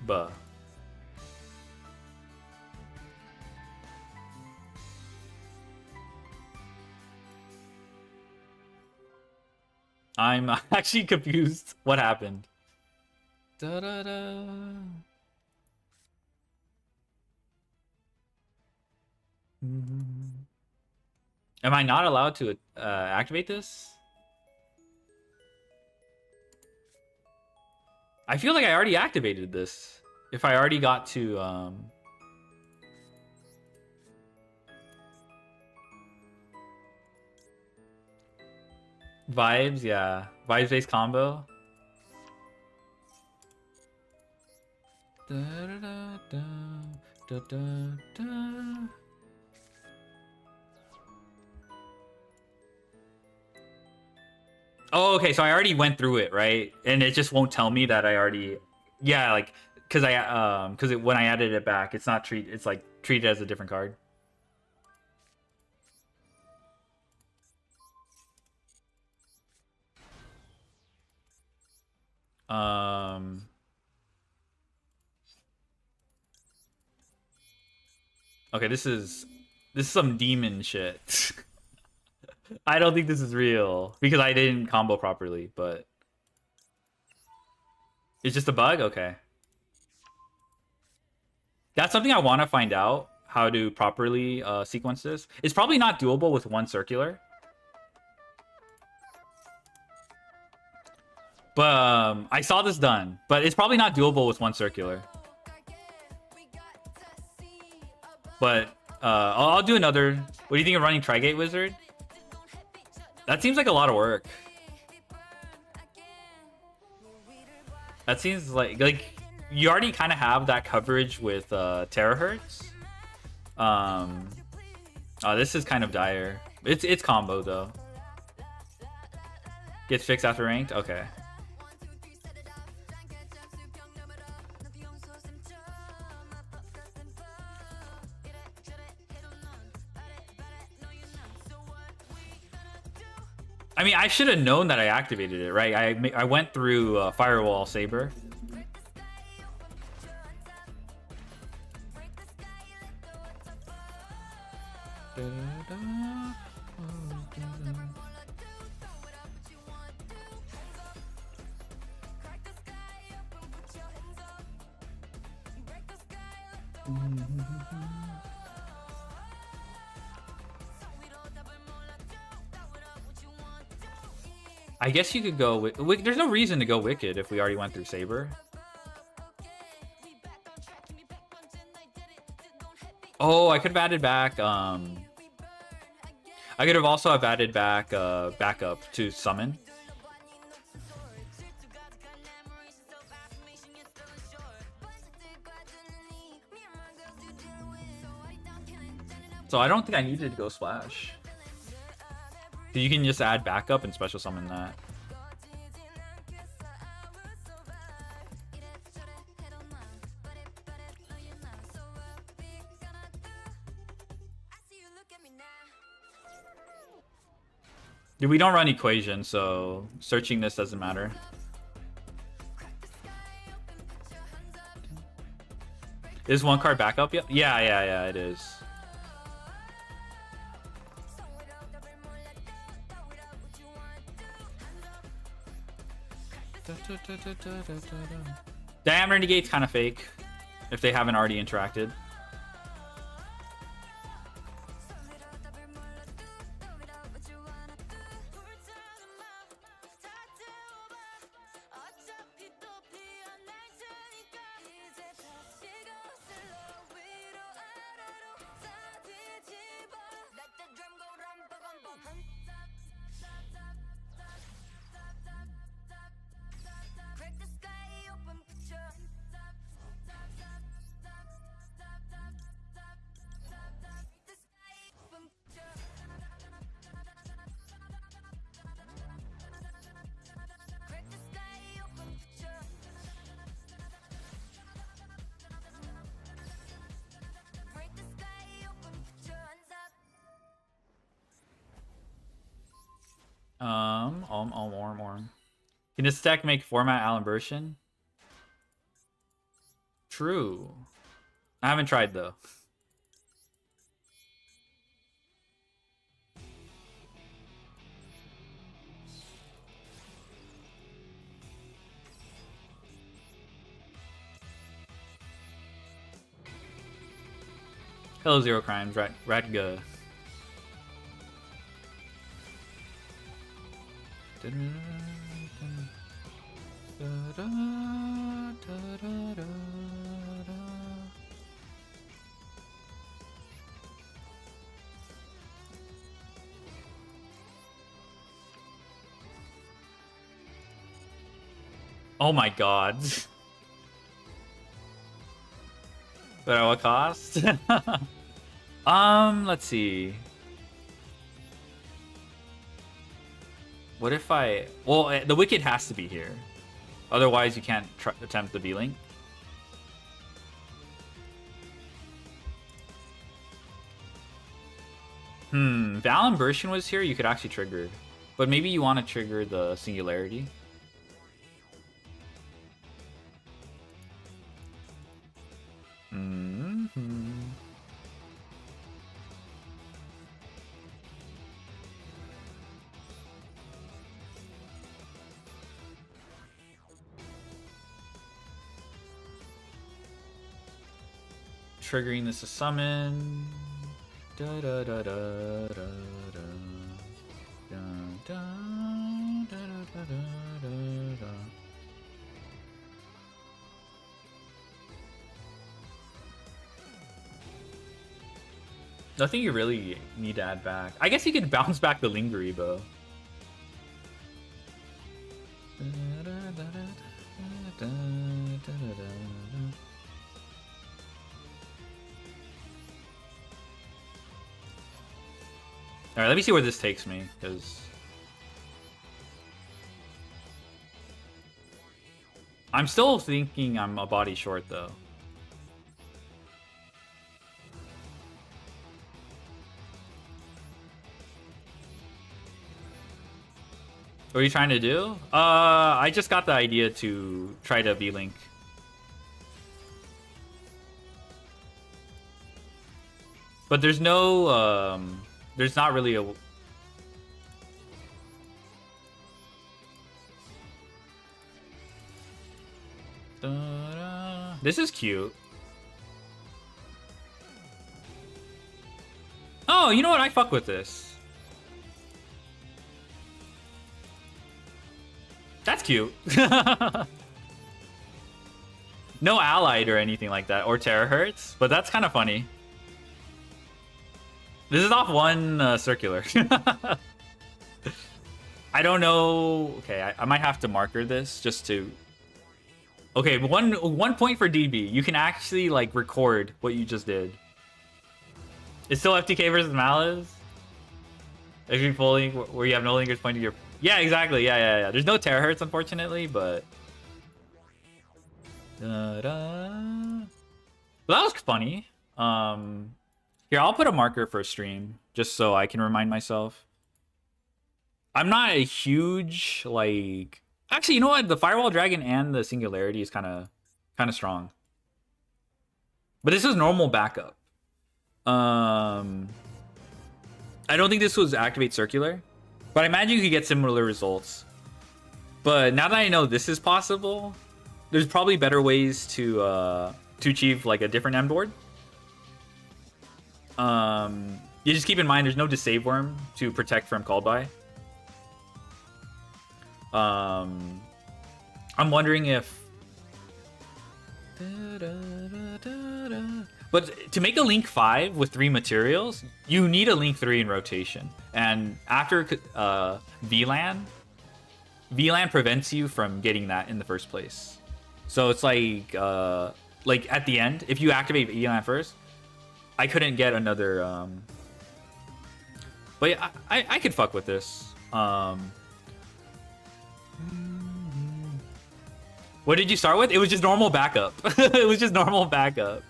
Speaker 1: Buh. I'm actually confused. What happened? Da da da. Am I not allowed to activate this? I feel like I already activated this. If I already got to vibes, yeah. Vibes-based combo. Da, da, da, da, da, da. Oh, okay, so I already went through it, right? And it just won't tell me that I already, yeah, like, cause when I added it back, it's not it's like treated as a different card. Okay, this is some demon shit. I don't think this is real because I didn't combo properly, but it's just a bug? Okay. That's something I want to find out, how to properly sequence this. It's probably not doable with one circular. But I saw this done, but it's probably not doable with one circular. But I'll do another. What do you think of running Trigate Wizard? That seems like a lot of work. That seems like you already kind of have that coverage with Terahertz. Oh, this is kind of dire. It's combo though. Gets fixed after ranked? Okay. I mean, I should have known that I activated it, right? I went through Firewall Saber. I guess you could go with... There's no reason to go Wicked if we already went through Saber. Oh, I could have added back... I could have also have added back backup to summon. So I don't think I needed to go Splash. You can just add backup and special summon that. Dude, we don't run Equation, so searching this doesn't matter. Is one card backup yet? Yeah, it is. Diameter negate's kind of fake. if they haven't already interacted. Warm. Can this deck make format Alan Bershin? True. I haven't tried though. Hello, Zero Crimes, Ratga. Oh my god. But at what cost? Let's see. What if I... Well, the Wicked has to be here. Otherwise, you can't attempt the V-Link. If Alan Bershin was here, you could actually trigger. But maybe you want to trigger the Singularity. Triggering this to summon. Da da da da da da da da da da da da. Nothing you really need to add back. I guess you could bounce back the Lingery bow. Alright, let me see where this takes me, because... I'm still thinking I'm a body short, though. What are you trying to do? I just got the idea to try to V-Link. But there's no, there's not really a... This is cute. Oh, you know what? I fuck with this. That's cute. No allied or anything like that, or terahertz, but that's kind of funny. This is off one circular. I don't know. Okay, I might have to marker this just to... Okay, one point for DB. You can actually like record what you just did. It's still FTK versus Malice. If you're pulling where you have no lingers pointing your... Yeah, exactly. Yeah. There's no terahertz, unfortunately, but... But that was funny. Here, I'll put a marker for a stream, just so I can remind myself. I'm not a huge, like... Actually, you know what? The Firewall Dragon and the Singularity is kind of strong. But this is normal backup. I don't think this was Activate Circular, but I imagine you could get similar results. But now that I know this is possible, there's probably better ways to to achieve like a different end board. You just keep in mind there's no Disave Worm to protect from Called By. I'm wondering if... But to make a Link 5 with 3 materials, you need a Link 3 in rotation. And after VLAN prevents you from getting that in the first place. So it's like at the end, if you activate VLAN first, I couldn't get another... But yeah, I could fuck with this. What did you start with? It was just normal backup. It was just normal backup.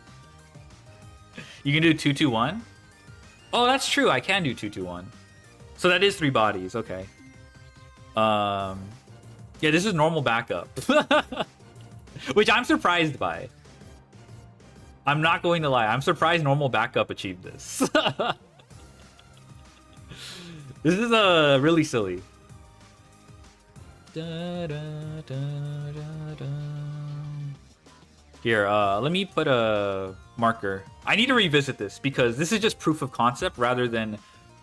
Speaker 1: You can do 2-2-1? Oh, that's true. I can do 2-2-1. So that is 3 bodies. Okay. Yeah, this is normal backup. Which I'm surprised by. I'm not going to lie. I'm surprised normal backup achieved this. This is really silly. Here, let me put a marker. I need to revisit this because this is just proof of concept rather than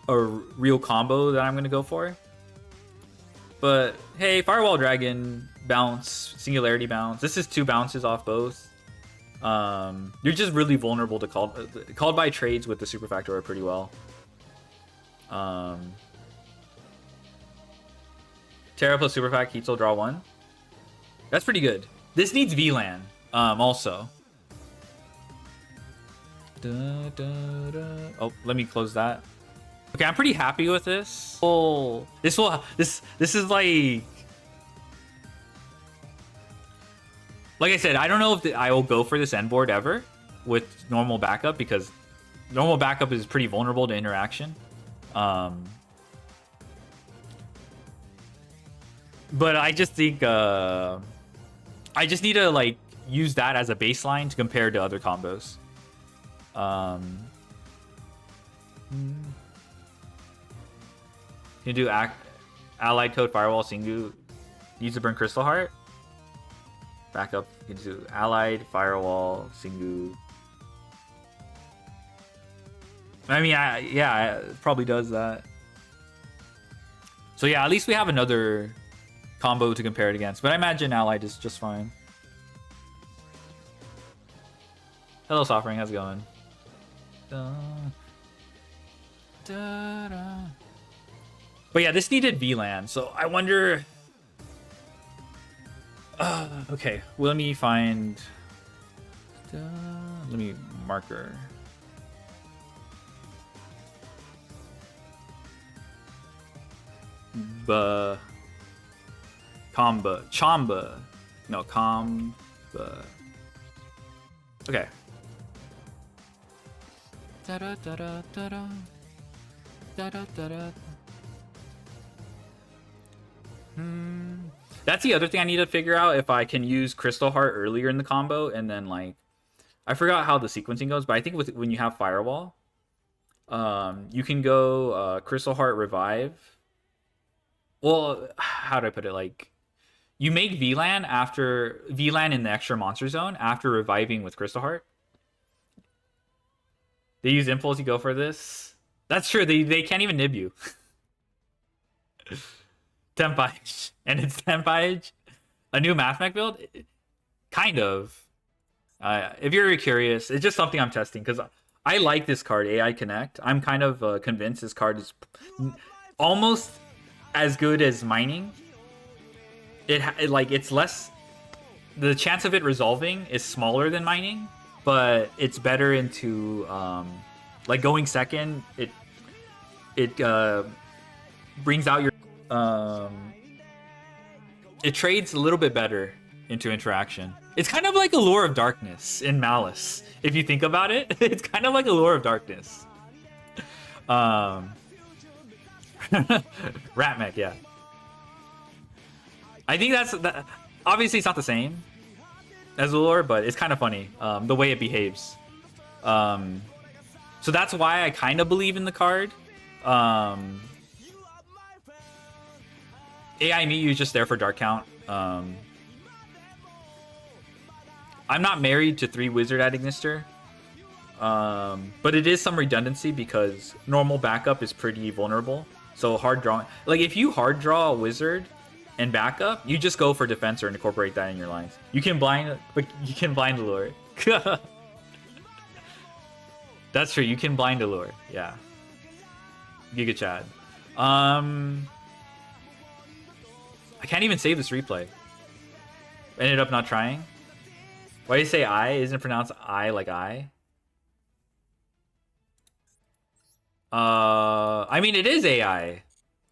Speaker 1: a real combo that I'm going to go for. But hey, Firewall Dragon, bounce, Singularity bounce. This is 2 bounces off both. You're just really vulnerable to Called By trades with the Super Factor pretty well. Terra plus Super Fact, Heat Soul, draw 1. That's pretty good. This needs VLAN, also. Oh, let me close that. Okay, I'm pretty happy with this. Oh, this is like I said, I don't know if I will go for this end board ever with normal backup because normal backup is pretty vulnerable to interaction. But I just think I just need to like use that as a baseline to compare to other combos. You can do Allied Code Firewall Singu needs to burn Crystal Heart. Backup. You can do Allied Firewall Singu. I mean, yeah, it probably does that. So yeah, at least we have another combo to compare it against. But I imagine Allied is just fine. Hello, Softring. How's it going? But yeah, this needed VLAN, so I wonder... okay, well, let me find... let me marker... Chamba. No, okay. That's the other thing I need to figure out, if I can use Crystal Heart earlier in the combo, and then like I forgot how the sequencing goes, but I think when you have Firewall, you can go Crystal Heart Revive. Well, how do I put it? Like, you make VLAN in the extra monster zone after reviving with Crystal Heart. They use Impulse, you go for this. That's true. They can't even nib you. Tempage. And it's Tempage. A new Mathmech build? Kind of. If you're curious, it's just something I'm testing because I like this card, AI Connect. I'm kind of convinced this card is almost as good as Mining. It's less... The chance of it resolving is smaller than Mining, but it's better into... like going second, it brings out your... it trades a little bit better into interaction. It's kind of like a Lure of Darkness in Malice. If you think about it, it's kind of like a Lure of Darkness. Ratmech, yeah. I think that's... obviously, it's not the same as Lure, but it's kind of funny, the way it behaves. So that's why I kind of believe in the card. AI Meet You is just there for Dark Count. I'm not married to 3 wizard at Ignister. But it is some redundancy because normal backup is pretty vulnerable. So hard drawing, like if you hard draw a wizard and backup, you just go for defense or incorporate that in your lines. You can blind, but you can blind allure. That's true. You can blind allure. Yeah. Giga Chad. I can't even save this replay. Ended up not trying. Why do you say I? Isn't it pronounced I like I? I mean, it is AI.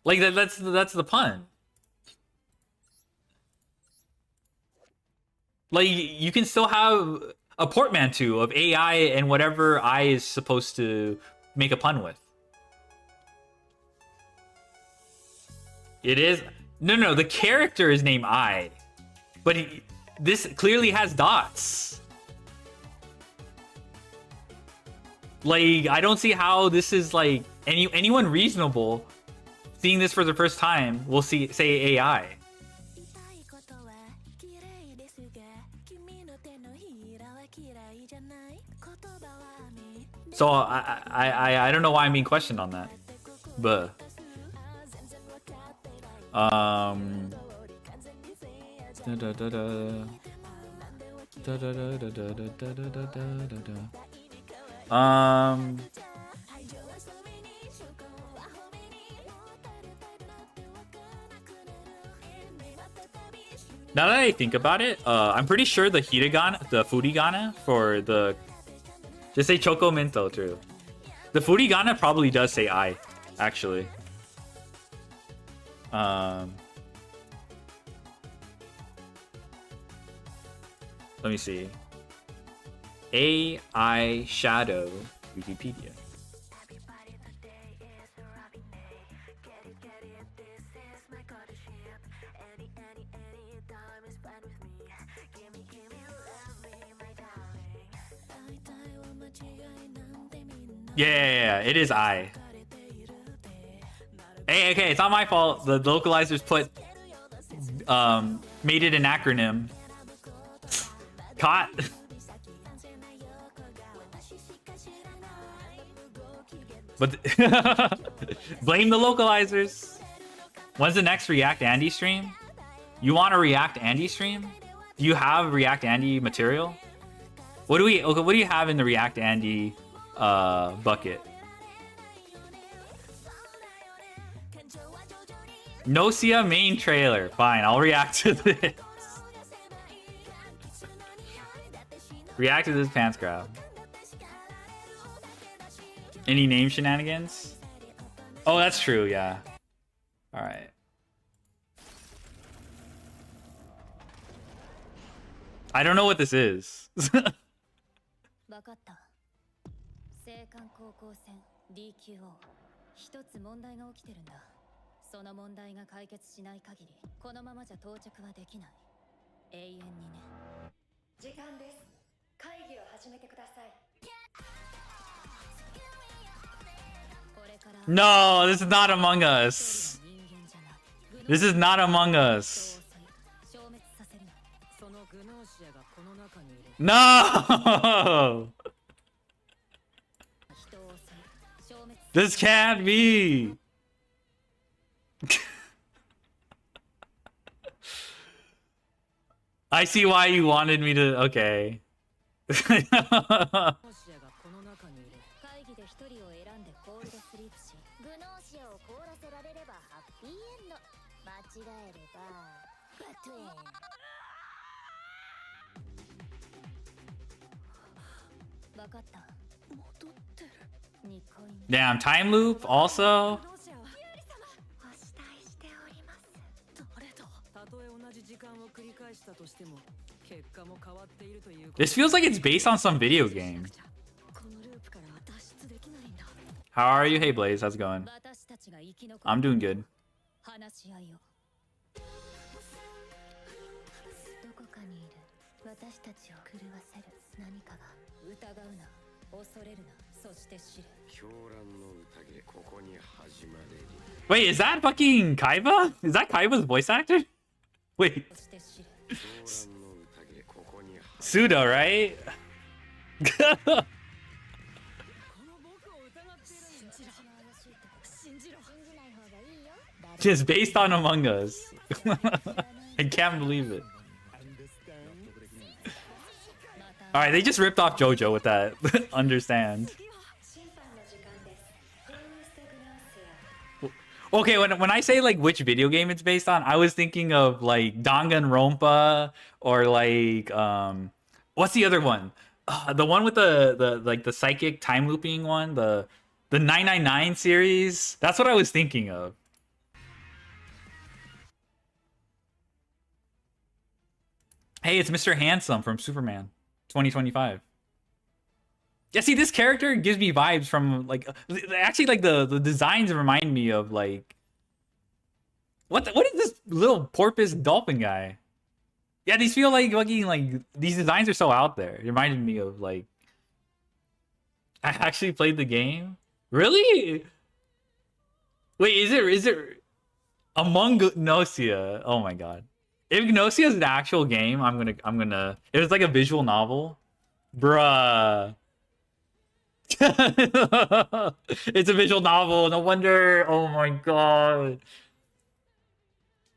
Speaker 1: Like that's the pun. Like you can still have a portmanteau of AI and whatever I is supposed to make a pun with. It is no. The character is named I, but this clearly has dots. Like, I don't see how this is like anyone reasonable seeing this for the first time will say AI. So I don't know why I'm being questioned on that. But now that I think about it, I'm pretty sure the hiragana, the furigana for the just say Choco Minto too. The furigana probably does say I, actually. Let me see. AI Shadow Wikipedia. Yeah, it is I. Hey, okay, it's not my fault. The localizers put made it an acronym. Caught. But blame the localizers. When's the next React Andy stream? You want a React Andy stream? Do you have React Andy material? What do you have in the React Andy bucket? Nocia main trailer. Fine, I'll react to this. React to this pants grab. Any name shenanigans? Oh, that's true, yeah. Alright. I don't know what this is. No, this is not Among Us. This is not Among Us. No! This can't be. I see why you wanted me to. Okay. Damn, time loop also. This feels like it's based on some video game. How are you? Hey Blaze, how's it going? I'm doing good. Wait, is that fucking Kaiba? Is that Kaiba's voice actor? Wait. Pseudo, right? Just based on Among Us. I can't believe it. Alright, they just ripped off JoJo with that. Understand. Okay, when I say like which video game it's based on, I was thinking of like Danganronpa or like what's the other one? The one with the like the psychic time looping one, the 999 series. That's what I was thinking of. Hey, it's Mr. Handsome from Superman 2025. Yeah, see, this character gives me vibes from like actually like the designs remind me of like what is this little porpoise dolphin guy? Yeah, these feel like fucking like these designs are so out there. It reminded me of like I actually played the game. Really? Wait, is it Among Gnosia? Oh my god. If Gnosia is an actual game, I'm gonna it was like a visual novel. Bruh. It's a visual novel. No wonder. Oh my god.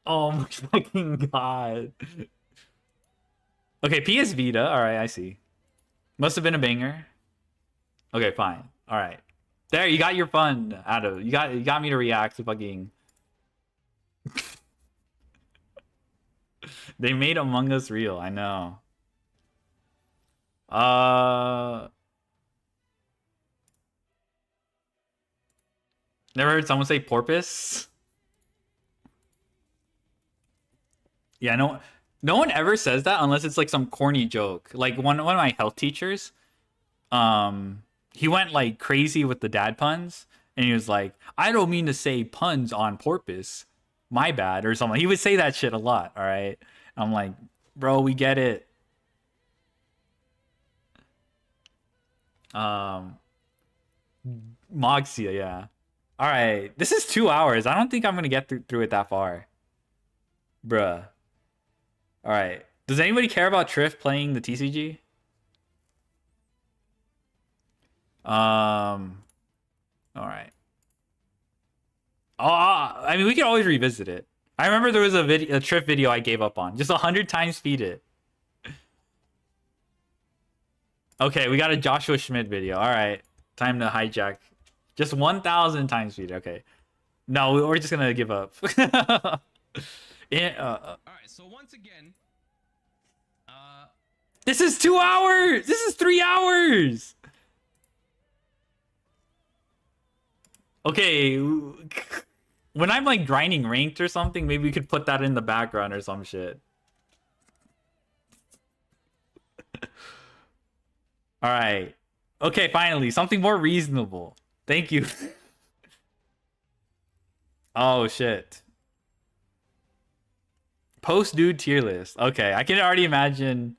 Speaker 1: Oh my fucking god. Okay, PS Vita. All right, I see. Must have been a banger. Okay, fine. All right. There, you got your fun out of. You got me to react to fucking. They made Among Us real. I know. Never heard someone say porpoise? Yeah, no one ever says that unless it's like some corny joke. Like one of my health teachers, he went like crazy with the dad puns, and he was like, "I don't mean to say puns on porpoise, my bad," or something. He would say that shit a lot. All right, I'm like, bro, we get it. Moxia, yeah. All right, this is 2 hours. I don't think I'm gonna get through it that far, bruh. All right. Does anybody care about Triff playing the TCG? All right. Oh, I mean, we can always revisit it. I remember there was a Triff video I gave up on. Just 100 times speed it. Okay, we got a Joshua Schmidt video. All right, time to hijack. Just 1,000 times speed. Okay. No, we're just gonna give up.
Speaker 2: All right. So once again,
Speaker 1: this is 2 hours. This is 3 hours. Okay, when I'm like grinding ranked or something, maybe we could put that in the background or some shit. All right. Okay, finally, something more reasonable. Thank you. Oh shit. Post dude tier list. Okay, I can already imagine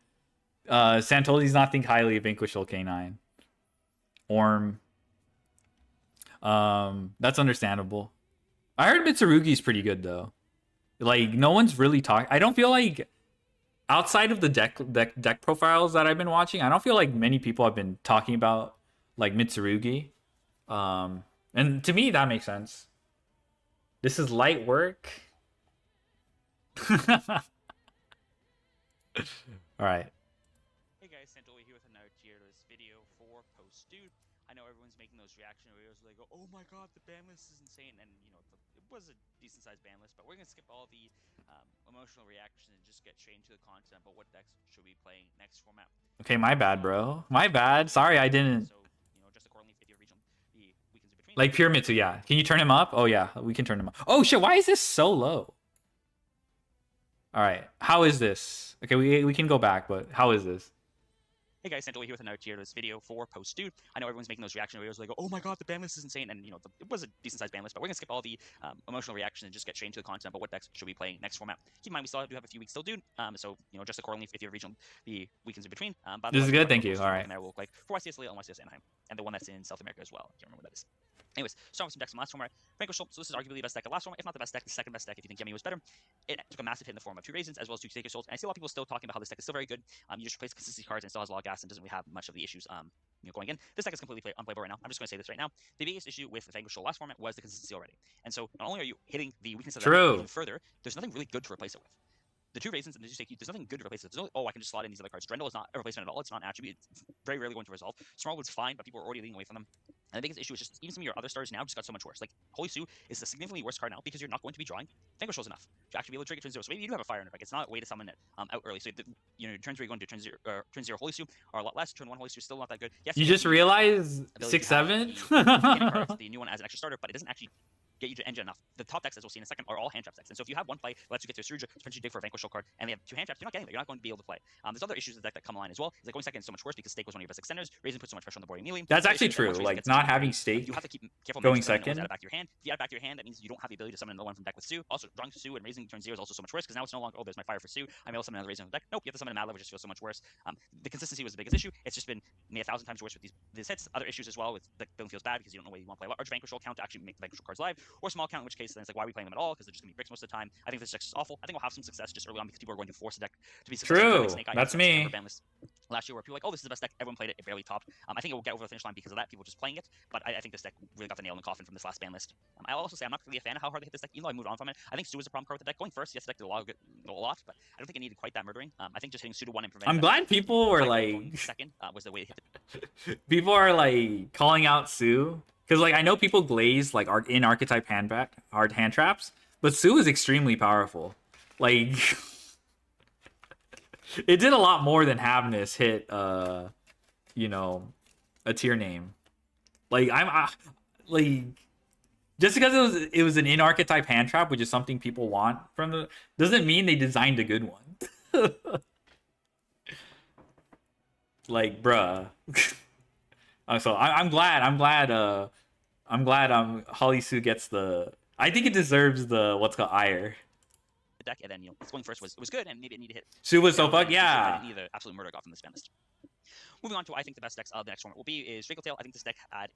Speaker 1: Santoli's not think highly of Inquisitional K9. Orm. That's understandable. I heard Mitsurugi's pretty good though. Like no one's really talking. I don't feel like outside of the deck profiles that I've been watching, I don't feel like many people have been talking about like Mitsurugi. And to me that makes sense. This is light work. All right.
Speaker 3: Hey guys, Santoli here with another tier list video for Post Dude. I know everyone's making those reaction videos where they go, "Oh my god, the ban list is insane," and you know it was a decent sized ban list, but we're gonna skip all the emotional reactions and just get straight into the content about what decks should we be playing next format.
Speaker 1: Okay, my bad, bro. My bad. Sorry, I didn't.
Speaker 3: So you know, just accordingly, video regional the weekends in between.
Speaker 1: Like Pure Mitsu, yeah. Can you turn him up? Oh yeah, we can turn him up. Oh shit, why is this so low? All right, how is this? Okay, we can go back, but how is this?
Speaker 3: Hey guys, Santoli here with another tier list video for Post Dude. I know everyone's making those reaction videos where they go, "Oh my god, the ban list is insane," and you know it was a decent sized ban list, but we're gonna skip all the emotional reactions and just get straight into the content about what decks should we be playing next format. Keep in mind we still do have a few weeks still, dude. So you know just accordingly, if you're regional, the weekends in between.
Speaker 1: This is good, thank you. All right.
Speaker 3: There will look like for YCS Lille and YCS Anaheim. and the one that's in South America as well. I can't remember what that is. Anyways, starting with some decks from last format. Vanquish, so this is arguably the best deck of last format, if not the best deck, the second best deck if you think Yemi was better. It took a massive hit in the form of 2 Raisins as well as 2 Sacred Souls, and I see a lot of people still talking about how this deck is still very good. You just replace consistency cards and it still has a lot of gas and doesn't really have much of the issues going in. This deck is completely unplayable right now. I'm just going to say this right now. The biggest issue with Vanquish last format was the consistency already. And so not only are you hitting the weakness of that deck even further, there's nothing really good to replace it with. The 2 Raisins and the 2 Sacred, there's nothing good to replace it. There's no, oh, I can just slot in these other cards. Drendel is not a replacement at all. It's not an attribute. It's very rarely going to resolve. Snarlwood's fine, but people are already leaning away from them. And the biggest issue is just even some of your other stars now just got so much worse. Like Holy Sue is a significantly worse card now because you're not going to be drawing Vanquish Rolls enough to actually be able to trigger turn 0. So maybe you do have a fire in it. Like it's not a way to summon it out early. So turns where you're going to turn 0 Holy Sue are a lot less. Turn 1 Holy Sue is still not that good. Yes,
Speaker 1: you just realize 6/7.
Speaker 3: The new one as an extra starter, but it doesn't actually get you to engine enough. The top decks, as we'll see in a second, are all hand trap decks. And so if you have one play that lets you get to a Surge, potentially dig for a Vanquish card, and they have 2 hand traps, you're not getting there. You're not going to be able to play. There's other issues with the deck that come online as well. Is like going second is so much worse because Stake was one of your best extenders. Raisin puts so much pressure on the board immediately.
Speaker 1: That's actually true. Like not having Stake,
Speaker 3: you have to keep careful
Speaker 1: going second.
Speaker 3: Add it back to your hand. If you add it back to your hand, that means you don't have the ability to summon another one from deck with Sue. Also, drawing Sue and raising turn 0 is also so much worse because now it's no longer, oh, there's my fire for Sue. I'm able to summon another Raisin from the deck. Nope, you have to summon a Mad Love, which just feels so much worse. The consistency was the biggest issue. It's just been made 1,000 times worse with these hits. Other issues as well with the building feels bad because you don't know whether you want to play large Vanquish count to actually make the Vanquish cards live, or small count, in which case then it's like, why are we playing them at all? Because they're just gonna be bricks most of the time. I think this deck is awful. I think we'll have some success just early on because people are going to force the deck to be successful.
Speaker 1: True, that's me.
Speaker 3: Last year where people were like, oh, this is the best deck. Everyone played it. It barely topped. I think it will get over the finish line because of that. People just playing it. But I think this deck really got the nail in the coffin from this last ban list. I'll also say I'm not really a fan of how hard they hit this deck, even though I moved on from it. I think Sue was a problem card with the deck. Going first, yes, the deck did a lot, but I don't think it needed quite that murdering. I think just hitting Pseudo 1 and preventing.
Speaker 1: I'm glad people were like
Speaker 3: second was the way to hit it.
Speaker 1: People are like calling out Sue because like I know people glaze like in archetype hard hand traps, but Sue is extremely powerful. Like it did a lot more than Havness hit a tier name. Like like just because it was an in archetype hand trap, which is something people want from the, doesn't mean they designed a good one. Like bruh. So I'm glad Holly Sue gets the, I think it deserves the what's called ire.
Speaker 3: The deck, and then going first was good, and maybe it needed to hit.
Speaker 1: Sue was so fuck yeah.
Speaker 3: Need the absolute murder got from this ban list. Moving on to I think the best decks of the next format will be is Draco Tail. I think this deck had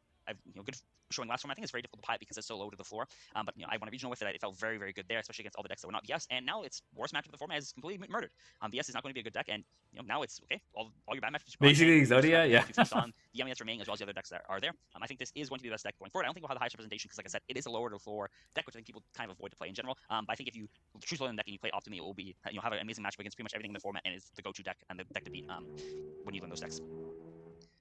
Speaker 3: good showing last format. I think it's very difficult to play it because it's so low to the floor. But I won a regional with it. It felt very, very good there, especially against all the decks that were not VS. And now its worst matchup of the format is completely murdered. VS is not going to be a good deck, and now it's okay. All your bad matchups.
Speaker 1: Basically, Exodia, yeah.
Speaker 3: On the Yami that's remaining as well as the other decks that are there. I think this is going to be the best deck going forward. I don't think we'll have the highest representation because, like I said, it is a lower to the floor deck, which I think people kind of avoid to play in general. But I think if you choose one deck and you play optimally, it will be have an amazing matchup against pretty much everything in the format and is the go-to deck and the deck to beat when you learn those decks.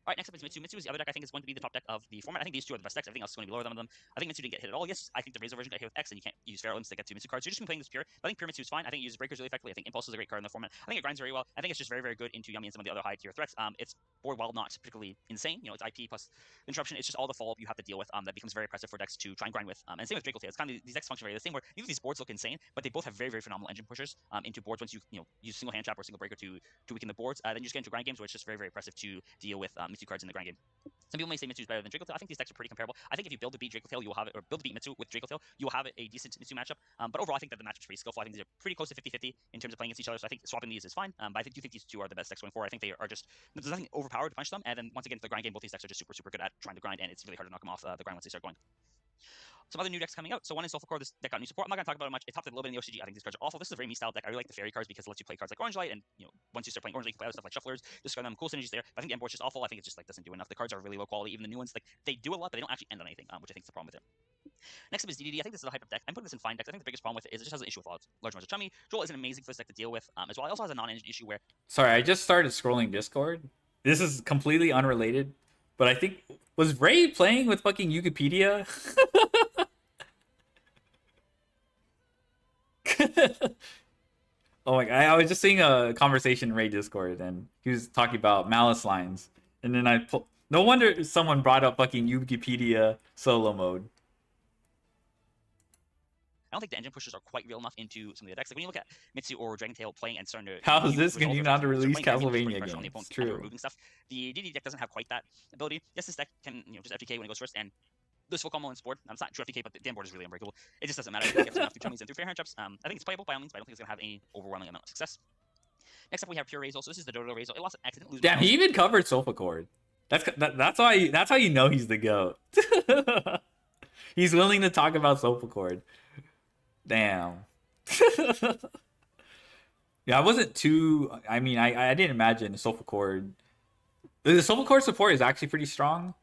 Speaker 3: All right, next up is Mitsu. Mitsu is the other deck I think is going to be the top deck of the format. I think these two are the best decks. Everything else is going to be lower than them. I think Mitsu didn't get hit at all. Yes, I think the Razor version got hit with X, and you can't use Feral Limbs to get 2 Mitsu cards. So you're just been playing this pure. But I think pure Mitsu is fine. I think it uses Breakers really effectively. I think Impulse is a great card in the format. I think it grinds very well. I think it's just very, very good into Yami and some of the other high tier threats. It's board while not particularly insane. It's IP plus interruption. It's just all the follow-up you have to deal with that becomes very oppressive for decks to try and grind with. And same with Draco Tail. It's kind of these decks function very the same where neither of these boards look insane, but they both have very, very phenomenal engine pushers into boards once you use single hand trap or single breaker to weaken the boards. Then you just get into grind games where it's just very, very oppressive to deal with Mitsu cards in the grind game. Some people may say Mitsu is better than Draco Tail. I think these decks are pretty comparable. I think if you build to beat Draco Tail, you will have it, or build to beat Mitsu with Draco Tail, you will have a decent Mitsu matchup. But overall, I think that the matchup's pretty skillful. I think these are pretty close to 50-50 in terms of playing against each other. So I think swapping these is fine. But I do think these two are the best decks going forward. I think they are just, there's nothing overpowered to punch them. And then once again, the grind game, both these decks are just super, super good at trying to grind, and it's really hard to knock them off the grind once they start going. Some other new decks coming out. So one is Soulful Core. This deck got new support. I'm not going to talk about it much. It topped it a little bit in the OCG. I think these cards are awful. This is a very me style deck. I really like the fairy cards because it lets you play cards like Orange Light, and once you start playing Orange Light, you can play other stuff like Shufflers. Discard them, cool synergies there. But I think the end board's just awful. I think it just doesn't do enough. The cards are really low quality. Even the new ones, they do a lot, but they don't actually end on anything, which I think is the problem with it. Next up is DDD. I think this is a hype-up deck. I'm putting this in fine decks. I think the biggest problem with it is it just has an issue with large amounts of chummy. Joel isn't amazing for this deck to deal with as well. It also has a non-engine issue where...
Speaker 1: Sorry, I just started scrolling Discord. This is completely unrelated, but I think... Was Ray playing with fucking Wikipedia? Oh my god, I was just seeing a conversation in Ray Discord, and he was talking about Malice lines. And then no wonder someone brought up fucking Wikipedia solo mode.
Speaker 3: I don't think the engine pushers are quite real enough into some of the decks. Like when you look at Mitsu or Dragon Tail playing and starting to...
Speaker 1: How is this going not to release Castlevania games? It's true.
Speaker 3: Removing stuff. The DD deck doesn't have quite that ability. Yes, this deck can just FTK when it goes first, and this full combo on this board. It's not true FTK, but the damn board is really unbreakable. It just doesn't matter. It gets enough through chummies and through fair hand traps. I think it's playable by all means, but I don't think it's going to have any overwhelming amount of success. Next up, we have Pure Razor. So this is the Dodo Razor. It lost an accident.
Speaker 1: Damn, he even covered Soulful Core. That's how you know he's the GOAT. He's willing to talk about Soulful Cord. Damn. Yeah, I wasn't too. I mean, I didn't imagine Soulful Cord. The Soulful Cord support is actually pretty strong,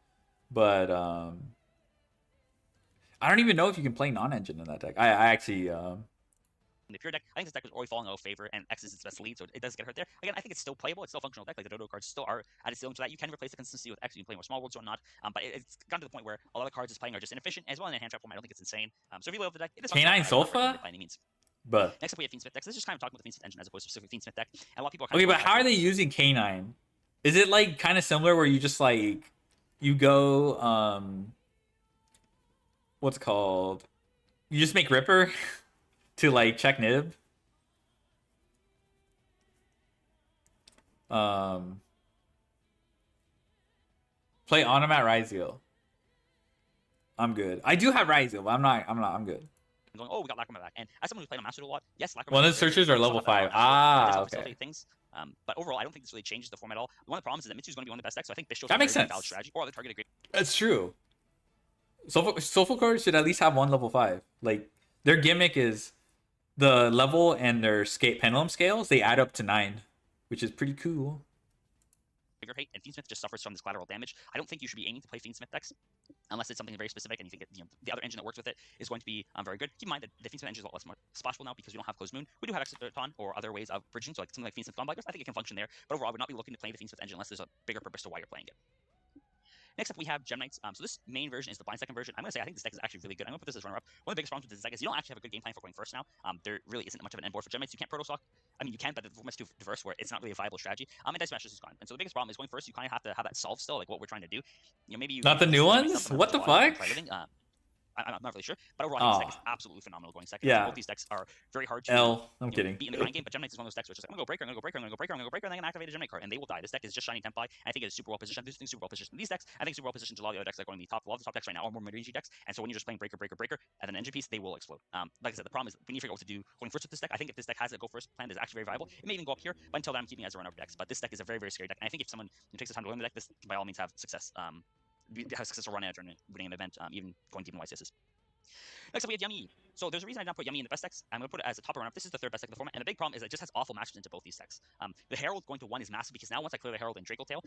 Speaker 1: but I don't even know if you can play non-engine in that deck. I actually
Speaker 3: In the pure deck, I think this deck was already falling out of favor, and X is its best lead, so it does get hurt there. Again, I think it's still playable. It's still a functional deck. Like the Dodo cards still are at its ceiling for that. You can replace the consistency with X. You can play more small worlds or not. But it's gotten to the point where a lot of cards it's playing are just inefficient, as well in a hand trap form. I don't think it's insane. So if you love the deck, it is
Speaker 1: K9
Speaker 3: functional.
Speaker 1: Sulfa?
Speaker 3: By any means.
Speaker 1: But
Speaker 3: Next up, we have Fiendsmith decks. This is just kind of talking about the Fiendsmith engine as opposed to specific Fiendsmith deck. And a lot of people are
Speaker 1: okay, but how are they using K9? Is it like kind of similar where you just like you go what's it called? You just make Ripper to like check Nib? Play Onomat Ryzeal. I'm good. I do have Ryzeal, but I'm good.
Speaker 3: Going, oh, we got Lacrima back. And as someone who's played on Master a lot, yes, Lacrima.
Speaker 1: One of the searchers are level 5. Ah, okay.
Speaker 3: Things. But overall, I don't think this really changes the format at all. One of the problems is that Mitsu's going to be one of the best decks, so I think Bishop
Speaker 1: that makes sense.
Speaker 3: Valid strategy, or other targeted great.
Speaker 1: That's true. Soulful Cord should at least have one level 5. Like their gimmick is the level and their pendulum scales, they add up to 9, which is pretty cool.
Speaker 3: Hate, and Fiendsmith just suffers from this collateral damage. I don't think you should be aiming to play Fiendsmith decks unless it's something very specific and you think the other engine that works with it is going to be very good. Keep in mind that the Fiendsmith engine is a lot less more splashable now because we don't have Closed Moon. We do have Exciton or other ways of bridging, so like something like Fiendsmith Gunblighters, I think it can function there. But overall, I would not be looking to play the Fiendsmith engine unless there's a bigger purpose to why you're playing it. Next up, we have Gem Knights. So this main version is the blind second version. I'm going to say I think this deck is actually really good. I'm going to put this as runner-up. One of the biggest problems with this deck is you don't actually have a good game plan for going first now. There really isn't much of an end board for Gem Knights. You can't proto-stock. I mean, you can, but the format's too diverse where it's not really a viable strategy. And Dice Masters is gone. And so the biggest problem is going first, you kind of have to have that solved still, like what we're trying to do. You know, maybe you...
Speaker 1: Not the new ones? What the fuck?
Speaker 3: I'm not really sure, but overall, I think this deck is absolutely phenomenal going second.
Speaker 1: Yeah.
Speaker 3: Both these decks are very hard to
Speaker 1: I'm kidding.
Speaker 3: beat in the grind game, but Gem Knights is one of those decks where it's just like, I'm gonna go breaker, I'm gonna go breaker, I'm gonna go breaker, I'm gonna go breaker, and then I'm gonna activate a Gem Knight card, and they will die. This deck is just Shiny Tempai, and I think it is super well positioned. This thing's super well positioned in these decks. I think super well positioned to a lot of the other decks that are going to be top. A lot of the top decks right now are more mid-range decks, and so when you're just playing breaker, breaker, breaker, and then engine piece, they will explode. Like I said, the problem is we need to figure out what to do going first with this deck. I think if this deck has a go first plan that is actually very viable, it may even go up here, but until then, I'm keeping it as a run-over decks. But this deck is a very, very scary deck, and I think if someone takes the time to learn the deck, this can by all means have success. Have successful run at a tournament, winning an event, even going deep in YCSs. Next up, we have Yummy. So there's a reason I don't put Yummy in the best decks. I'm going to put it as a top run-up. This is the third best deck of the format, and the big problem is it just has awful matchups into both these decks. The Herald going to 1 is massive because now once I clear the Herald and Draco Tail,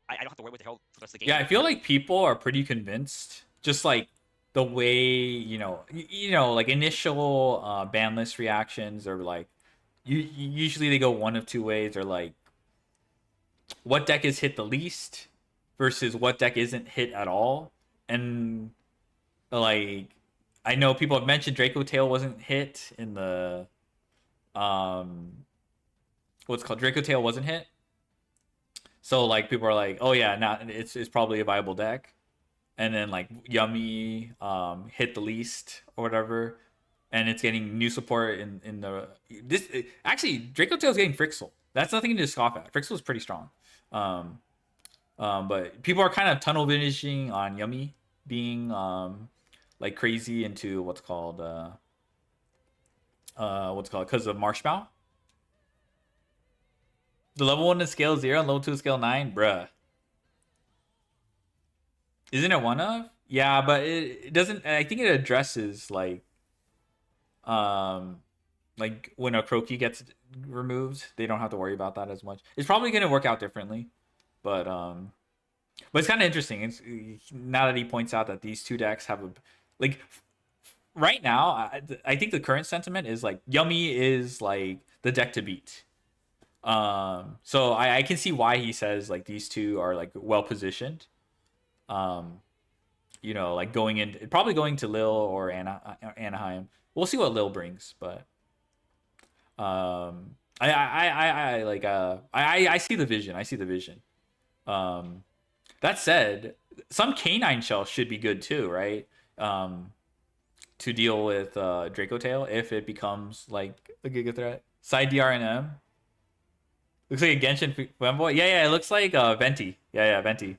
Speaker 3: I don't have to worry with the Herald for the rest of the game.
Speaker 1: Yeah, I feel like people are pretty convinced, just like the way, like initial ban list reactions are like, usually they go one of two ways, or like, what deck is hit the least versus what deck isn't hit at all. And like, I know people have mentioned Draco Tail wasn't hit in the what's called Draco Tail wasn't hit. So like people are like, oh yeah, now it's probably a viable deck. And then like Yummy hit the least or whatever, and it's getting new support in the actually Draco Tail's getting Frixel. That's nothing to scoff at. Frixel is pretty strong. But people are kind of tunnel visioning on Yummy being like crazy into what's called because of Marshmallow. The level 1 is scale 0 and level 2 is scale 9, bruh. Isn't it one of? Yeah, but it doesn't. I think it addresses like when a Croaky gets removed, they don't have to worry about that as much. It's probably gonna work out differently, but it's kind of interesting. It's now that he points out that these two decks have a like right now. I think the current sentiment is like Yummy is like the deck to beat. So I can see why he says like these two are like well positioned. Like probably going to Lille or Anaheim. We'll see what Lille brings, but I see the vision. I see the vision. That said, some K9 shells should be good too, right? To deal with Draco Tail if it becomes like a Giga threat. Side DRNM. Looks like a Genshin fanboy. Yeah, it looks like Venti. Yeah, Venti.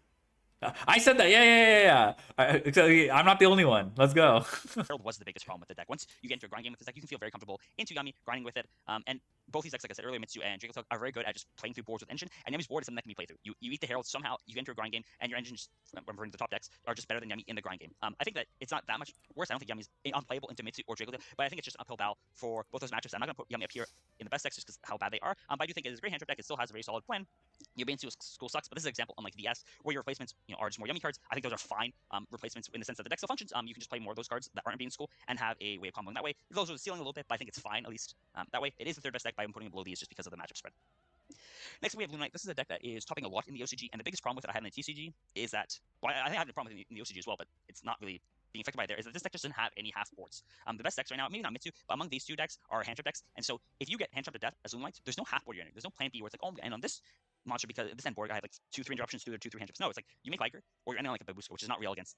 Speaker 1: I said that. Yeah. I'm not the only one. Let's go.
Speaker 3: Herald was the biggest problem with the deck. Once you get into a grind game with this deck, you can feel very comfortable into Yummy, grinding with it. And both these decks, like I said earlier, Mitsu and Draco are very good at just playing through boards with Engine, and Yummy's board is something that can be played through. You eat the Herald, somehow you enter a grind game, and your Engines, referring to the top decks, are just better than Yummy in the grind game. I think that it's not that much worse. I don't think Yummy's unplayable into Mitsu or Draco, but I think it's just an uphill battle for both those matchups. I'm not going to put Yummy up here in the best decks just because how bad they are, but I do think it is a great hand trap deck. It still has a very solid plan. Yubinsu School sucks, but this is an example unlike VS, where your replacements are just more Yummy cards. I think those are fine replacements in the sense that the deck still functions. You can just play more of those cards that aren't being School and have a way of comboing that way. It lowers the ceiling a little bit, but I think it's fine, at least that way. It is the third best deck, but I'm putting it below these just because of the matchup spread. Next, we have Lunite. This is a deck that is topping a lot in the OCG, and the biggest problem with it I have in the TCG is that, well, I think I have a problem with it in the OCG as well, but it's not really being affected by it there, is that this deck just doesn't have any half boards. The best decks right now, maybe not Mitsu, but among these two decks are hand trap decks, and so if you get hand trap to death as Lunite, there's no half board you're entering. There's no plan B where it's like, oh, and on this monster, because this end board I have like 2-3 interruptions, 2 or 2-3 hand traps. No, it's like you make Liger, or you're ending like a Babuska, which is not real against,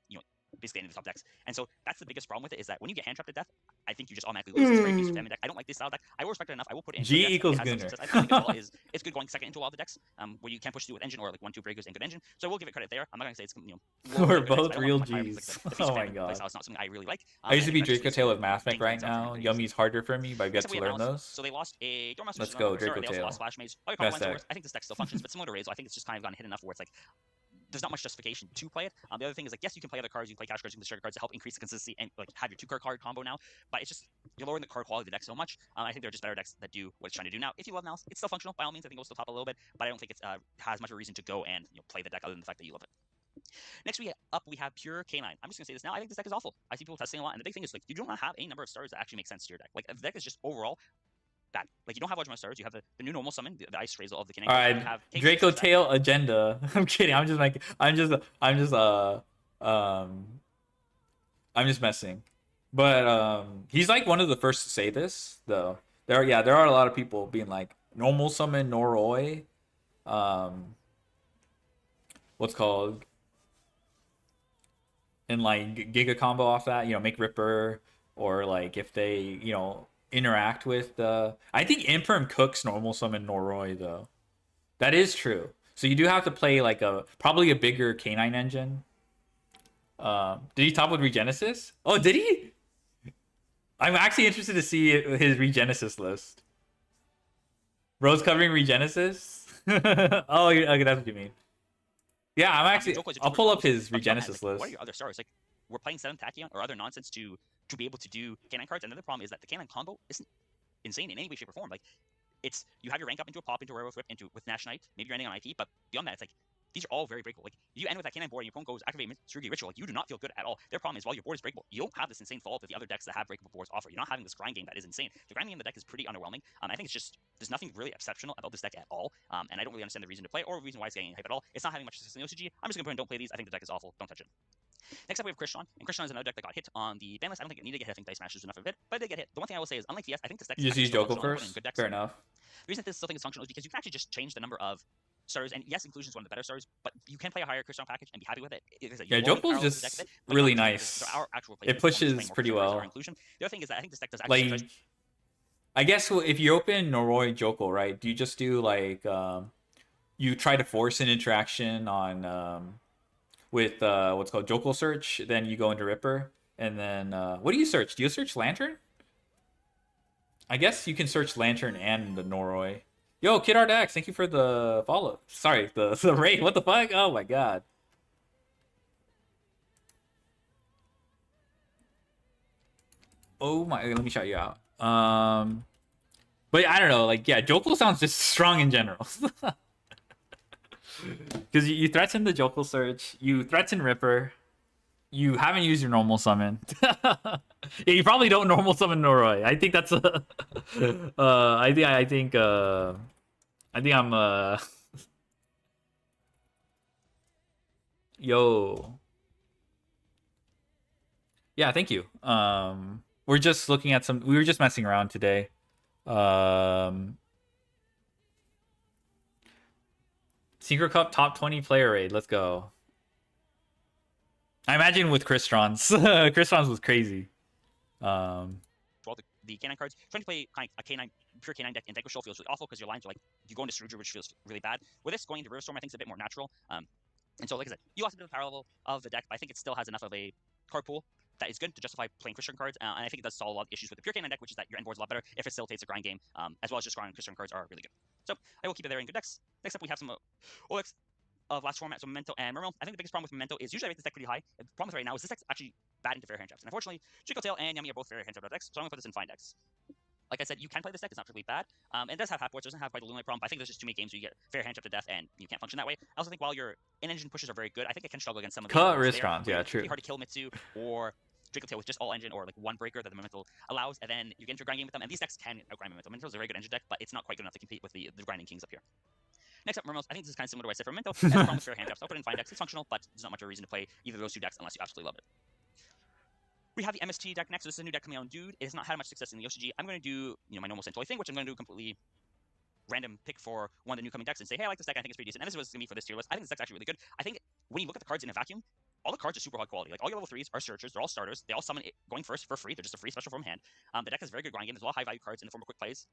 Speaker 3: basically any of the top decks. And so that's the biggest problem with it, is that when you get hand trapped to death, I think you just automatically lose. It's a very basic family deck. I don't like this style deck. I will respect it enough. I will put it in.
Speaker 1: G equals Gunnar.
Speaker 3: I think it's good going second into a lot of the decks, where you can push through with Engine or like 1-2 breakers and good Engine. So I will give it credit there. I'm not gonna say it's
Speaker 1: We're both real Gs. Oh my god.
Speaker 3: It's not something I really like.
Speaker 1: I used to be Draco Tail with Math Mech right now. Yummy's harder for me, but I get to learn those.
Speaker 3: So they lost a Dormouse.
Speaker 1: Let's go, Draco
Speaker 3: Tail. They also lost Flash Mage. I think this deck still functions, but similar to Raze, I think it's just kind of gotten hit enough where it's like there's not much justification to play it. The other thing is like, yes, you can play other cards, you can play cash cards, you can play sugar cards to help increase the consistency and like have your 2-card combo now, but it's just you're lowering the card quality of the deck so much. I think there are just better decks that do what it's trying to do now. If you love Mouse, it's still functional by all means. I think it'll still top a little bit, but I don't think it has much of a reason to go and play the deck other than the fact that you love it. Next we have Pure Canine. I'm just gonna say this now. I think this deck is awful. I see people testing a lot, and the big thing is like you do not have any number of stars that actually make sense to your deck. Like the deck is just overall bad. Like you don't have large amount of stars. You have the new normal summon, the Ice Phrasal of the Canine.
Speaker 1: All right, Draco Tail agenda. I'm kidding. I'm just messing. But he's like one of the first to say this though. There are a lot of people being like normal summon Noroi. What's called? And like Giga combo off that, make Ripper, or like if they, interact with I think Imperm cooks normal summon Noroi though. That is true. So you do have to play like probably a bigger Canine engine. Did he top with Regenesis? Oh, did he? I'm actually interested to see his Regenesis list. Rose covering Regenesis? Oh, okay, that's what you mean. Yeah, I'll pull up his Regenesis list.
Speaker 3: What are your other stars? Like, we're playing 7th Tachyon or other nonsense to be able to do Canine cards. Another problem is that the Canine combo isn't insane in any way, shape, or form. Like, it's you have your rank up into a pop, into a Werewolf Whip, with Nash Knight. Maybe you're ending on IT, but beyond that, it's like these are all very breakable. Like, you end with that Canine board and your opponent goes activate Tsurugi Ritual. Like, you do not feel good at all. Their problem is while your board is breakable, you don't have this insane fallout that the other decks that have breakable boards offer. You're not having this grind game that is insane. The grind game in the deck is pretty underwhelming. I think it's just there's nothing really exceptional about this deck at all. And I don't really understand the reason to play or the reason why it's getting hype at all. It's not having much success in the OCG. I'm just gonna put in don't play these. I think the deck is awful. Don't touch it. Next up, we have Crystron, and Crystron is another deck that got hit on the ban list. I don't think it needed to get hit. I think Dice Smash is enough of it, but it did get hit. The one thing I will say is, unlike VS, I think this deck
Speaker 1: you just use Joko first. Fair enough.
Speaker 3: The reason that this still think is functional is because you can actually just change the number of stars, and yes, inclusion is one of the better stars, but you can play a higher Crystron package and be happy with it.
Speaker 1: Yeah, Joko is just really nice. It pushes pretty well.
Speaker 3: The other thing is that I think this deck does actually
Speaker 1: like. I guess if you open Noroi Joko, right? Do you just do like you try to force an interaction on with what's called Joko search, then you go into Ripper, and then what do you search? Do you search Lantern? I guess you can search Lantern and the Noroi. Yo, Kid Art X, thank you for the follow. Sorry, the raid. What the fuck? Oh my god. Oh my, let me shout you out. But I don't know, like, yeah, Joko sounds just strong in general. Because you threaten the Joko search, you threaten Ripper, you haven't used your normal summon. Yeah, you probably don't normal summon Noroi. I think that's a I think I'm yo. Yeah, thank you. We're just looking at we were just messing around today. Synchro Cup top 20 player raid. Let's go. I imagine with Crystron's. Crystron's was crazy.
Speaker 3: Well, the Canine cards, trying to play kind of a Canine, pure Canine deck in Deco Show feels really awful because your lines are like, you go into Scrooge, which feels really bad. With this, going into River Storm, I think is a bit more natural. And so, like I said, you lost a bit of the power level of the deck, but I think it still has enough of a card pool that is good to justify playing Christian cards, and I think it does solve a lot of issues with the pure Canine deck, which is that your end board's a lot better. It facilitates a grind game, as well as just grinding Christian cards are really good. So I will keep it there in good decks. Next up, we have some OX of last format, so Memento and Murmel. I think the biggest problem with Memento is usually I rate this deck pretty high. The problem with right now is this deck's actually bad into fair hand traps, and unfortunately, Chico Tail and Yami are both fair hand trap decks, so I'm gonna put this in fine decks. Like I said, you can play this deck. It's not particularly bad. It does have half boards. It doesn't have quite the Lunite problem, but I think there's just too many games where you get fair hand trap to death and you can't function that way. I also think while your in-engine pushes are very good, I think it can struggle against some of the
Speaker 1: Cut
Speaker 3: boards
Speaker 1: wrist
Speaker 3: there,
Speaker 1: rounds,
Speaker 3: where
Speaker 1: yeah,
Speaker 3: it's
Speaker 1: true.
Speaker 3: pretty hard to kill Mitsu or Draco Tail with just all engine or like one breaker that the Memento allows, and then you get into a grind game with them. And these decks can outgrind Memento. Memento is a very good engine deck, but it's not quite good enough to compete with the grinding kings up here. Next up, Murmels. I think this is kind of similar to what I said for Memento. It has a problem with fair hand traps. I'll put it in fine decks. It's functional, but there's not much of a reason to play either of those two decks unless you absolutely love it. We have the MST deck next. So this is a new deck coming out on Dude. It has not had much success in the OCG. I'm going to do, my normal Centauri thing, which I'm going to do completely random pick for one of the new coming decks and say, hey, I like this deck. I think it's pretty decent. And this is what's going to be for this tier list. I think this deck's actually really good. I think when you look at the cards in a vacuum, all the cards are super high quality. Like all your level 3s are searchers. They're all starters. They all summon it going first for free. They're just a free special from hand. The deck has very good grind game. There's a lot of high value cards in the form of quick plays.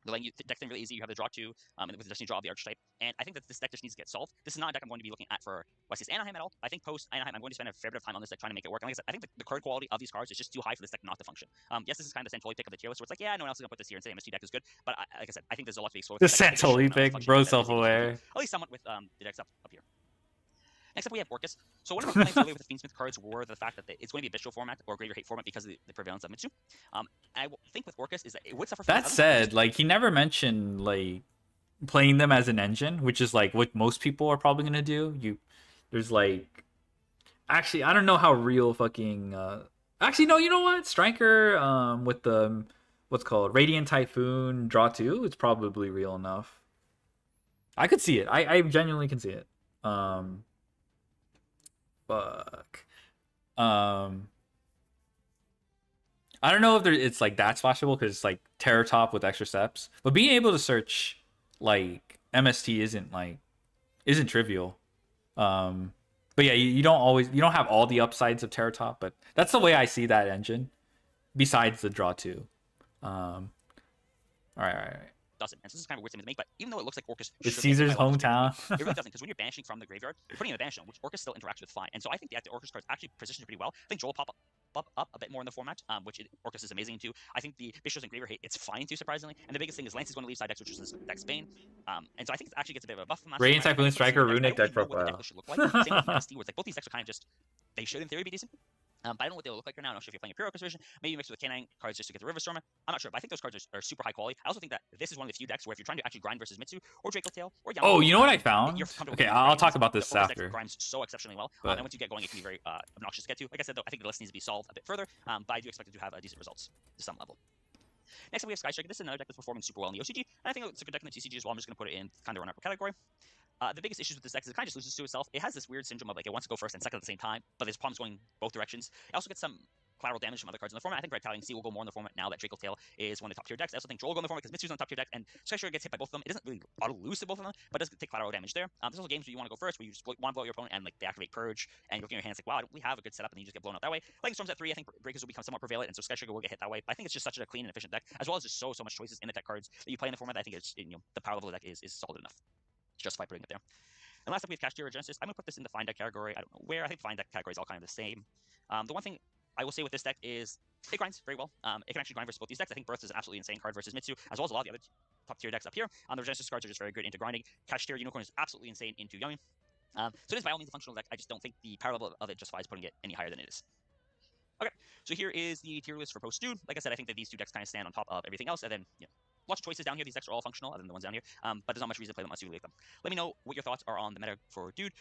Speaker 3: They're letting you deck thing really easy. You have the draw 2 with the Destiny draw of the archetype. And I think that this deck just needs to get solved. This is not a deck I'm going to be looking at for Westies Anaheim at all. I think post Anaheim, I'm going to spend a fair bit of time on this deck trying to make it work. And like I said, I think the card quality of these cards is just too high for this deck not to function. Yes, this is kind of the Santoli pick of the tier list, where it's like, yeah, no one else is going to put this here and say MST deck is good. But like I said, I think there's a lot to be explored.
Speaker 1: The Santoli pick, bro, self-aware.
Speaker 3: At least somewhat with the decks up here. Next up, we have Orcus. So one of our complaints earlier with the Fiendsmith cards were the fact that it's going to be a bestial format or Grave Your Hate format because of the prevalence of Mitsu. And I think with Orcus is that it would suffer from...
Speaker 1: That said, like, he never mentioned, like, playing them as an engine, which is, like, what most people are probably going to do. There's, like... Actually, I don't know how real fucking... Actually, no, you know what? Striker with the... What's called? Radiant Typhoon Draw 2, it's probably real enough. I could see it. I genuinely can see it. Fuck. I don't know if it's like that splashable because it's like Terror Top with extra steps, but being able to search like MST isn't trivial. But yeah, you don't have all the upsides of Terror Top, but that's the way I see that engine. Besides the draw 2. All right.
Speaker 3: Doesn't. And so this is kind of a weird thing to make, but even though it looks like Orcus
Speaker 1: it's Caesar's hometown.
Speaker 3: It really doesn't, because when you're banishing from the graveyard, you're putting in a banish zone, which Orcus still interacts with fine. And so I think the Orcus cards actually position pretty well. I think Joel pop up a bit more in the format, which Orcus is amazing too. I think the Bishos and Graver Hate, it's fine too, surprisingly. And the biggest thing is Lance is going to leave side decks, which is this deck's Bane. And so I think it actually gets a bit of a buff from that.
Speaker 1: Radiant Typhoon Striker Runic deck
Speaker 3: profile.
Speaker 1: profile.
Speaker 3: Should look like. Same with MST, where it's like both these decks are kind of just, they should in theory be decent. But I don't know what they'll look like right now. I'm not sure if you're playing a pure Orcus version. Maybe you mix with the Canine cards just to get the River Stormer. I'm not sure, but I think those cards are super high quality. I also think that this is one of the few decks where if you're trying to actually grind versus Mitsu or Draco Tail or Yamato,
Speaker 1: Oh, you know what I found? Okay, I'll talk about this after.
Speaker 3: Grinds so exceptionally well,
Speaker 1: But...
Speaker 3: and once you get going, it can be very obnoxious to get to. Like I said, though, I think the list needs to be solved a bit further, but I do expect it to have decent results to some level. Next up, we have Sky Striker. This is another deck that's performing super well in the OCG, and I think it's a good deck in the TCG as well. I'm just going to put it in kind of run-up category. The biggest issues with this deck is it kind of just loses to itself. It has this weird syndrome of like it wants to go first and second at the same time, but there's problems going both directions. It also gets some collateral damage from other cards in the format. I think Red Talon Sea will go more in the format now that Draco Tail is one of the top tier decks. I also think Joel will go in the format because Mitsu's on the top tier deck, and Sky Striker gets hit by both of them. It doesn't really auto lose to both of them, but does take collateral damage there. There's also games where you want to go first, where you just want to blow out your opponent and like they activate Purge, and you're looking at your hands like, wow, we have a good setup, and then you just get blown out that way. Lightning Storms at 3, I think Breakers will become somewhat prevalent, and so Sky Striker will get hit that way. But I think it's just such a clean and efficient deck, as well as just so much choices in the deck cards that you play in the format. I think it's the power level of the deck is solid enough to justify putting it there. And last up, we have Kashtira Genesis. I'm going to put this in the fine deck category. I don't know where. I think fine deck category is all kind of the same. The one thing I will say with this deck is it grinds very well. It can actually grind versus both these decks. I think Birth is an absolutely insane card versus Mitsu, as well as a lot of the other top tier decks up here. The Genesis cards are just very good into grinding. Kashtira Unicorn is absolutely insane into Yumi. So it is by all means a functional deck. I just don't think the power level of it justifies putting it any higher than it is. Okay, so here is the tier list for post Dude. Like I said, I think that these two decks kind of stand on top of everything else, and then lots of choices down here. These decks are all functional, other than the ones down here. But there's not much reason to play them unless you like them. Let me know what your thoughts are on the meta for Dude,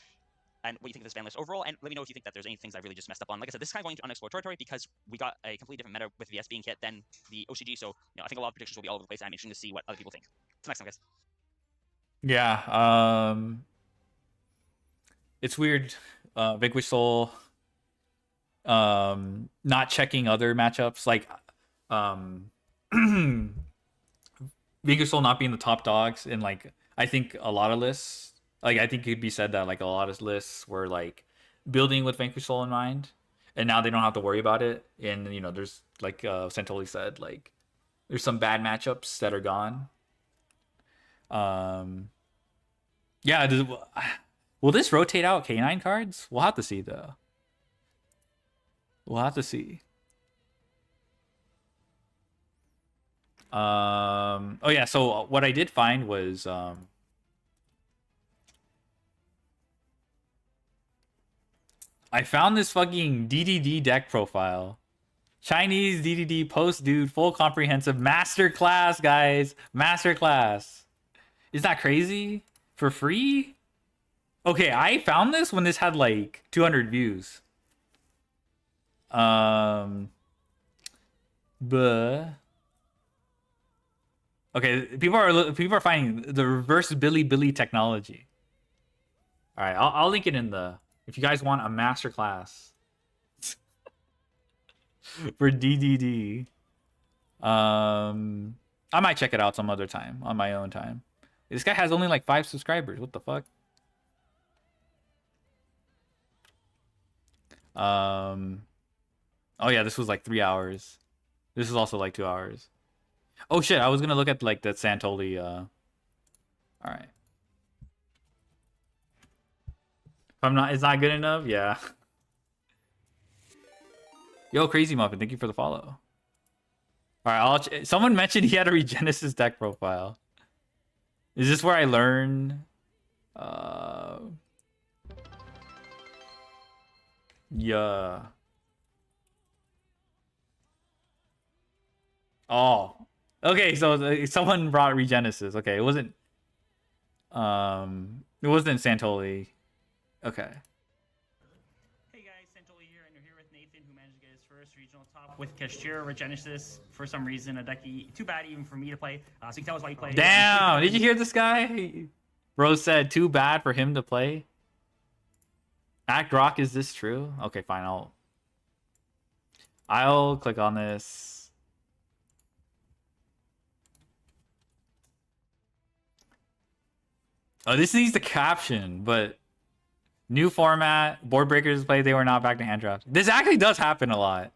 Speaker 3: and what you think of this ban list overall, and let me know if you think that there's any things I really just messed up on. Like I said, this is kind of going to unexplored territory because we got a completely different meta with VS being hit than the OCG, so I think a lot of predictions will be all over the place, and I'm interested to see what other people think. Till next time, guys.
Speaker 1: Yeah, it's weird. Vanquish Soul not checking other matchups, like Vanquish Soul not being the top dogs in like I think a lot of lists. Like I think it could be said that like a lot of lists were like building with Vanquish Soul in mind, and now they don't have to worry about it. And there's like Santoli said, like there's some bad matchups that are gone. Yeah, will this rotate out K9 cards? We'll have to see though. We'll have to see. Oh yeah, so what I did find was I found this fucking DDD deck profile. Chinese DDD post dude full comprehensive masterclass, guys. Masterclass. Is that crazy? For free? Okay, I found this when this had like 200 views. But okay, people are finding the reverse Billy technology. All right, I'll link it in the if you guys want a masterclass for DDD. I might check it out some other time on my own time. This guy has only like 5 subscribers. What the fuck? Oh yeah, this was like 3 hours. This is also like 2 hours. Oh shit, I was gonna look at like that Santoli. All right. If I'm not, it's not good enough. Yeah. Yo, Crazy Muffin, thank you for the follow. All right, someone mentioned he had a Regenesis deck profile. Is this where I learn? Yeah. Oh. Okay, so someone brought Regenesis. Okay, it wasn't Santoli. Okay.
Speaker 4: Hey guys, Santoli here, and you're here with Nathan, who managed to get his first regional top with Kashira Regenesis. For some reason, a deck too bad even for me to play. So you can tell us why you play.
Speaker 1: Damn! Did you hear this guy? Bro said too bad for him to play. Act Rock, is this true? Okay, fine. I'll click on this. Oh, this needs the caption, but new format, board breakers play, they were not back to hand drafts. This actually does happen a lot.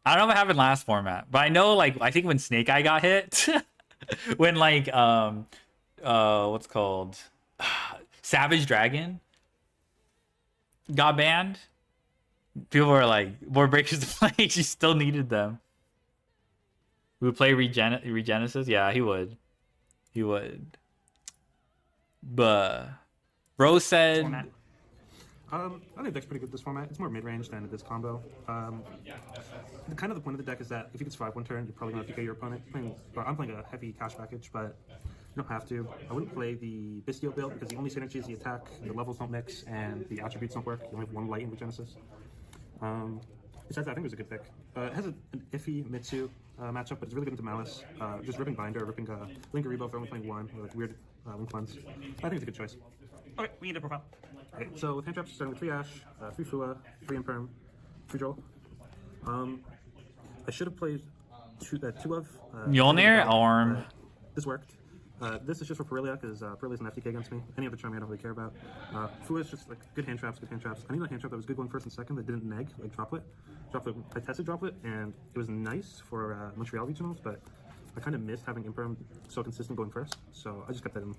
Speaker 1: I don't know if it happened last format, but I know like I think when Snake Eye got hit, when like what's called Savage Dragon got banned, people were like board breakers to play. She still needed them. We would play Regenesis? Yeah, he would. He would. But Bro said
Speaker 4: Format.
Speaker 5: I think the deck's pretty good this format. It's more mid-range than it is combo. The point of the deck is that if you can survive one turn, you're probably going to have to KO your opponent. I'm playing a heavy cash package, but you don't have to. I wouldn't play the Bistio build because the only synergy is the attack, the levels don't mix, and the attributes don't work. You only have one light in Regenesis. Besides that, I think it was a good pick. It has an iffy Mitsu matchup, but it's really good into Malice. Just ripping Binder, ripping Link Rebo for only playing one, or like weird Link ones. I think it's a good choice.
Speaker 4: Okay, we need a profile.
Speaker 5: Okay, so with hand traps, starting with 3 Ash, 3 Fua, 3 Imperm, 3 Droll. I should have played two of
Speaker 1: Mjolnir or
Speaker 5: this worked. This is just for Perilia because Perilia's an FTK against me. Any other charm I don't really care about. Fua is just like good hand traps, I need a hand trap that was good going first and second that didn't neg, like Droplet. I tested Droplet and it was nice for Montreal regionals, but I kind of missed having Imperm so consistent going first, so I just kept that in.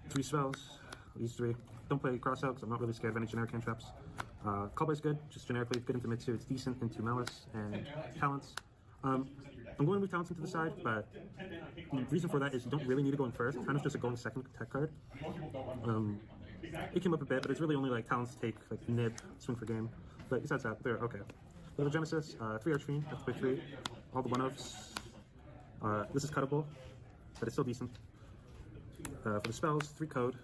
Speaker 5: 3 spells, these 3. Don't play Crossout because I'm not really scared of any generic hand traps. Callbuy's good, just generically good into Mitsu. It's decent into Malice and Talents. I'm going to move Talents into the side, but the reason for that is you don't really need to go in first. It's kind of just a going second tech card. It came up a bit, but it's really only like Talents take like nib, swing for game. But besides that, they're okay. Little Genesis, 3 Archfiend, have to play 3. All the one-offs. This is cuttable, but it's still decent. For the spells, 3 Code.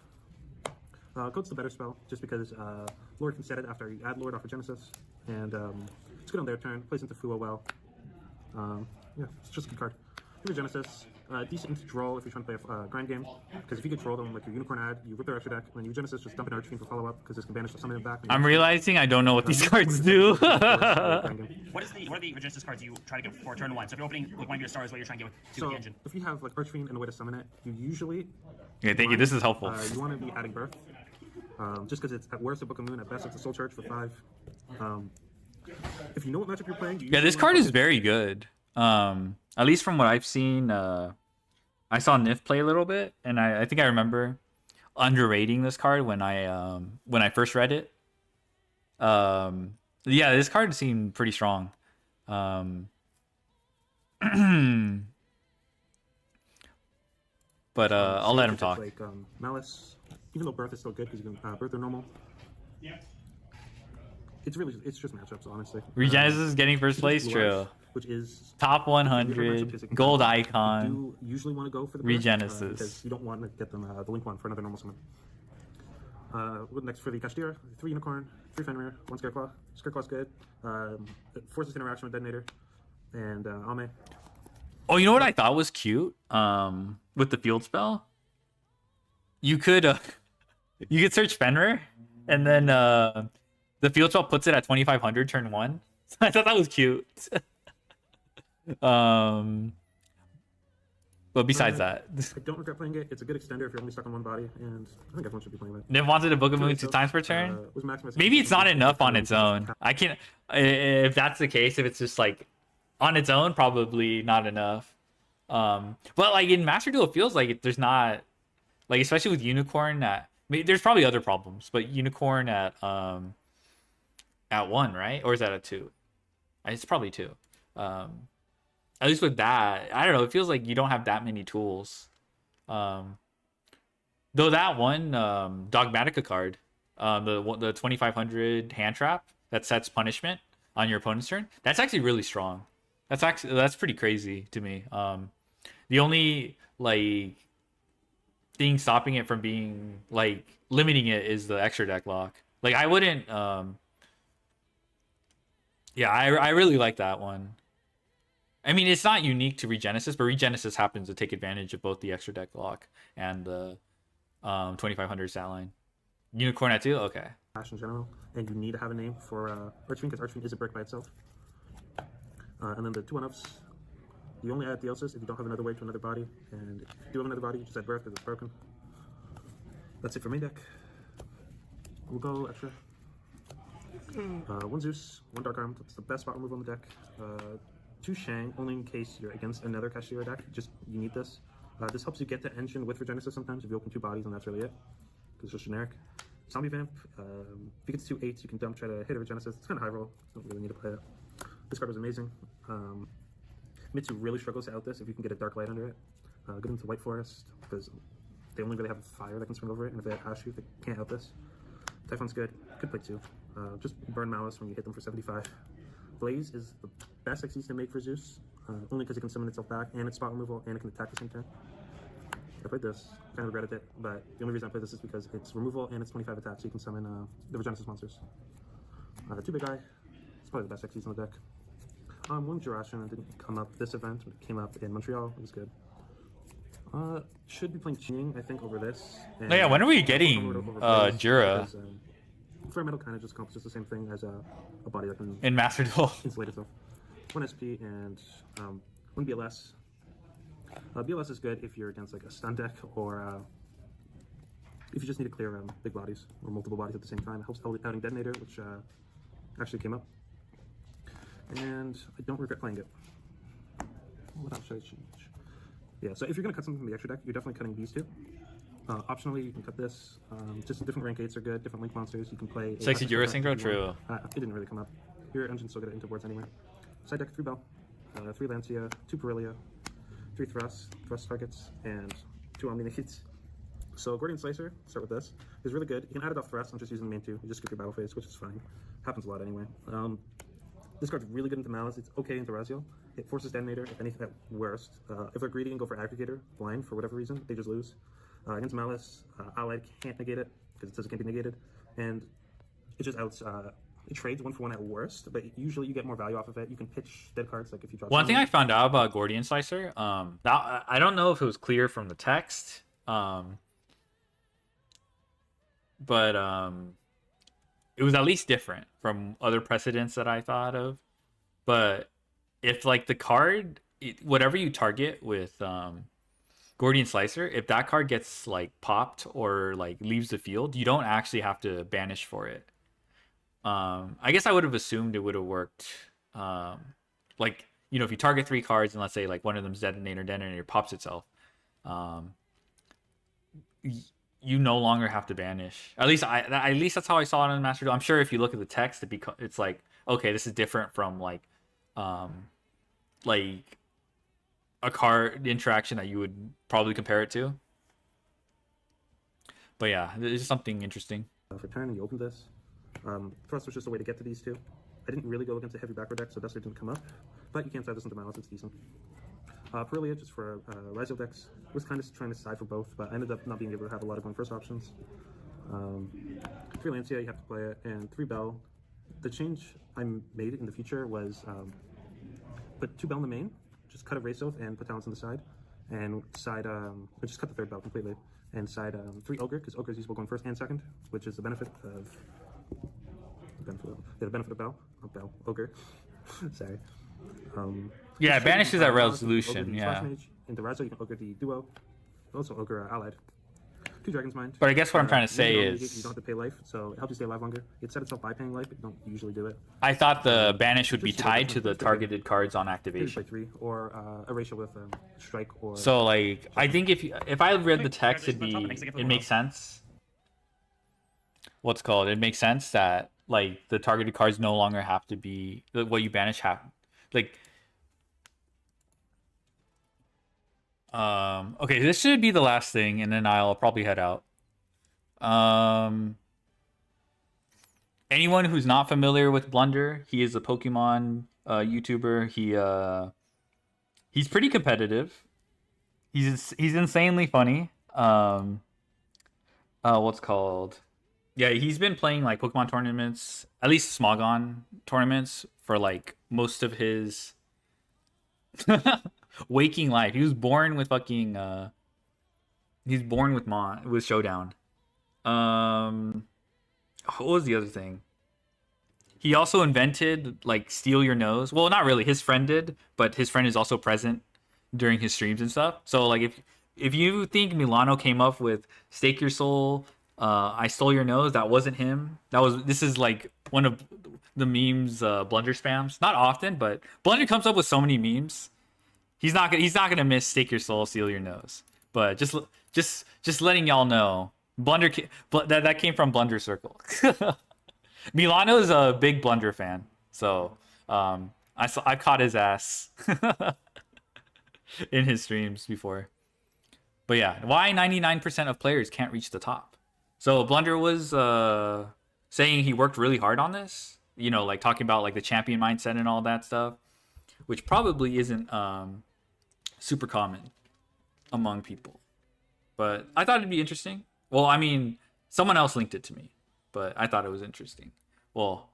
Speaker 5: Code's the better spell, just because Lord can set it after you add Lord off of Genesis, and it's good on their turn, plays into Fua well. Yeah, it's just a good card. Here's Genesis, decent into Droll if you're trying to play a grind game, because if you could Droll them, like your Unicorn ad, you rip their extra deck, and then you Genesis just dump an Archfiend for follow-up, because this can banish the summon it back.
Speaker 1: I'm realizing I don't know what these cards do.
Speaker 4: What are the Regenesis cards you try to get for turn 1? So if you're opening like one of your stars, what you're trying to get to the engine.
Speaker 5: If you have like Archfiend and a way to summon it, you usually
Speaker 1: Okay, thank you. This is helpful.
Speaker 5: You want to be adding Birth, just because it's at worst a Book of Moon, at best it's a Soul Charge for 5. If you know what matchup you're playing,
Speaker 1: Yeah, this card is very good. At least from what I've seen, I saw Nif play a little bit, and I think I remember underrating this card when I first read it. Yeah, this card seemed pretty strong. But I'll let him talk.
Speaker 5: Like Malice, even though Birth is still good because you can Birth or normal.
Speaker 2: Yeah.
Speaker 5: It's just matchups, honestly.
Speaker 1: Regenesis is getting first place,
Speaker 5: Blue
Speaker 1: true.
Speaker 5: Eyes, which is
Speaker 1: Top 100, gold
Speaker 5: You
Speaker 1: icon.
Speaker 5: do usually want to go for the Birth,
Speaker 1: Regenesis.
Speaker 5: because you don't want to get them the link one for another normal summon. Next for the Kashtira, 3 Unicorn, 3 Fenrir, 1 Scareclaw. Scareclaw's good. It forces interaction with Detonator, and Ame.
Speaker 1: Oh, you know what I thought was cute? With the field spell, you could search Fenrir, and then the field spell puts it at 2500 turn 1. I thought that was cute. But besides that,
Speaker 5: I don't regret playing it. It's a good extender if you're only stuck on one body, and I think everyone should be playing it.
Speaker 1: Niv wanted a Book of Moon
Speaker 5: So,
Speaker 1: 2 times per turn.
Speaker 5: was Maximus-
Speaker 1: Maybe it's not enough on its own. I can't. If that's the case, if it's just like on its own, probably not enough. But like in Master Duel, it feels like there's not, like, especially with Unicorn at. I mean, there's probably other problems, but Unicorn at 1, right? Or is that at 2? It's probably 2. At least with that, I don't know. It feels like you don't have that many tools. Though that one Dogmatica card, the 2500 hand trap that sets punishment on your opponent's turn, that's actually really strong. That's pretty crazy to me. The only like thing stopping it from being like limiting it is the extra deck lock. Like I wouldn't. Yeah, I really like that one. I mean, it's not unique to Regenesis, but Regenesis happens to take advantage of both the extra deck lock and the 2500 stat line. Unicorn at 2? Okay.
Speaker 5: Flash in general, and you need to have a name for Archfiend because Archfiend is a brick by itself. And then the 2 1-ups, you only add Theosis if you don't have another way to another body, and if you do have another body, you just add Birth because it's broken. That's it for main deck. We'll go extra. 1 Zeus, 1 Dark Arm, that's the best spot removal on the deck. 2 Shang, only in case you're against another Kashtira deck, you need this. This helps you get to Engine with Regenesis sometimes if you open 2 bodies, and that's really it, because it's just generic. Zombie Vamp, if you get to 2 8s, you can dump, try to hit a Regenesis. It's kind of high roll, don't really need to play it. This card was amazing. Mitsu really struggles to out this if you can get a Dark Light under it. Good into White Forest, because they only really have fire that can swing over it, and if they have Ashu, they can't out this. Typhon's good, could play 2. Just burn Malice when you hit them for 75. Blaze is the best XYZ to make for Zeus, only because it can summon itself back, and it's spot removal, and it can attack the same turn. I played this, kind of regretted it, but the only reason I played this is because it's removal and it's 25 attack, so you can summon the Regenesis monsters. 2 Big Eye, it's probably the best XYZ on the deck. 1 Jirachian didn't come up this event, but it came up in Montreal, it was good. Should be playing Ching, I think, over this.
Speaker 1: Oh yeah, when are we getting Jura?
Speaker 5: Flare Metal kind of just accomplishes the same thing as a body that can
Speaker 1: In Master Duel?
Speaker 5: insulate itself. 1 SP and 1 BLS. BLS is good if you're against like a stun deck, or if you just need to clear big bodies or multiple bodies at the same time. It helps outing Detonator, which actually came up. And I don't regret playing it. What else should I change? Yeah, so if you're going to cut something from the extra deck, you're definitely cutting these 2. Optionally, you can cut this. Just different rank 8s are good, different link monsters. You can play...
Speaker 1: Sexy Jura Synchro, true.
Speaker 5: It didn't really come up. Your engine's still good at into boards anyway. Side deck, 3 Bell, 3 Lancia, 2 Perilia, 3 Thrust targets, and 2 Omni-Nades. So Gordian Slicer, start with this, is really good. You can add it off Thrust and just using the main 2. You just skip your battle phase, which is fine. Happens a lot anyway. This card's really good into Malice. It's okay into Raziel. It forces Detonator, if anything, at worst. If they're greedy and go for Aggregator, blind, for whatever reason, they just lose. Against Malice, Allied can't negate it, because it says it can't be negated. And it just outs... it trades 1 for 1 at worst, but usually you get more value off of it. You can pitch dead cards, like if you drop...
Speaker 1: One thing I found out about Gordian Slicer, that, I don't know if it was clear from the text, but it was at least different from other precedents that I thought of. But if like the card, whatever you target with Gordian Slicer, if that card gets like popped or like leaves the field, you don't actually have to banish for it. I guess I would have assumed it would have worked. Like, you know, if you target 3 cards and let's say like one of them's Detonator pops itself, you no longer have to banish. At least that's how I saw it in Master Duel. I'm sure if you look at the text, it's like, okay, this is different from like a card interaction that you would probably compare it to. But yeah, it's just something interesting.
Speaker 5: For turn, you open this. Thrust was just a way to get to these two. I didn't really go against a heavy backward deck, so Duster didn't come up. But you can't side this into Malice, it's decent. Perillia, just for Ryzo decks, was kind of trying to side for both, but I ended up not being able to have a lot of going first options. 3 Lancia, you have to play it, and 3 Bell. The change I made in the future was put 2 Bell in the main, just cut a Razor and put Talents on the side, and side, just cut the 3rd Bell completely, and side 3 Ogre, because Ogre is usable going first and second, which is the benefit of the benefit of Bell, not Bell, Ogre. Sorry.
Speaker 1: Yeah, it banishes that
Speaker 5: Ogre
Speaker 1: resolution.
Speaker 5: the
Speaker 1: Yeah.
Speaker 5: Slash Mage. In the Razo, you can Ogre the Duo, also Ogre Allied. 2 Dragon's Mind.
Speaker 1: But I guess what I'm trying to say
Speaker 5: you
Speaker 1: is,
Speaker 5: don't have to pay life, so it helps you stay alive longer. It set itself by paying life, but you don't usually do it.
Speaker 1: I thought the banish would be tied to the targeted cards on
Speaker 5: Maybe
Speaker 1: activation.
Speaker 5: play 3 or Erasure with Strike or.
Speaker 1: So like, I think if I read the text, it makes sense. What's called? It makes sense that like the targeted cards no longer have to be what you banish have like. Okay, this should be the last thing, and then I'll probably head out. Anyone who's not familiar with Blunder, he is a Pokemon YouTuber. He's pretty competitive. He's insanely funny. What's called? Yeah, he's been playing like Pokemon tournaments, at least Smogon tournaments, for like most of his waking life. He was born with fucking he's born with Showdown. What was the other thing? He also invented like Steal Your Nose. Well, not really. His friend did, but his friend is also present during his streams and stuff. So like if you think Milano came up with Stake Your Soul, I Stole Your Nose, that wasn't him. This is like one of the memes Blunder spams. Not often, but Blunder comes up with so many memes. He's not gonna miss Stake Your Soul, Steal Your Nose. But just letting y'all know, Blunder that came from Blunder Circle. Milano is a big Blunder fan, so I caught his ass in his streams before. But yeah, why 99% of players can't reach the top? So Blunder was saying he worked really hard on this. You know, like talking about like the champion mindset and all that stuff, which probably isn't super common among people. But I thought it'd be interesting. Well, I mean, someone else linked it to me, but I thought it was interesting. Well,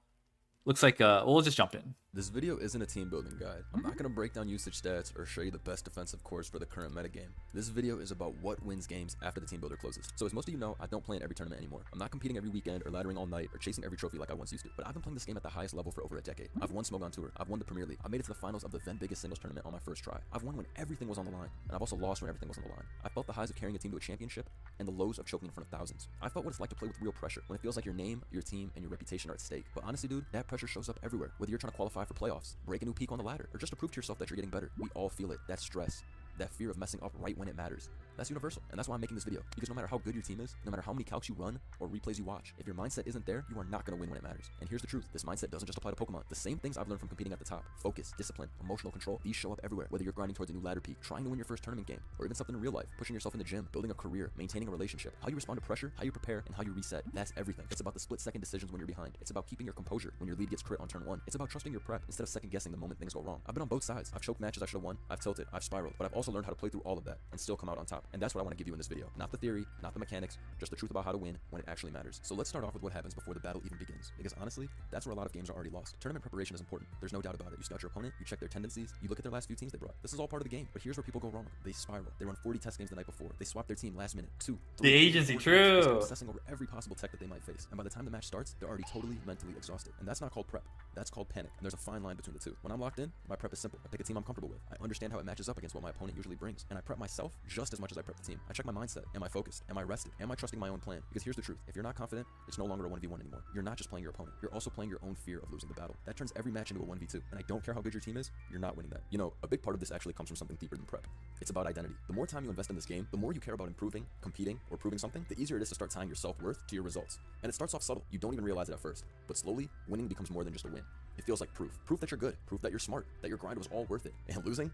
Speaker 1: looks like we'll just jump in.
Speaker 6: This video isn't a team building guide. I'm not going to break down usage stats or show you the best defensive course for the current metagame. This video is about what wins games after the team builder closes. So as most of you know, I don't play in every tournament anymore. I'm not competing every weekend or laddering all night or chasing every trophy like I once used to. But I've been playing this game at the highest level for over a decade. I've won Smogon Tour. I've won the Premier League. I made it to the finals of the then biggest singles tournament on my first try. I've won when everything was on the line, and I've also lost when everything was on the line. I felt the highs of carrying a team to a championship and the lows of choking in front of thousands. I felt what it's like to play with real pressure, when it feels like your name, your team, and your reputation are at stake. But honestly, dude, that pressure shows up everywhere. Whether you're trying to qualify for playoffs, break a new peak on the ladder, or just to prove to yourself that you're getting better. We all feel it. That stress, that fear of messing up right when it matters. That's universal, and that's why I'm making this video. Because no matter how good your team is, no matter how many calcs you run or replays you watch, if your mindset isn't there, you are not going to win when it matters. And here's the truth. This mindset doesn't just apply to Pokemon. The same things I've learned from competing at the top. Focus, discipline, emotional control. These show up everywhere. Whether you're grinding towards a new ladder peak, trying to win your first tournament game, or even something in real life, pushing yourself in the gym, building a career, maintaining a relationship. How you respond to pressure, how you prepare, and how you reset. That's everything. It's about the split-second decisions when you're behind. It's about keeping your composure when your lead gets crit on turn 1. It's about trusting your prep instead of second-guessing the moment things go wrong. I've been on both sides. I've choked matches I should have won. I've tilted. I've spiraled. But I've also learned how to play through all of that and still come out on top. And that's what I want to give you in this video. Not the theory, not the mechanics, just the truth about how to win when it actually matters. So let's start off with what happens before the battle even begins. Because honestly, that's where a lot of games are already lost. Tournament preparation is important. There's no doubt about it. You scout your opponent, you check their tendencies, you look at their last few teams they brought. This is all part of the game. But here's where people go wrong. They spiral. They run 40 test games the night before. They swap their team last minute. 2, 3,
Speaker 1: The agency,
Speaker 6: 4
Speaker 1: true.
Speaker 6: times, obsessing over every possible tech that they might face. And by the time the match starts, they're already totally mentally exhausted. And that's not called prep. That's called panic. And there's a fine line between the two. When I'm locked in, my prep is simple. I pick a team I'm comfortable with. I understand how it matches up against what my opponent usually brings. And I prep myself just as much much as I prep the team. I check my mindset. Am I focused? Am I rested? Am I trusting my own plan? Because here's the truth. If you're not confident, it's no longer a 1v1 anymore. You're not just playing your opponent. You're also playing your own fear of losing the battle. That turns every match into a 1v2. And I don't care how good your team is, you're not winning that. You know, a big part of this actually comes from something deeper than prep. It's about identity. The more time you invest in this game, the more you care about improving, competing, or proving something, the easier it is to start tying your self-worth to your results. And it starts off subtle. You don't even realize it at first. But slowly, winning becomes more than just a win. It feels like proof. Proof that you're good. Proof that you're smart. That your grind was all worth it. And losing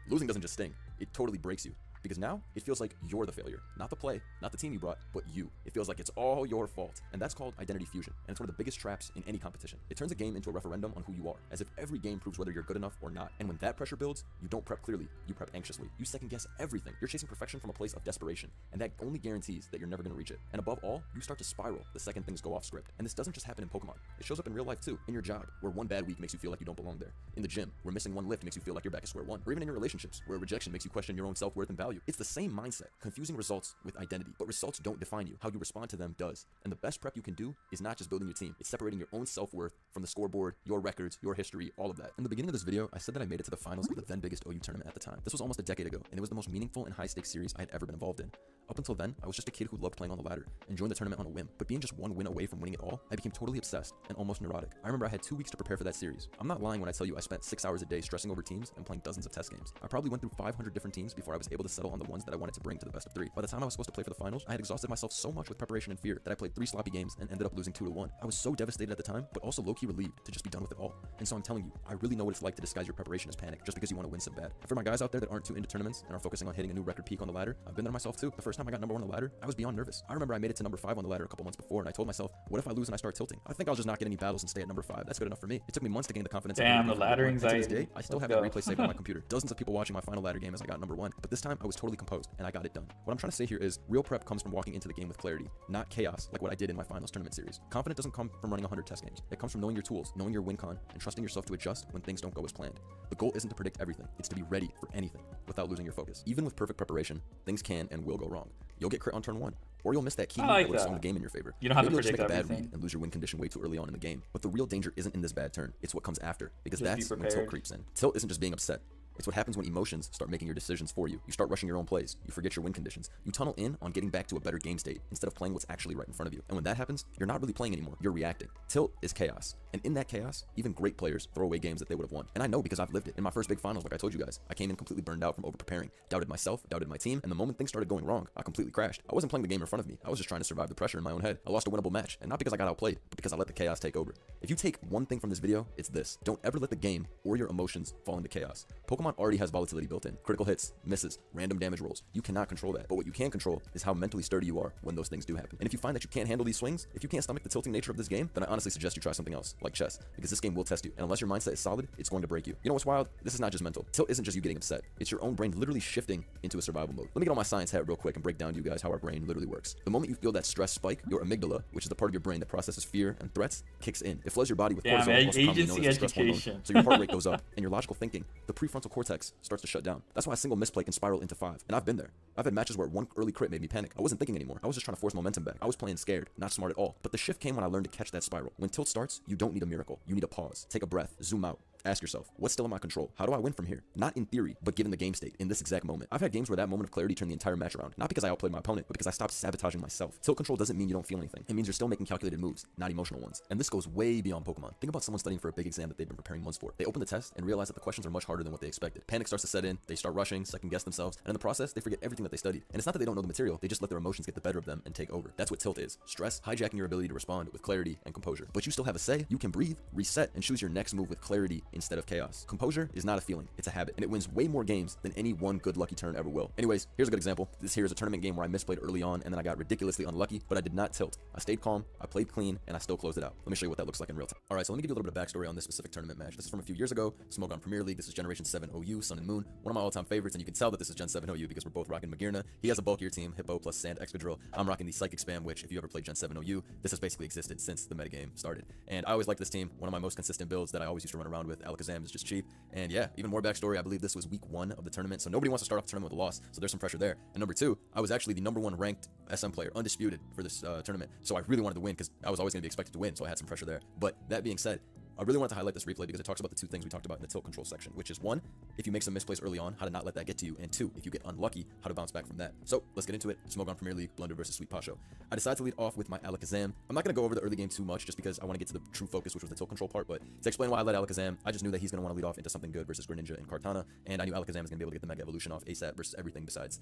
Speaker 6: doesn't just sting. It totally breaks you. Because now, it feels like you're the failure. Not the play, not the team you brought, but you. It feels like it's all your fault. And that's called identity fusion. And it's one of the biggest traps in any competition. It turns a game into a referendum on who you are, as if every game proves whether you're good enough or not. And when that pressure builds, you don't prep clearly, you prep anxiously. You second guess everything. You're chasing perfection from a place of desperation. And that only guarantees that you're never gonna reach it. And above all, you start to spiral the second things go off script. And this doesn't just happen in Pokemon. It shows up in real life too. In your job, where one bad week makes you feel like you don't belong there. In the gym, where missing one lift makes you feel like you're back at square one. Or even in your relationships, where a rejection makes you question your own self-worth and value. It's the same mindset. Confusing results with identity, but results don't define you. How you respond to them does. And the best prep you can do is not just building your team, it's separating your own self-worth from the scoreboard, your records, your history, all of that. In the beginning of this video, I said that I made it to the finals of the then biggest OU tournament at the time. This was almost a decade ago, and it was the most meaningful and high-stakes series I had ever been involved in. Up until then, I was just a kid who loved playing on the ladder and joined the tournament on a whim. But being just one win away from winning it all, I became totally obsessed and almost neurotic. I remember I had 2 weeks to prepare for that series. I'm not lying when I tell you I spent 6 hours a day stressing over teams and playing dozens of test games. I probably went through 500 different teams before I was able to settle on the ones that I wanted to bring to the best of 3. By the time I was supposed to play for the finals, I had exhausted myself so much with preparation and fear that I played 3 sloppy games and ended up losing 2-1. I was so devastated at the time, but also low-key relieved to just be done with it all. And so I'm telling you, I really know what it's like to disguise your preparation as panic just because you want to win so bad. And for my guys out there that aren't too into tournaments and are focusing on hitting a new record peak on the ladder, I've been there myself too. The first time I got number 1 on the ladder, I was beyond nervous. I remember I made it to number 5 on the ladder a couple months before, and I told myself, what if I lose and I start tilting? I think I'll just not get any battles and stay at number 5. That's good enough for me. It took me months to gain the confidence.
Speaker 1: Damn, the ladder
Speaker 6: and to this
Speaker 1: anxiety.
Speaker 6: day, I still have that replay saved on my computer. Dozens of people watching my final ladder game as I got number 1, but this time I was totally composed and I got it done. What I'm trying to say here is real prep comes from walking into the game with clarity, not chaos like what I did in my finals tournament series. Confidence doesn't come from running 100 test games. It comes from knowing your tools, knowing your win con, and trusting yourself to adjust when things don't go as planned. The goal isn't to predict everything, it's to be ready for anything without losing your focus. Even with perfect preparation, things can and will go wrong. You'll get crit on turn 1, or you'll miss that key that would have swung the game in your favor.
Speaker 1: You don't have
Speaker 6: Maybe
Speaker 1: to
Speaker 6: you'll just
Speaker 1: predict
Speaker 6: make a bad
Speaker 1: everything.
Speaker 6: read and lose your win condition way too early on in the game. But the real danger isn't in this bad turn, it's what comes after, because
Speaker 1: Just be
Speaker 6: that's when tilt
Speaker 1: prepared.
Speaker 6: creeps in. Tilt isn't just being upset. It's what happens when emotions start making your decisions for you. You start rushing your own plays. You forget your win conditions. You tunnel in on getting back to a better game state instead of playing what's actually right in front of you. And when that happens, you're not really playing anymore. You're reacting. Tilt is chaos. And in that chaos, even great players throw away games that they would have won. And I know because I've lived it. In my first big finals, like I told you guys, I came in completely burned out from over-preparing, doubted myself, doubted my team, and the moment things started going wrong, I completely crashed. I wasn't playing the game in front of me. I was just trying to survive the pressure in my own head. I lost a winnable match, and not because I got outplayed, but because I let the chaos take over. If you take one thing from this video, it's this. Don't ever let the game or your emotions fall into chaos. Pokemon already has volatility built in. Critical hits, misses, random damage rolls. You cannot control that. But what you can control is how mentally sturdy you are when those things do happen. And if you find that you can't handle these swings, if you can't stomach the tilting nature of this game, then I honestly suggest you try something else, like chess, because this game will test you. And unless your mindset is solid, it's going to break you. You know what's wild? This is not just mental. Tilt isn't just you getting upset. It's your own brain literally shifting into a survival mode. Let me get on my science hat real quick and break down to you guys how our brain literally works. The moment you feel that stress spike, your amygdala, which is the part of your brain that processes fear and threats, kicks in. It floods your body with
Speaker 1: Damn,
Speaker 6: cortisol, also commonly known
Speaker 1: agency
Speaker 6: as the stress hormone.
Speaker 1: education.
Speaker 6: So your heart rate goes up, and your logical thinking, the prefrontal cortex, starts to shut down. That's why a single misplay can spiral into 5. And I've been there. I've had matches where one early crit made me panic. I wasn't thinking anymore. I was just trying to force momentum back. I was playing scared, not smart at all. But the shift came when I learned to catch that spiral. When tilt starts, you don't need a miracle. You need a pause. Take a breath. Zoom out. Ask yourself, what's still in my control? How do I win from here? Not in theory, but given the game state, in this exact moment. I've had games where that moment of clarity turned the entire match around. Not because I outplayed my opponent, but because I stopped sabotaging myself. Tilt control doesn't mean you don't feel anything. It means you're still making calculated moves, not emotional ones. And this goes way beyond Pokemon. Think about someone studying for a big exam that they've been preparing months for. They open the test and realize that the questions are much harder than what they expected. Panic starts to set in, they start rushing, second guess themselves, and in the process, they forget everything that they studied. And it's not that they don't know the material, they just let their emotions get the better of them and take over. That's what tilt is. Stress hijacking your ability to respond with clarity and composure. But you still have a say. You can breathe, reset, and choose your next move with clarity instead of chaos. Composure is not a feeling, it's a habit, and it wins way more games than any one good lucky turn ever will. Anyways, here's a good example. This here is a tournament game where I misplayed early on and then I got ridiculously unlucky, but I did not tilt. I stayed calm, I played clean, and I still closed it out. Let me show you what that looks like in real time. Alright, so let me give you a little bit of backstory on this specific tournament match. This is from a few years ago, Smogon Premier League. This is Generation 7 OU, Sun and Moon, one of my all-time favorites, and you can tell that this is Gen 7 OU because we're both rocking Magirna. He has a bulkier team, Hippo plus Sand Excadrill. I'm rocking the Psychic Spam, which if you ever played Gen 7 OU, this has basically existed since the metagame started. And I always liked this team. One of my most consistent builds that I always used to run around with. Alakazam is just cheap. And yeah, even more backstory, I believe this was week 1 of the tournament, so nobody wants to start off the tournament with a loss, so there's some pressure there. And number 2, I was actually the number 1 ranked SM player, undisputed for this tournament, so I really wanted to win because I was always going to be expected to win, so I had some pressure there. But that being said, I really wanted to highlight this replay because it talks about the two things we talked about in the tilt control section, which is one, if you make some misplays early on, how to not let that get to you, and two, if you get unlucky, how to bounce back from that. So let's get into it. Smogon Premier League, Blunder versus Sweet Pasho. I decided to lead off with my Alakazam. I'm not going to go over the early game too much just because I want to get to the true focus, which was the tilt control part, but to explain why I led Alakazam, I just knew that he's going to want to lead off into something good versus Greninja and Kartana, and I knew Alakazam was going to be able to get the Mega Evolution off ASAP versus everything besides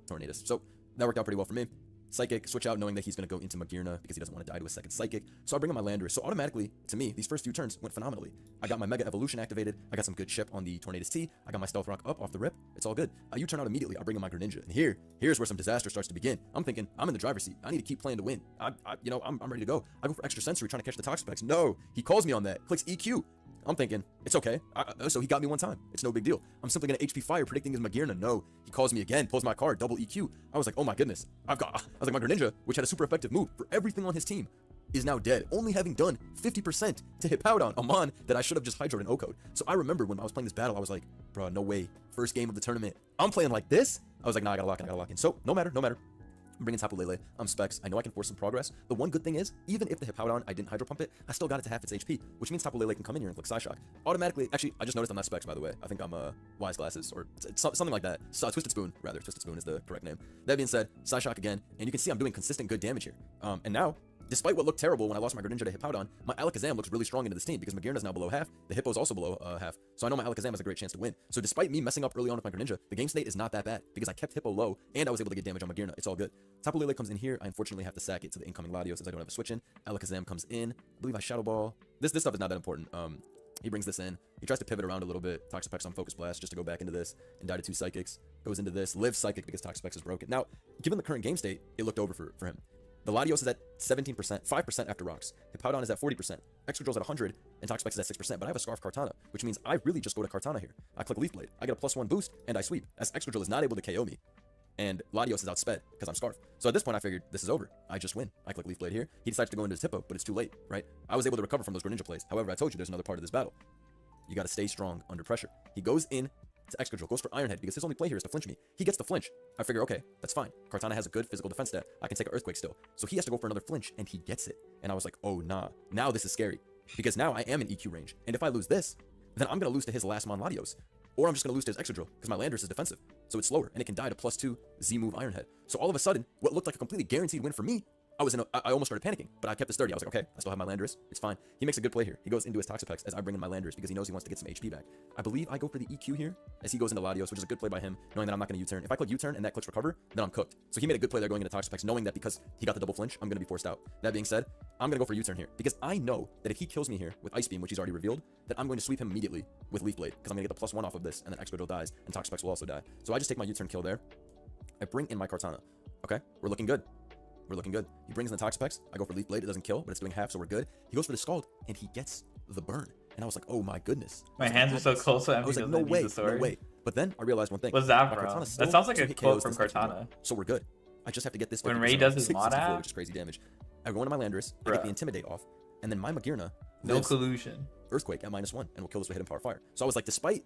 Speaker 6: Tornadus. So that worked out pretty well for me. Psychic, switch out knowing that he's going to go into Magearna because he doesn't want to die to a second Psychic. So I bring in my Landorus. So automatically, to me, these first few turns went phenomenally. I got my Mega Evolution activated. I got some good chip on the Tornadus T. I got my Stealth Rock up off the rip. It's all good. You turn out immediately. I bring in my Greninja. And here's where some disaster starts to begin. I'm thinking, I'm in the driver's seat. I need to keep playing to win. I'm ready to go. I go for Extra Sensory trying to catch the Toxapex. No, he calls me on that. Clicks EQ. I'm thinking, it's okay. So he got me one time. It's no big deal. I'm simply going to HP Fire, predicting his Magearna. No, he calls me again, pulls my card, double EQ. I was like, oh my goodness. I was like, my Greninja, which had a super effective move for everything on his team, is now dead, only having done 50% to hit Powdown, a Mon that I should have just hydroed in O-Code. So I remember when I was playing this battle, I was like, bro, no way. First game of the tournament. I'm playing like this? I was like, nah, I gotta lock in. So, no matter. I'm bringing Tapu Lele. I'm Specs. I know I can force some progress. The one good thing is, even if the Hippowdon, I didn't Hydro Pump it, I still got it to half its HP, which means Tapu Lele can come in here and click Psyshock. Automatically, actually, I just noticed I'm not Specs, by the way. I think I'm Wise Glasses, or something like that. Twisted Spoon, rather. Twisted Spoon is the correct name. That being said, Psyshock again, and you can see I'm doing consistent good damage here. And now, despite what looked terrible when I lost my Greninja to Hippowdon, my Alakazam looks really strong into this team because Magearna's now below half, the Hippo's also below half, so I know my Alakazam has a great chance to win. So despite me messing up early on with my Greninja, the game state is not that bad because I kept Hippo low and I was able to get damage on Magearna. It's all good. Tapu Lele comes in here. I unfortunately have to sack it to the incoming Latios since I don't have a switch in. Alakazam comes in. I believe I Shadow Ball. This stuff is not that important. He brings this in. He tries to pivot around a little bit. Toxapex on Focus Blast just to go back into this and die to two Psychics. Goes into this. Lives Psychic because Toxapex is broken. Now, given the current game state, it looked over for him. The Latios is at 17%, 5% after rocks. Hippowdon is at 40%. Excadrill's at 100, and Toxapex is at 6%, but I have a Scarf Kartana, which means I really just go to Kartana here. I click Leaf Blade. I get a +1 boost, and I sweep, as Excadrill is not able to KO me. And Latios is outsped, because I'm Scarf. So at this point, I figured, this is over. I just win. I click Leaf Blade here. He decides to go into his Hippo, but it's too late, right? I was able to recover from those Greninja plays. However, I told you there's another part of this battle. You gotta stay strong under pressure. He goes in to Excadrill, goes for Iron Head because his only play here is to flinch me. He gets the flinch. I figure, okay, that's fine. Kartana has a good physical defense stat. I can take an Earthquake still. So he has to go for another flinch, and he gets it. And I was like, oh, nah. Now this is scary. Because now I am in EQ range. And if I lose this, then I'm going to lose to his last Mon Latios. Or I'm just going to lose to his Excadrill, because my Landorus is defensive. So it's slower, and it can die to +2 Z-move Iron Head. So all of a sudden, what looked like a completely guaranteed win for me, I almost started panicking, but I kept it sturdy. I was like, okay, I still have my Landorus. It's fine. He makes a good play here. He goes into his Toxapex as I bring in my Landorus because he knows he wants to get some HP back. I believe I go for the EQ here as he goes into Latios, which is a good play by him, knowing that I'm not going to U-turn. If I click U-turn and that clicks Recover, then I'm cooked. So he made a good play there going into Toxapex, knowing that because he got the double flinch, I'm going to be forced out. That being said, I'm going to go for U-turn here because I know that if he kills me here with Ice Beam, which he's already revealed, that I'm going to sweep him immediately with Leaf Blade because I'm going to get the +1 off of this, and then Excadrill dies, and Toxapex will also die. So I just take my U-turn kill there. I bring in my Kartana. Okay, we're looking good. We're looking good. He brings in the Toxapex. I go for Leaf Blade. It doesn't kill, but it's doing half, so we're good. He goes for the Scald, and he gets the burn. And I was like, oh my goodness.
Speaker 1: My hands are so close.
Speaker 6: I was like, no way. But then I realized one thing.
Speaker 1: What's that, bro? That sounds like a quote from Kartana.
Speaker 6: So we're good. I just have to get this.
Speaker 1: When Ray does his mod app,
Speaker 6: which is crazy damage. I go into my Landorus. I get the Intimidate off, and then my Magearna.
Speaker 1: No collusion.
Speaker 6: Earthquake at -1, and we'll kill this with Hidden Power Fire. So I was like, despite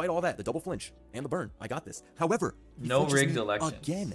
Speaker 6: all that, the double flinch and the burn, I got this. However,
Speaker 1: no rigged election
Speaker 6: again.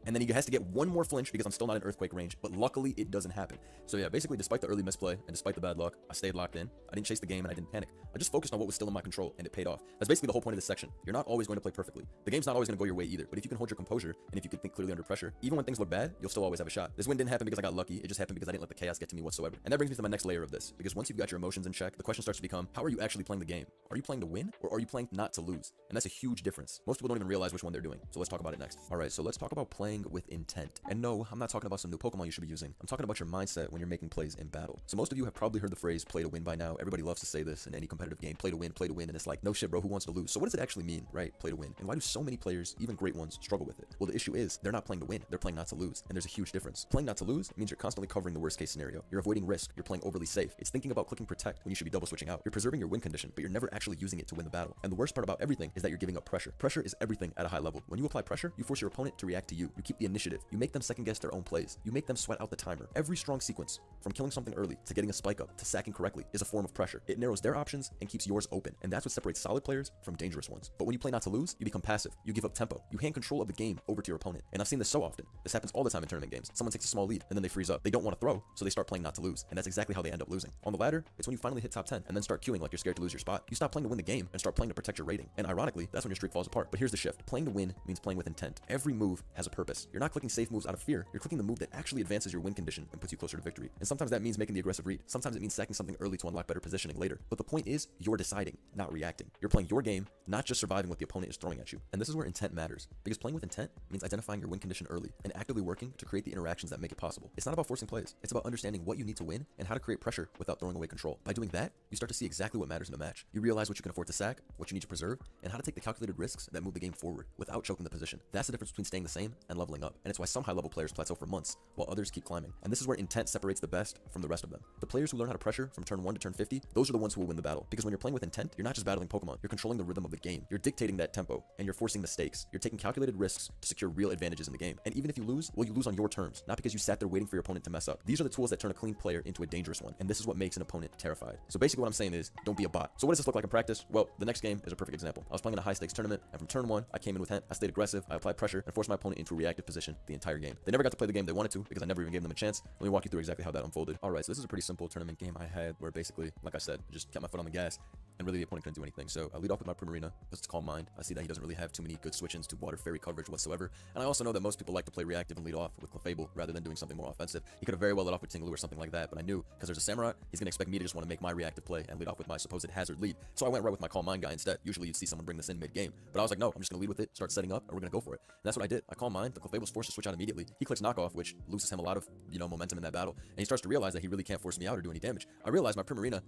Speaker 6: And then he has to get one more flinch because I'm still not in Earthquake range, but luckily it doesn't happen. So yeah, basically despite the early misplay and despite the bad luck, I stayed locked in. I didn't chase the game and I didn't panic. I just focused on what was still in my control and it paid off. That's basically the whole point of this section. You're not always going to play perfectly. The game's not always going to go your way either, but if you can hold your composure and if you can think clearly under pressure, even when things look bad, you'll still always have a shot. This win didn't happen because I got lucky. It just happened because I didn't let the chaos get to me whatsoever. And that brings me to my next layer of this, because once you've got your emotions in check, the question starts to become, how are you actually playing the game? Are you playing to win or are you playing not to lose? And that's a huge difference. Most people don't even realize which one they're doing. So let's talk about it next. All right, so let's talk about playing with intent. And no, I'm not talking about some new Pokemon you should be using. I'm talking about your mindset when you're making plays in battle. So most of you have probably heard the phrase play to win by now. Everybody loves to say this in any competitive game, play to win, and it's like, no shit, bro, who wants to lose? So what does it actually mean, right? Play to win. And why do so many players, even great ones, struggle with it? Well, the issue is they're not playing to win, they're playing not to lose. And there's a huge difference. Playing not to lose means you're constantly covering the worst case scenario. You're avoiding risk, you're playing overly safe. It's thinking about clicking protect when you should be double switching out. You're preserving your win condition, but you're never actually using it to win the battle. And the worst part about everything is that you're giving up pressure. Pressure is everything at a high level. When you apply pressure, you force your opponent to react to you. You keep the initiative. You make them second guess their own plays. You make them sweat out the timer. Every strong sequence, from killing something early to getting a spike up to sacking correctly, is a form of pressure. It narrows their options and keeps yours open, and that's what separates solid players from dangerous ones. But when you play not to lose, you become passive. You give up tempo. You hand control of the game over to your opponent. And I've seen this so often. This happens all the time in tournament games. Someone takes a small lead and then they freeze up. They don't want to throw, so they start playing not to lose. And that's exactly how they end up losing. On the ladder, it's when you finally hit top 10 and then start queuing like you're scared to lose your spot. You stop playing to win the game and start playing to protect your rating. And ironically, that's when your streak falls apart. But here's the shift. Playing to win means playing with intent. Every move has a purpose. You're not clicking safe moves out of fear. You're clicking the move that actually advances your win condition and puts you closer to victory. And sometimes that means making the aggressive read. Sometimes it means sacking something early to unlock better positioning later. But the point is, you're deciding, not reacting. You're playing your game, not just surviving what the opponent is throwing at you. And this is where intent matters. Because playing with intent means identifying your win condition early and actively working to create the interactions that make it possible. It's not about forcing plays. It's about understanding what you need to win and how to create pressure without throwing away control. By doing that, you start to see exactly what matters in a match. You realize what you can afford to sack, what you need to preserve, and how to take the calculated risks that move the game forward without choking the position. That's the difference between staying the same and leveling up. And it's why some high-level players plateau for months while others keep climbing. And this is where intent separates the best from the rest of them. The players who learn how to pressure from turn 1 to turn 50, those are the ones who will win the battle. Because when you're playing with intent, you're not just battling Pokemon, you're controlling the rhythm of the game. You're dictating that tempo, and you're forcing the stakes. You're taking calculated risks to secure real advantages in the game. And even if you lose, well, you lose on your terms, not because you sat there waiting for your opponent to mess up. These are the tools that turn a clean player into a dangerous one, and this is what makes an opponent terrified. So basically what I'm saying is, don't be a bot. So what does this look like in practice? Well, the next game is a perfect example. I was playing in a high-stakes tournament, and from turn 1, I came in with intent, I stayed aggressive, I applied pressure, and forced my opponent into a reactive position the entire game. They never got to play the game they wanted to, because I never even gave them a chance. Let me walk you through exactly how that unfolded. Alright, so this is a pretty simple tournament game I had, where basically, like I said, I just kept my foot on the gas, and really the opponent couldn't do anything. So I lead off with my Primarina, because it's Calm Mind. I see that he doesn't really have too many good switch-ins to Water Fairy coverage whatsoever, and I also know that most people like to play reactive and lead off with Clefable rather than doing something more offensive. He could have very well led off with Tinglu or something like that, but I knew, because there's a Samurott, he's gonna expect me to just want to make my reactive play and lead off with my supposed hazard lead. So I went right with my Calm Mind guy instead. Usually you'd see someone bring this in mid-game, but I was like, no, I'm just gonna lead with it, start setting up, and we're gonna go for it. And that's what I did. I Calm Mind, the Clefable's forced to switch out immediately. He clicks Knockoff, which loses him a lot of, momentum in that battle, and he starts to realize that he really can't force me out or do any damage. I realized my Primarina,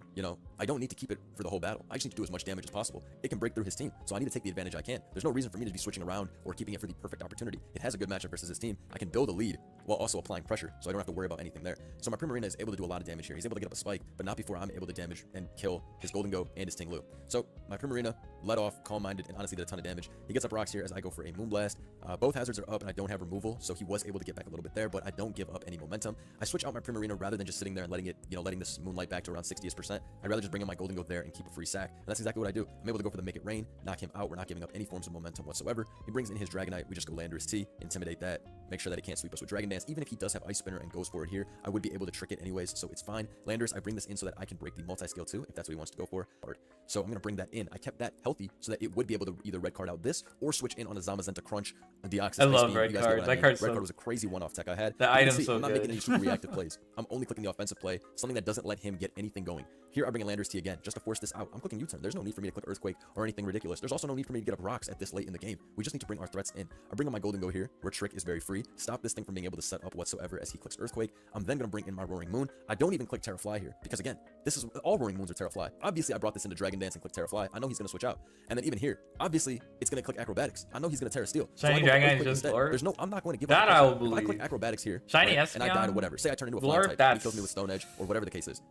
Speaker 6: I don't need to keep it for the whole battle. I just need to do as much damage as possible. It can break through his team, so I need to take the advantage I can. There's no reason for me to be switching around or keeping it for the perfect opportunity. It has a good matchup versus his team. I can build a lead while also applying pressure, so I don't have to worry about anything there. So my Primarina is able to do a lot of damage here. He's able to get up a spike, but not before I'm able to damage and kill his Golden and his Tinglu. So my Primarina led off, calm-minded, and honestly did a ton of damage. He gets up rocks here as I go for a Moonblast. Both hazards are up, and I don't have removal, so he was able to get back a little bit there, but I don't give up any momentum. I switch out my Primarina rather than just sitting there and letting it, letting this Moonlight back to around 60%. I'd rather just bring in my Golden there and keep a free sack, and that's exactly what I do. I'm able to go for the Make It Rain, knock him out. We're not giving up any forms of momentum whatsoever. He brings in his Dragonite. We just go Landorus T, intimidate that, make sure that he can't sweep us with Dragon Dance. Even if he does have Ice Spinner and goes for it here, I would be able to trick it anyways, so it's fine. Landorus, I bring this in so that I can break the multi-scale too, if that's what he wants to go for. So I'm going to bring that in. I kept that healthy so that it would be able to either red card out this or switch in on a Zamazenta Crunch, a Deoxys.
Speaker 7: I love red cards. That card's
Speaker 6: red card was a crazy one-off tech I had.
Speaker 7: The item's so
Speaker 6: I'm not
Speaker 7: good.
Speaker 6: making any super reactive plays. I'm only clicking the offensive play, something that doesn't let him get anything going. Here I bring in Landorus T again, just to force this out. I'm clicking U-turn. There's no need for me to click Earthquake or anything ridiculous. There's also no need for me to get up rocks at this late in the game. We just need to bring our threats in. I bring in my Golden here, where Trick is very free. Stop this thing from being able to set up whatsoever as he clicks Earthquake. I'm then going to bring in my Roaring Moon. I don't even click Terrafly here, because again, this is all Roaring Moons are Terrafly. Obviously, I brought this into Dragon Dance and click Terrafly. I know he's going to switch out. And then even here, obviously, it's going to click Acrobatics. I know he's going to Terra Steel.
Speaker 7: Shiny Dragon is just Blurb?
Speaker 6: There's no, I'm not going to give
Speaker 7: that
Speaker 6: up.
Speaker 7: I will
Speaker 6: If
Speaker 7: believe.
Speaker 6: I click Acrobatics here,
Speaker 7: Shiny
Speaker 6: right, and I die to
Speaker 7: Espeon?
Speaker 6: whatever. Say I turn into a
Speaker 7: Blurb,
Speaker 6: flying type, he
Speaker 7: that's-
Speaker 6: kills me with Stone Edge, or whatever the case is.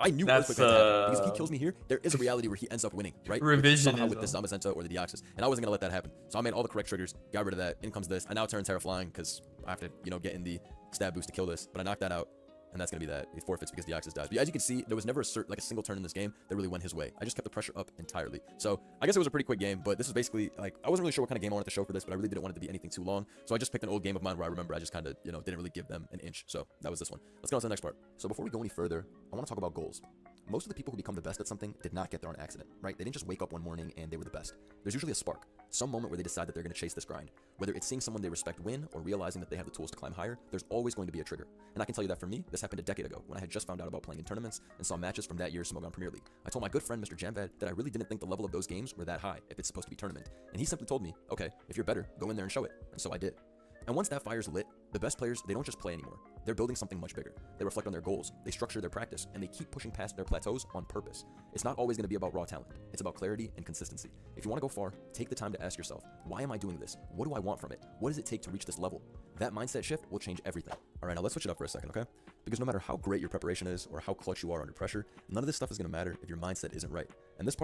Speaker 6: I knew
Speaker 7: That's,
Speaker 6: Earthquake was gonna happen, because if he kills me here, there is a reality where he ends up winning, right? Somehow with the
Speaker 7: Revisionism.
Speaker 6: Zamazenta or the Deoxys, and I wasn't gonna let that happen. So I made all the correct triggers, got rid of that. In comes this. I now turn Terra Flying because I have to, get in the stab boost to kill this, but I knocked that out. And that's going to be that. It forfeits because Deoxys dies. But as you can see, there was never a single turn in this game that really went his way. I just kept the pressure up entirely. So I guess it was a pretty quick game, but this was basically, I wasn't really sure what kind of game I wanted to show for this, but I really didn't want it to be anything too long. So I just picked an old game of mine where I remember I just kind of, didn't really give them an inch. So that was this one. Let's go on to the next part. So before we go any further, I want to talk about goals. Most of the people who become the best at something did not get there on accident, right? They didn't just wake up one morning and they were the best. There's usually a spark, some moment where they decide that they're going to chase this grind. Whether it's seeing someone they respect win or realizing that they have the tools to climb higher, there's always going to be a trigger. And I can tell you that for me, this happened a decade ago when I had just found out about playing in tournaments and saw matches from that year's Smogon Premier League. I told my good friend Mr. Jambad that I really didn't think the level of those games were that high if it's supposed to be tournament. And he simply told me, okay, if you're better, go in there and show it. And so I did. And once that fire's lit, the best players, they don't just play anymore. They're building something much bigger. They reflect on their goals, they structure their practice, and they keep pushing past their plateaus on purpose. It's not always going to be about raw talent. It's about clarity and consistency. If you want to go far, take the time to ask yourself, why am I doing this? What do I want from it? What does it take to reach this level? That mindset shift will change everything. All right, now let's switch it up for a second, okay? Because no matter how great your preparation is or how clutch you are under pressure, none of this stuff is going to matter if your mindset isn't right. And this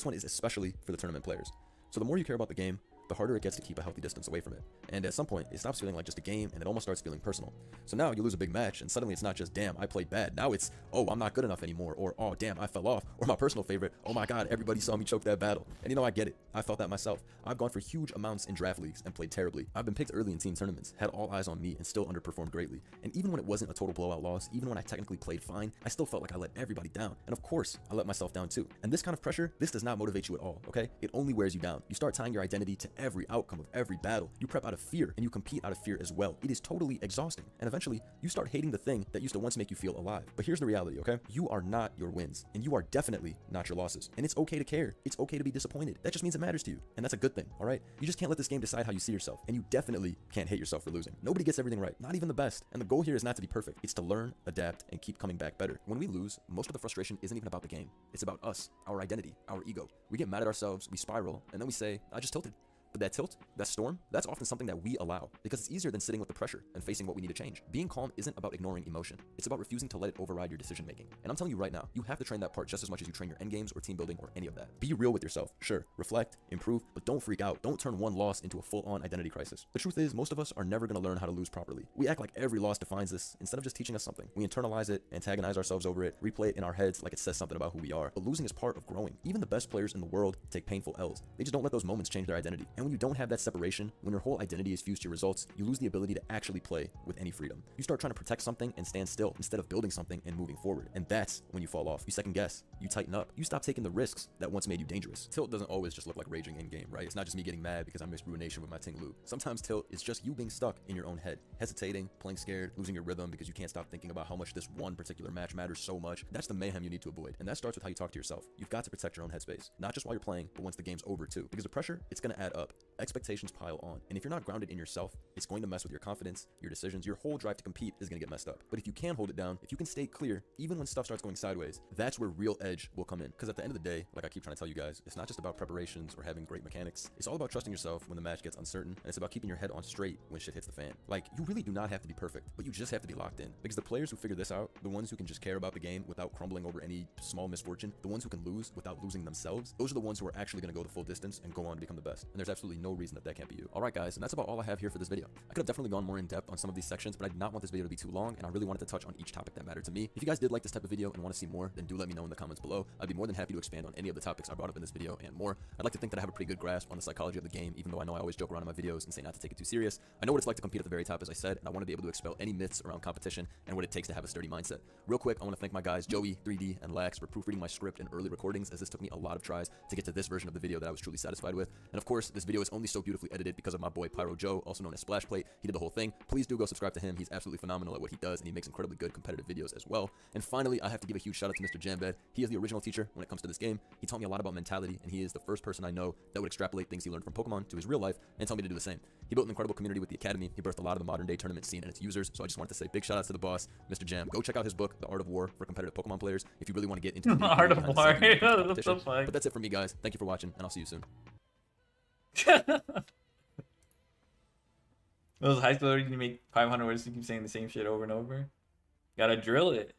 Speaker 6: one is especially for the tournament players. So the more you care about the game, the harder it gets to keep a healthy distance away from it. And at some point, it stops feeling like just a game and it almost starts feeling personal. So now you lose a big match and suddenly it's not just, damn, I played bad. Now it's, oh, I'm not good enough anymore, or oh, damn, I fell off, or my personal favorite, oh my god, everybody saw me choke that battle. And you know, I get it. I felt that myself. I've gone for huge amounts in draft leagues and played terribly. I've been picked early in team tournaments, had all eyes on me, and still underperformed greatly. And even when it wasn't a total blowout loss, even when I technically played fine, I still felt like I let everybody down. And of course, I let myself down too. And this kind of pressure, this does not motivate you at all, okay? It only wears you down. You start tying your identity to every outcome of every battle. You prep out of fear, and you compete out of fear as well. It is totally exhausting. And eventually, you start hating the thing that used to once make you feel alive. But here's the reality, okay? You are not your wins, and you are definitely not your losses. And it's okay to care. It's okay to be disappointed. That just means it matters to you. And that's a good thing, all right? You just can't let this game decide how you see yourself. And you definitely can't hate yourself for losing. Nobody gets everything right, not even the best. And the goal here is not to be perfect. It's to learn, adapt, and keep coming back better. When we lose, most of the frustration isn't even about the game. It's about us, our identity, our ego. We get mad at ourselves, we spiral, and then we say, I just tilted. But that tilt, that storm, that's often something that we allow because it's easier than sitting with the pressure and facing what we need to change. Being calm isn't about ignoring emotion. It's about refusing to let it override your decision making. And I'm telling you right now, you have to train that part just as much as you train your end games or team building or any of that. Be real with yourself. Sure, reflect, improve, but don't freak out. Don't turn one loss into a full-on identity crisis. The truth is, most of us are never going to learn how to lose properly. We act like every loss defines us instead of just teaching us something. We internalize it, antagonize ourselves over it, replay it in our heads like it says something about who we are. But losing is part of growing. Even the best players in the world take painful L's. They just don't let those moments change their identity. And when you don't have that separation, when your whole identity is fused to your results, you lose the ability to actually play with any freedom. You start trying to protect something and stand still instead of building something and moving forward. And that's when you fall off. You second guess, you tighten up, you stop taking the risks that once made you dangerous. Tilt doesn't always just look like raging in game, right? It's not just me getting mad because I missed Ruination with my Ting Lu. Sometimes tilt is just you being stuck in your own head, hesitating, playing scared, losing your rhythm because you can't stop thinking about how much this one particular match matters so much. That's the mayhem you need to avoid. And that starts with how you talk to yourself. You've got to protect your own headspace, not just while you're playing, but once the game's over too. Because the pressure, it's gonna add up. Expectations pile on. And if you're not grounded in yourself, it's going to mess with your confidence, your decisions, your whole drive to compete is going to get messed up. But if you can hold it down, if you can stay clear, even when stuff starts going sideways, that's where real edge will come in. Because at the end of the day, like I keep trying to tell you guys, it's not just about preparations or having great mechanics. It's all about trusting yourself when the match gets uncertain, and it's about keeping your head on straight when shit hits the fan. Like, you really do not have to be perfect, but you just have to be locked in. Because the players who figure this out, the ones who can just care about the game without crumbling over any small misfortune, the ones who can lose without losing themselves, those are the ones who are actually going to go the full distance and go on to become the best. And there's absolutely no reason that can't be you. Alright guys, and that's about all I have here for this video. I could have definitely gone more in depth on some of these sections, but I did not want this video to be too long, and I really wanted to touch on each topic that mattered to me. If you guys did like this type of video and want to see more, then do let me know in the comments below. I'd be more than happy to expand on any of the topics I brought up in this video and more. I'd like to think that I have a pretty good grasp on the psychology of the game, even though I know I always joke around in my videos and say not to take it too serious. I know what it's like to compete at the very top, as I said, and I want to be able to expel any myths around competition and what it takes to have a sturdy mindset. Real quick, I want to thank my guys Joey, 3D, and Lax for proofreading my script in early recordings, as this took me a lot of tries to get to this version of the video that I was truly satisfied with. And of course, this video is only so beautifully edited because of my boy Pyro Joe, also known as Splashplate. He did the whole thing. Please do go subscribe to him. He's absolutely phenomenal at what he does, and he makes incredibly good competitive videos as well. And finally, I have to give a huge shout out to Mr. Jambed. He is the original teacher when it comes to this game. He taught me a lot about mentality, and he is the first person I know that would extrapolate things he learned from Pokemon to his real life and tell me to do the same. He built an incredible community with the Academy. He birthed a lot of the modern day tournament scene and its users, so I just wanted to say big shout outs to the boss, Mr. Jam. Go check out his book, The Art of War, for competitive Pokemon players if you really want to get into the
Speaker 7: Art of War. What the fuck?
Speaker 6: But that's it for me, guys. Thank you for watching, and I'll see you soon.
Speaker 7: Those high schoolers, you make 500 words to keep saying the same shit over and over. Gotta drill it,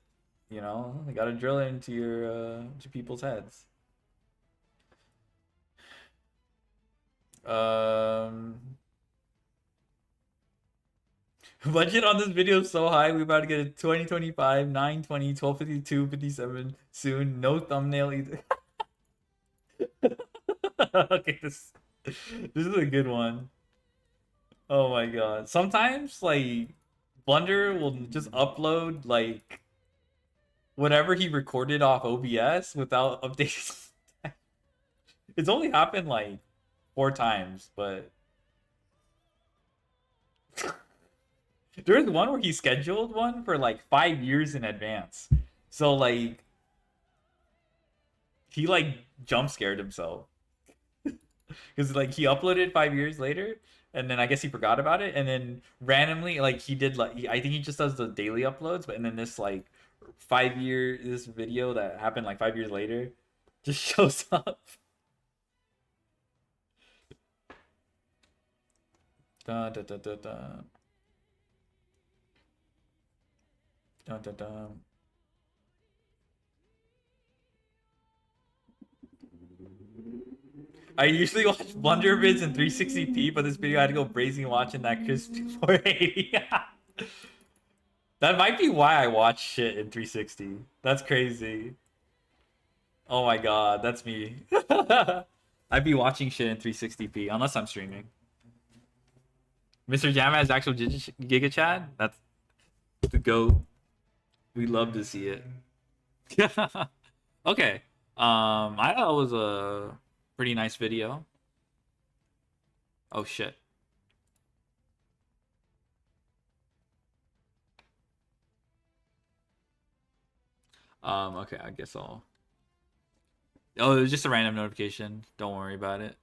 Speaker 7: you know. You gotta drill it into your to people's heads. Budget on this video is so high. We're about to get a 2025 920 1252 57 soon. No thumbnail either. Okay, this is a good one. Oh my god. Sometimes like Blunder will just upload like whatever he recorded off OBS without updating. It's only happened like 4 times, but there's one where he scheduled one for like 5 years in advance. So like he like jump scared himself. Because like he uploaded 5 years later, and then I guess he forgot about it, and then randomly like he did like I think he just does the daily uploads, but and then this like this video that happened like 5 years later just shows up. Da da da da da. Da da da. I usually watch Blunder vids in 360p, but this video I had to go brazen watching that crisp 480. That might be why I watch shit in 360. That's crazy. Oh my god, that's me. I'd be watching shit in 360p unless I'm streaming. Mr. Jam has actual Giga Chad. That's the GOAT. We love to see it. Okay. I thought it was a pretty nice video. Oh shit. Okay, I guess I'll. Oh, it was just a random notification. Don't worry about it.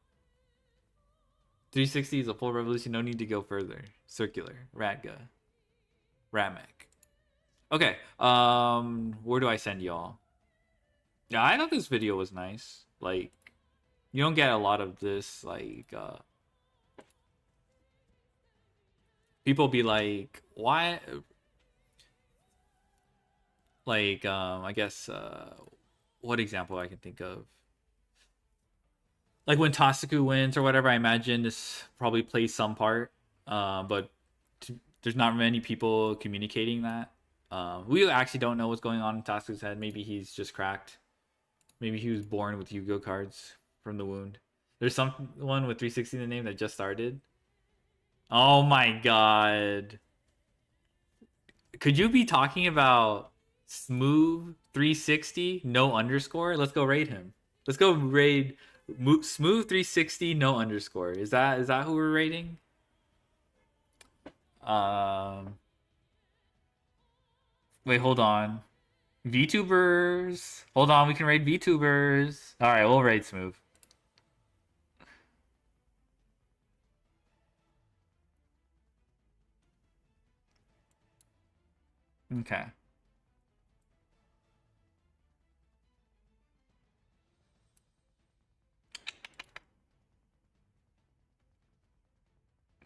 Speaker 7: 360 is a full revolution. No need to go further. Circular. Ratga. Ramek. Okay. Where do I send y'all? Yeah, I thought this video was nice. Like, you don't get a lot of this. Like, people be like, why? Like, I guess, what example I can think of? Like when Tasuku wins or whatever, I imagine this probably plays some part. But there's not many people communicating that. We actually don't know what's going on in Tasuku's head. Maybe he's just cracked. Maybe he was born with Yu-Gi-Oh cards from the wound. There's someone with 360 in the name that just started. Oh my god. Could you be talking about Smooth 360 no underscore? Let's go raid him. Let's go raid Smooth 360 no underscore. Is that who we're raiding? Wait, hold on. VTubers. Hold on, we can raid VTubers. All right, we'll raid Smooth. Okay.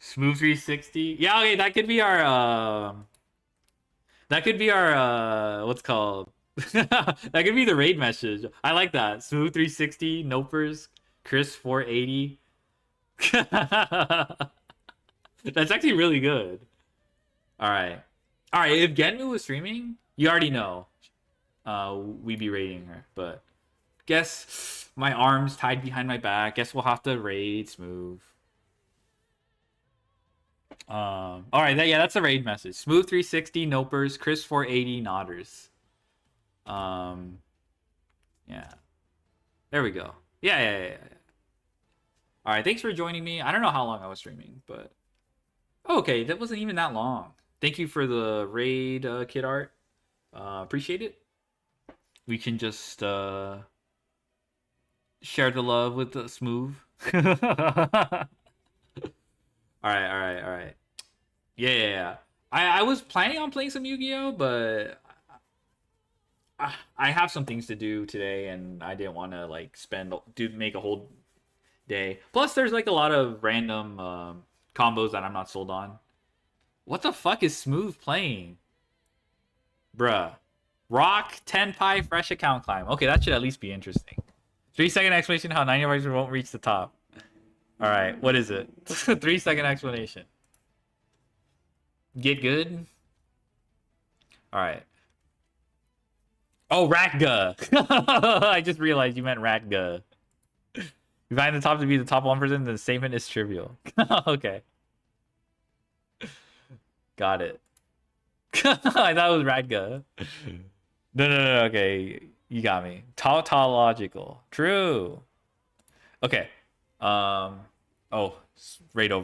Speaker 7: Smooth 360. Yeah, okay, that could be our what's called? That could be the raid message. I like that. Smooth 360, Nopers, Chris 480. That's actually really good. All right. All right, if Genmu was streaming, you already know we'd be raiding her, but guess my arms tied behind my back. Guess we'll have to raid Smooth. All right, that's a raid message. Smooth 360, Nopers, Chris 480, Nodders. Yeah. There we go. Yeah. All right, thanks for joining me. I don't know how long I was streaming, but okay, that wasn't even that long. Thank you for the raid kit art. Appreciate it. We can just share the love with the Smooth. All right. Yeah. I was planning on playing some Yu-Gi-Oh, but I have some things to do today, and I didn't want to like make a whole day. Plus, there's like a lot of random combos that I'm not sold on. What the fuck is Smooth playing? Bruh. Rock 10 Pi fresh account climb. Okay, that should at least be interesting. 3-second explanation how 90 riders won't reach the top. Alright, what is it? 3-second explanation. Get good? Alright. Oh, Ratga! I just realized you meant Ratga. You find the top to be the top 1%, the statement is trivial. Okay. Got it. I thought it was Radga. No, okay. You got me. Tautological. True. Okay. Oh, right over.